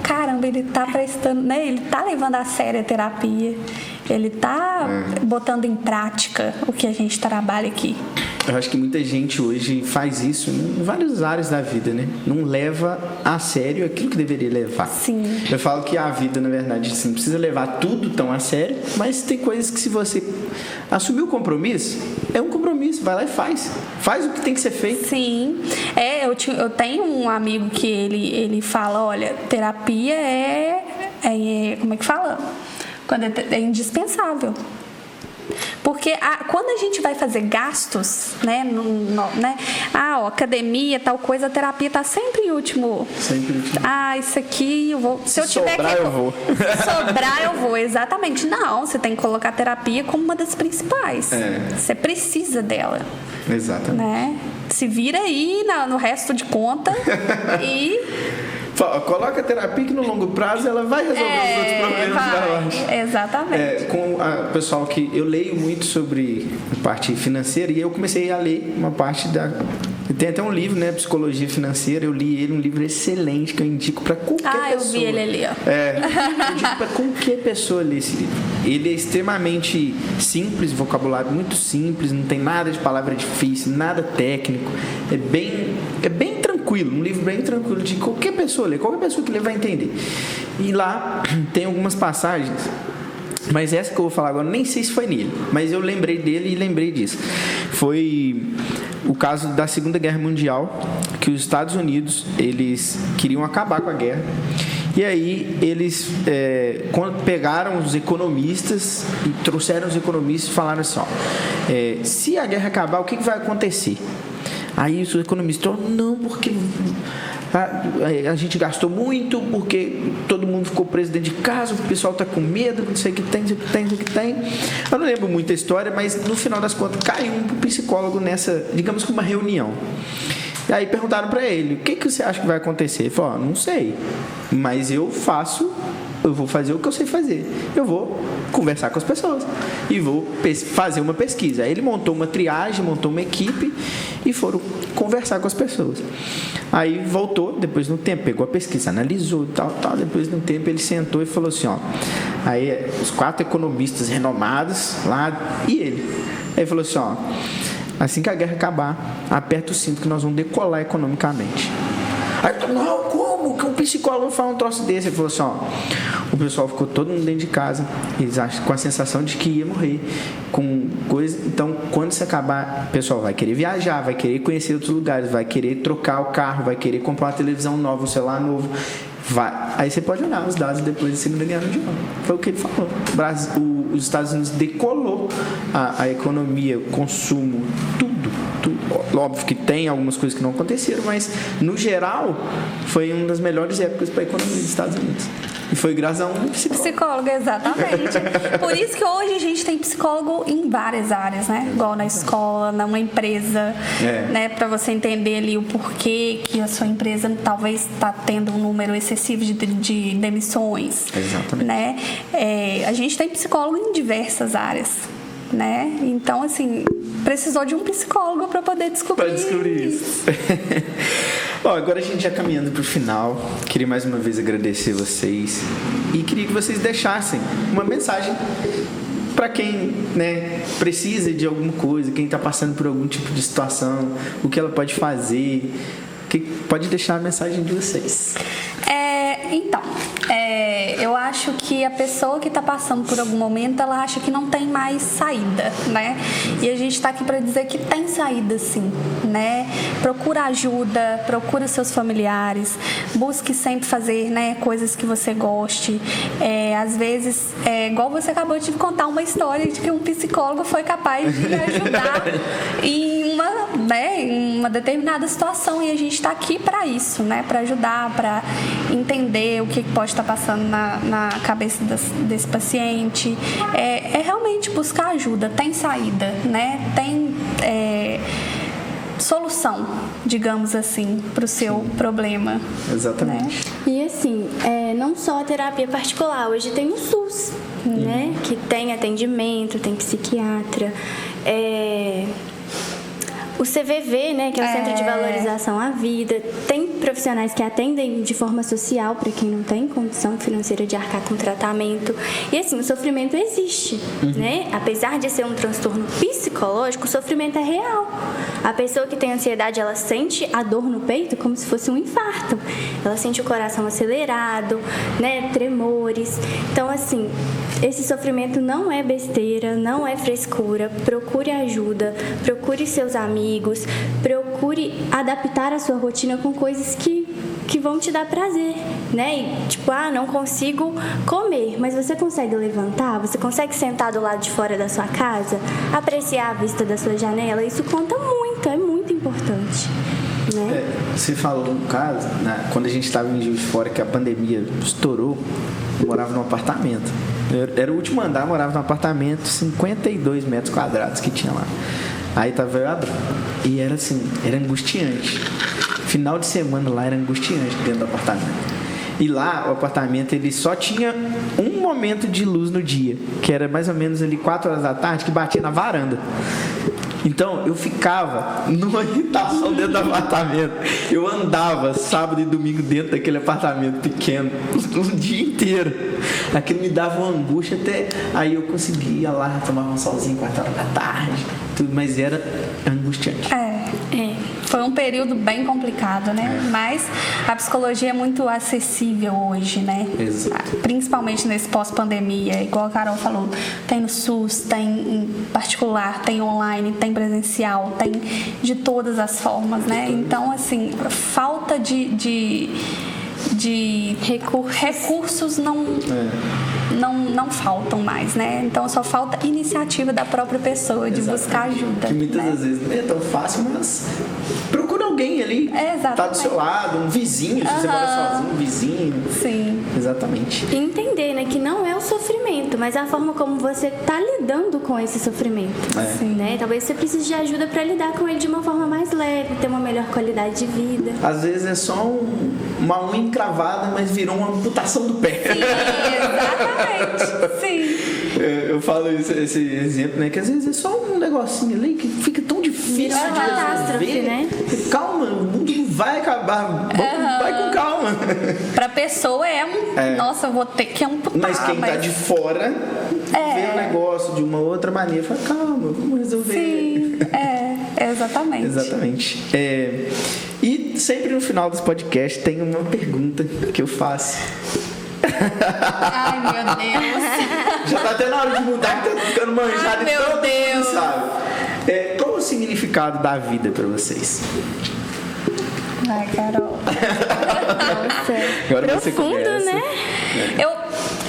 Speaker 2: caramba, ele tá prestando, né? Ele tá levando a sério a terapia, ele tá botando em prática o que a gente trabalha aqui.
Speaker 1: Eu acho que muita gente hoje faz isso em várias áreas da vida, né? Não leva a sério aquilo que deveria levar.
Speaker 2: Sim.
Speaker 1: Eu falo que a vida, na verdade, você não precisa levar tudo tão a sério, mas tem coisas que se você assumir o compromisso, é um compromisso, vai lá e faz. Faz o que tem que ser feito.
Speaker 2: Sim. Eu tenho um amigo que ele fala, olha, terapia como é que fala? Quando é indispensável. Porque quando a gente vai fazer gastos, né, academia, tal coisa, a terapia tá sempre em último.
Speaker 1: Sempre em último.
Speaker 2: Isso aqui eu vou. Se eu tiver
Speaker 1: sobrar, eu vou.
Speaker 2: Se sobrar, eu vou, exatamente. Não, você tem que colocar a terapia como uma das principais. Você precisa dela.
Speaker 1: Exatamente.
Speaker 2: Né? se vira aí no resto de conta e...
Speaker 1: Coloca a terapia que no longo prazo ela vai resolver os outros problemas da loja.
Speaker 2: Exatamente.
Speaker 1: Com o pessoal que eu leio muito sobre a parte financeira e eu comecei a ler uma parte tem até um livro, né, Psicologia Financeira, eu li ele, um livro excelente que eu indico para qualquer pessoa.
Speaker 2: Eu vi ele ali, ó.
Speaker 1: Eu indico para qualquer pessoa ler esse livro. Ele é extremamente simples, vocabulário muito simples, não tem nada de palavra difícil, nada técnico, é bem tranquilo, um livro bem tranquilo de qualquer pessoa ler, qualquer pessoa que ler vai entender. E lá tem algumas passagens, mas essa que eu vou falar agora, nem sei se foi nele, mas eu lembrei dele e lembrei disso. Foi o caso da Segunda Guerra Mundial, que os Estados Unidos, eles queriam acabar com a guerra. E aí eles quando pegaram os economistas e trouxeram os economistas e falaram assim, se a guerra acabar, o que vai acontecer? Aí os economistas falaram, não, porque a gente gastou muito, porque todo mundo ficou preso dentro de casa, o pessoal está com medo, não sei o que tem. Eu não lembro muito a história, mas no final das contas caiu um psicólogo nessa, digamos que uma reunião. E aí perguntaram para ele, o que você acha que vai acontecer? Ele falou, não sei, mas eu vou fazer o que eu sei fazer. Eu vou conversar com as pessoas e vou fazer uma pesquisa. Aí ele montou uma triagem, montou uma equipe e foram conversar com as pessoas. Aí voltou, depois de um tempo, pegou a pesquisa, analisou, tal. Depois de um tempo ele sentou e falou assim, aí os 4 economistas renomados lá e ele. Aí ele falou assim, assim que a guerra acabar, aperta o cinto que nós vamos decolar economicamente. Aí eu não, como que um psicólogo fala um troço desse? Ele falou assim, o pessoal ficou todo mundo dentro de casa, eles acham com a sensação de que ia morrer, com coisa. Então, quando isso acabar, o pessoal vai querer viajar, vai querer conhecer outros lugares, vai querer trocar o carro, vai querer comprar uma televisão nova, um celular novo. Aí você pode olhar os dados depois da Segunda Guerra Mundial. Foi o que ele falou. Os Estados Unidos decolou a economia, o consumo, tudo. Óbvio que tem algumas coisas que não aconteceram, mas no geral foi uma das melhores épocas para a economia dos Estados Unidos. E foi graças a um
Speaker 2: psicólogo, exatamente. Por isso que hoje a gente tem psicólogo em várias áreas, né? Igual na escola, numa empresa, né? Para você entender ali o porquê que a sua empresa talvez está tendo um número excessivo de demissões.
Speaker 1: Exatamente.
Speaker 2: Né? A gente tem psicólogo em diversas áreas, né? Então, assim, precisou de um psicólogo para poder descobrir isso.
Speaker 1: Agora a gente já caminhando para o final, queria mais uma vez agradecer vocês e queria que vocês deixassem uma mensagem para quem, né, precisa de alguma coisa, quem está passando por algum tipo de situação, o que ela pode fazer, pode deixar a mensagem de vocês.
Speaker 2: Eu acho que a pessoa que está passando por algum momento, ela acha que não tem mais saída, né? E a gente está aqui para dizer que tem saída, sim, né? Procura ajuda, procura seus familiares, busque sempre fazer, né, coisas que você goste. Às vezes, igual você acabou de contar uma história de que um psicólogo foi capaz de ajudar em uma determinada situação, e a gente está aqui para isso, né? Para ajudar, para entender o que pode estar passando na cabeça desse paciente. É realmente buscar ajuda, tem saída, né? Tem solução, digamos assim, para o seu problema.
Speaker 1: Exatamente.
Speaker 3: Né? E assim, não só a terapia particular, hoje tem o SUS, né? Que tem atendimento, tem psiquiatra, o CVV, né, que é o Centro de Valorização à Vida, tem profissionais que atendem de forma social para quem não tem condição financeira de arcar com tratamento. E assim, o sofrimento existe, né? Apesar de ser um transtorno psicológico, o sofrimento é real. A pessoa que tem ansiedade, ela sente a dor no peito como se fosse um infarto. Ela sente o coração acelerado, né, tremores. Então, assim, esse sofrimento não é besteira, não é frescura. Procure ajuda, procure seus amigos, procure adaptar a sua rotina com coisas que vão te dar prazer, né? E, tipo, não consigo comer, mas você consegue levantar? Você consegue sentar do lado de fora da sua casa? Apreciar a vista da sua janela? Isso conta muito, é muito importante, né?
Speaker 1: Você falou um caso, né? Quando a gente estava em Juiz de Fora, que a pandemia estourou, eu morava num apartamento. Era o último andar, morava num apartamento, 52 metros quadrados que tinha lá. Aí tava eu e a Adriana. E era assim, era angustiante. Final de semana lá era angustiante dentro do apartamento. E lá, o apartamento, ele só tinha um momento de luz no dia, que era mais ou menos ali 4 horas da tarde, que batia na varanda. Então, eu ficava numa irritação dentro do apartamento. Eu andava sábado e domingo dentro daquele apartamento pequeno, o dia inteiro. Aquilo me dava uma angústia até... Aí eu conseguia lá, tomava um solzinho 4 horas da tarde, tudo, mas era angustiante.
Speaker 2: Foi um período bem complicado, né? Mas a psicologia é muito acessível hoje, né?
Speaker 1: Exato.
Speaker 2: Principalmente nesse pós-pandemia, igual a Carol falou, tem no SUS, tem em particular, tem online, tem presencial, tem de todas as formas, né? Então, assim, falta de recursos não faltam mais, né? Então só falta iniciativa da própria pessoa de buscar ajuda.
Speaker 1: Que muitas
Speaker 2: né?
Speaker 1: das vezes não é tão fácil, mas procura alguém ali, tá do seu lado, um vizinho, se você mora sozinho, um vizinho.
Speaker 2: Sim.
Speaker 1: Exatamente.
Speaker 3: E entender, né, que não é o sofrimento, mas a forma como você tá lidando com esse sofrimento.
Speaker 2: Sim.
Speaker 3: Né? Talvez você precise de ajuda para lidar com ele de uma forma mais leve, ter uma melhor qualidade de vida.
Speaker 1: Às vezes é só uma unha encravada, mas virou uma amputação do pé.
Speaker 2: Sim, exatamente. Sim.
Speaker 1: Eu falo esse exemplo, né? Que às vezes é só um negocinho ali que fica tão difícil
Speaker 3: Virou
Speaker 1: de
Speaker 3: catástrofe,
Speaker 1: resolver.
Speaker 3: né?
Speaker 1: Calma, o mundo não vai acabar. Vai com calma.
Speaker 2: Pra pessoa nossa, eu vou ter que amputar.
Speaker 1: Mas quem tá de fora vê o negócio de uma outra maneira, fala, calma, vamos resolver.
Speaker 2: Sim, exatamente.
Speaker 1: Exatamente. E sempre no final dos podcasts tem uma pergunta que eu faço.
Speaker 2: Ai, meu Deus.
Speaker 1: Já tá até na hora de mudar, que tá ficando manjado.
Speaker 2: Ai, meu
Speaker 1: todo
Speaker 2: Deus.
Speaker 1: mundo sabe. Qual o significado da vida pra vocês?
Speaker 2: Vai, Carol.
Speaker 3: Nossa,
Speaker 1: Agora você
Speaker 3: profundo,
Speaker 1: começa.
Speaker 3: né?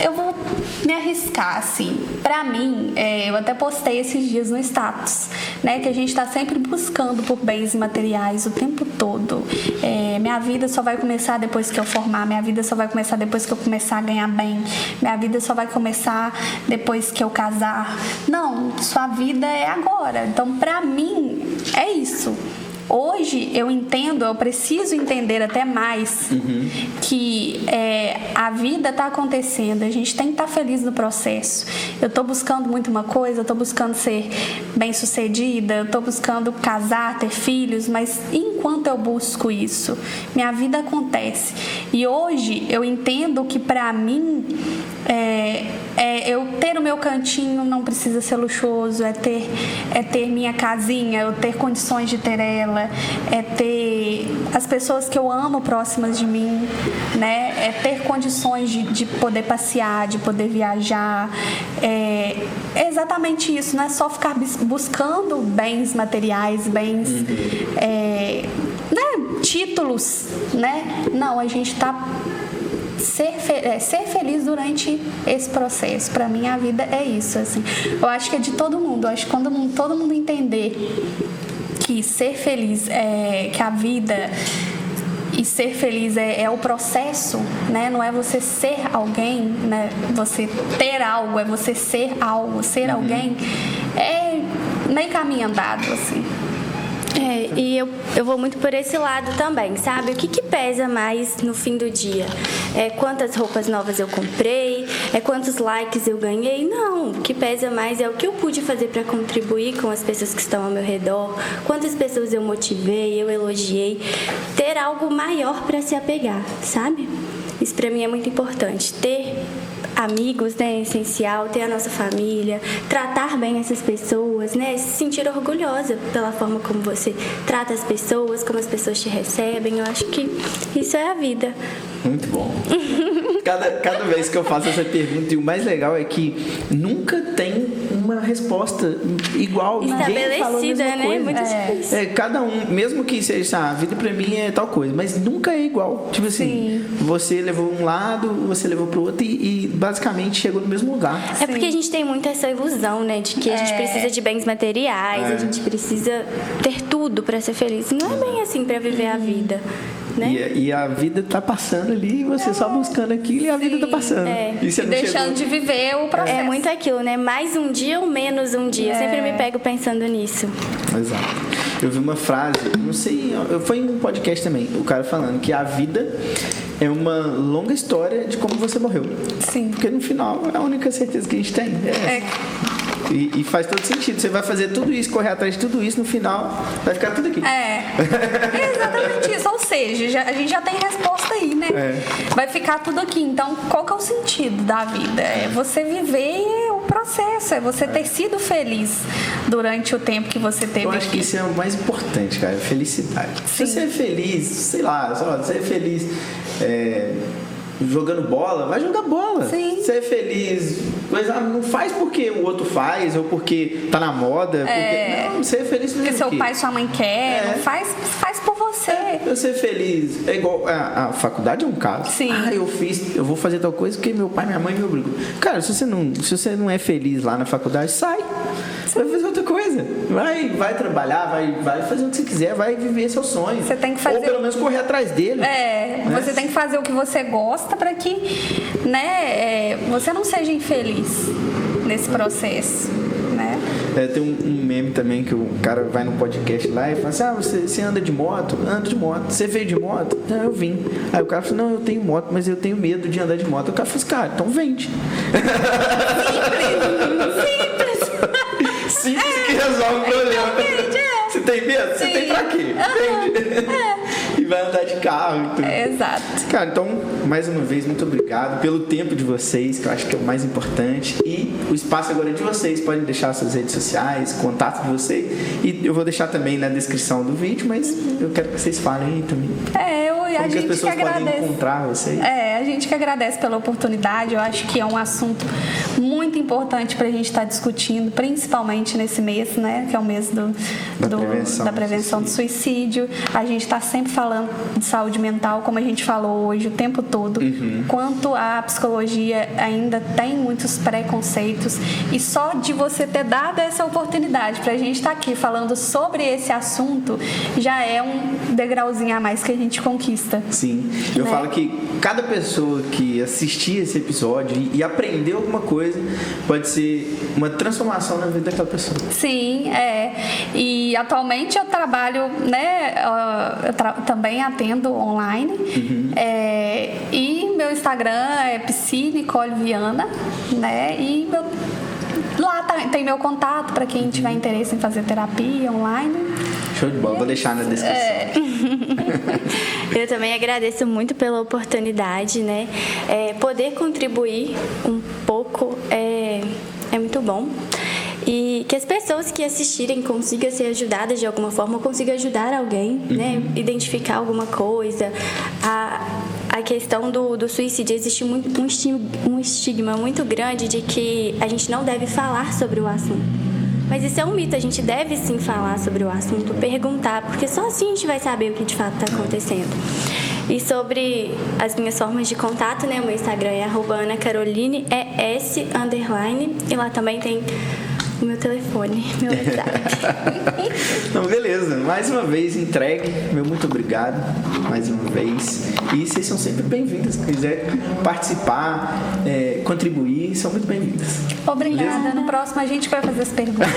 Speaker 2: Eu vou me arriscar, assim. Pra mim, eu até postei esses dias no status, né? Que a gente tá sempre buscando por bens materiais o tempo todo. Minha vida só vai começar depois que eu formar. Minha vida só vai começar depois que eu começar a ganhar bem. Minha vida só vai começar depois que eu casar. Não, sua vida é agora. Então, pra mim, é isso. Hoje eu preciso entender até mais que a vida está acontecendo, a gente tem que estar feliz no processo. Eu estou buscando muito uma coisa, eu estou buscando ser bem-sucedida, eu estou buscando casar, ter filhos, mas enquanto eu busco isso, minha vida acontece. E hoje eu entendo que para mim eu ter o meu cantinho não precisa ser luxuoso, é ter minha casinha, eu ter condições de ter ela, é ter as pessoas que eu amo próximas de mim, né? É ter condições de poder passear, de poder viajar. É exatamente isso, não é só ficar buscando bens materiais, bens, títulos, né? Não, a gente está ser feliz durante esse processo. Para mim, a vida é isso, assim. Eu acho que é de todo mundo. Eu acho que quando todo mundo entender que ser feliz que a vida e ser feliz é o processo, né? Não é você ser alguém, né? Você ter algo, é você ser algo, ser alguém. É meio caminho andado, assim.
Speaker 3: E eu vou muito por esse lado também, sabe? O que pesa mais no fim do dia? Quantas roupas novas eu comprei? Quantos likes eu ganhei? Não, o que pesa mais é o que eu pude fazer para contribuir com as pessoas que estão ao meu redor, quantas pessoas eu motivei, eu elogiei. Ter algo maior para se apegar, sabe? Isso para mim é muito importante. Ter amigos, né, é essencial, ter a nossa família, tratar bem essas pessoas, né, se sentir orgulhosa pela forma como você trata as pessoas, como as pessoas te recebem. Eu acho que isso é a vida.
Speaker 1: Muito bom. Cada vez que eu faço essa pergunta, e o mais legal é que nunca tem uma resposta igual.
Speaker 3: Estabelecida, né? Muito difícil.
Speaker 1: Cada um, mesmo que seja, a vida pra mim é tal coisa, mas nunca é igual. Tipo assim, você levou um lado, você levou pro outro e basicamente chegou no mesmo lugar.
Speaker 3: É porque a gente tem muito essa ilusão, né? De que a gente precisa de bens materiais, a gente precisa ter tudo pra ser feliz. Não é bem assim pra viver a vida. né?
Speaker 1: E a vida tá passando ali, e você só buscando aquilo e a vida tá passando. E você
Speaker 2: E
Speaker 1: não
Speaker 2: deixando de viver o processo.
Speaker 3: É muito aquilo, né? Mais um dia ou menos um dia. Eu sempre me pego pensando nisso.
Speaker 1: Exato. Eu vi uma frase, não sei, foi em um podcast também, o cara falando que a vida é uma longa história de como você morreu.
Speaker 2: Sim.
Speaker 1: Porque no final é a única certeza que a gente tem. E faz todo sentido. Você vai fazer tudo isso, correr atrás de tudo isso, no final vai ficar tudo aqui.
Speaker 2: É exatamente isso. Ou seja, a gente já tem resposta aí, né? Vai ficar tudo aqui. Então, qual que é o sentido da vida? É você viver o processo, é você ter sido feliz durante o tempo que você teve.
Speaker 1: Eu acho que isso é o mais importante, cara, felicidade. Se você é feliz, sei lá, você é feliz jogando bola, vai jogar bola.
Speaker 2: Sim.
Speaker 1: Você é feliz, mas não faz porque o outro faz ou porque tá na moda. Não, você é feliz
Speaker 2: porque seu
Speaker 1: quê?
Speaker 2: pai e sua mãe querem. Faz por você.
Speaker 1: Eu ser feliz. É igual a faculdade é um caso.
Speaker 2: Sim.
Speaker 1: Eu vou fazer tal coisa porque meu pai e minha mãe me obrigam. Cara, se você não é feliz lá na faculdade, sai. Vai fazer outra coisa. Vai trabalhar, vai fazer o que você quiser, vai viver seu sonho.
Speaker 2: Você tem que fazer.
Speaker 1: Ou pelo menos correr atrás dele.
Speaker 2: Você tem que fazer o que você gosta para que, né, você não seja infeliz nesse processo, né?
Speaker 1: Tem um meme também que o cara vai no podcast lá e fala assim: você anda de moto? Ando de moto. Você veio de moto? Não, eu vim. Aí o cara fala: não, eu tenho moto, mas eu tenho medo de andar de moto. O cara fala assim: cara, então vende. Simples que resolve o problema. Você tem medo? Você tem pra quê? Vende. E vai andar de carro.
Speaker 2: Exato.
Speaker 1: Cara, então, mais uma vez, muito obrigado pelo tempo de vocês, que eu acho que é o mais importante. E o espaço agora é de vocês. Podem deixar suas redes sociais, contato de vocês. E eu vou deixar também na descrição do vídeo, mas eu quero que vocês falem aí também.
Speaker 2: A gente
Speaker 1: as pessoas
Speaker 2: que agradece.
Speaker 1: podem encontrar vocês.
Speaker 2: A gente que agradece pela oportunidade. Eu acho que é um assunto muito importante para a gente estar discutindo, principalmente nesse mês, né? Que é o mês da prevenção do suicídio. A gente está sempre falando de saúde mental, como a gente falou hoje o tempo todo. Quanto a psicologia ainda tem muitos preconceitos. E só de você ter dado essa oportunidade para a gente estar aqui falando sobre esse assunto já é um degrauzinho a mais que a gente conquista.
Speaker 1: Sim, eu falo que cada pessoa que assistir esse episódio e aprender alguma coisa pode ser uma transformação na vida daquela pessoa.
Speaker 2: Sim, e atualmente eu trabalho, né, também atendo online, e meu Instagram é psi_nicole_viana, né, e lá tem meu contato para quem tiver interesse em fazer terapia online.
Speaker 1: Show de bola, vou deixar na descrição.
Speaker 3: Eu também agradeço muito pela oportunidade, né? Poder contribuir um pouco é muito bom. E que as pessoas que assistirem consigam ser ajudadas de alguma forma, consigam ajudar alguém, né? Identificar alguma coisa. A questão do suicídio, existe um estigma muito grande de que a gente não deve falar sobre o assunto. Mas isso é um mito, a gente deve sim falar sobre o assunto, perguntar, porque só assim a gente vai saber o que de fato está acontecendo. E sobre as minhas formas de contato, né? O meu Instagram é @AnaCaroline, @, e lá também tem o meu telefone, meu WhatsApp.
Speaker 1: Então, beleza. Mais uma vez, entregue. Meu muito obrigado. Mais uma vez. E vocês são sempre bem-vindas. Se quiser participar, contribuir, são muito bem-vindas.
Speaker 2: Obrigada. Beleza? No próximo a gente vai fazer as perguntas.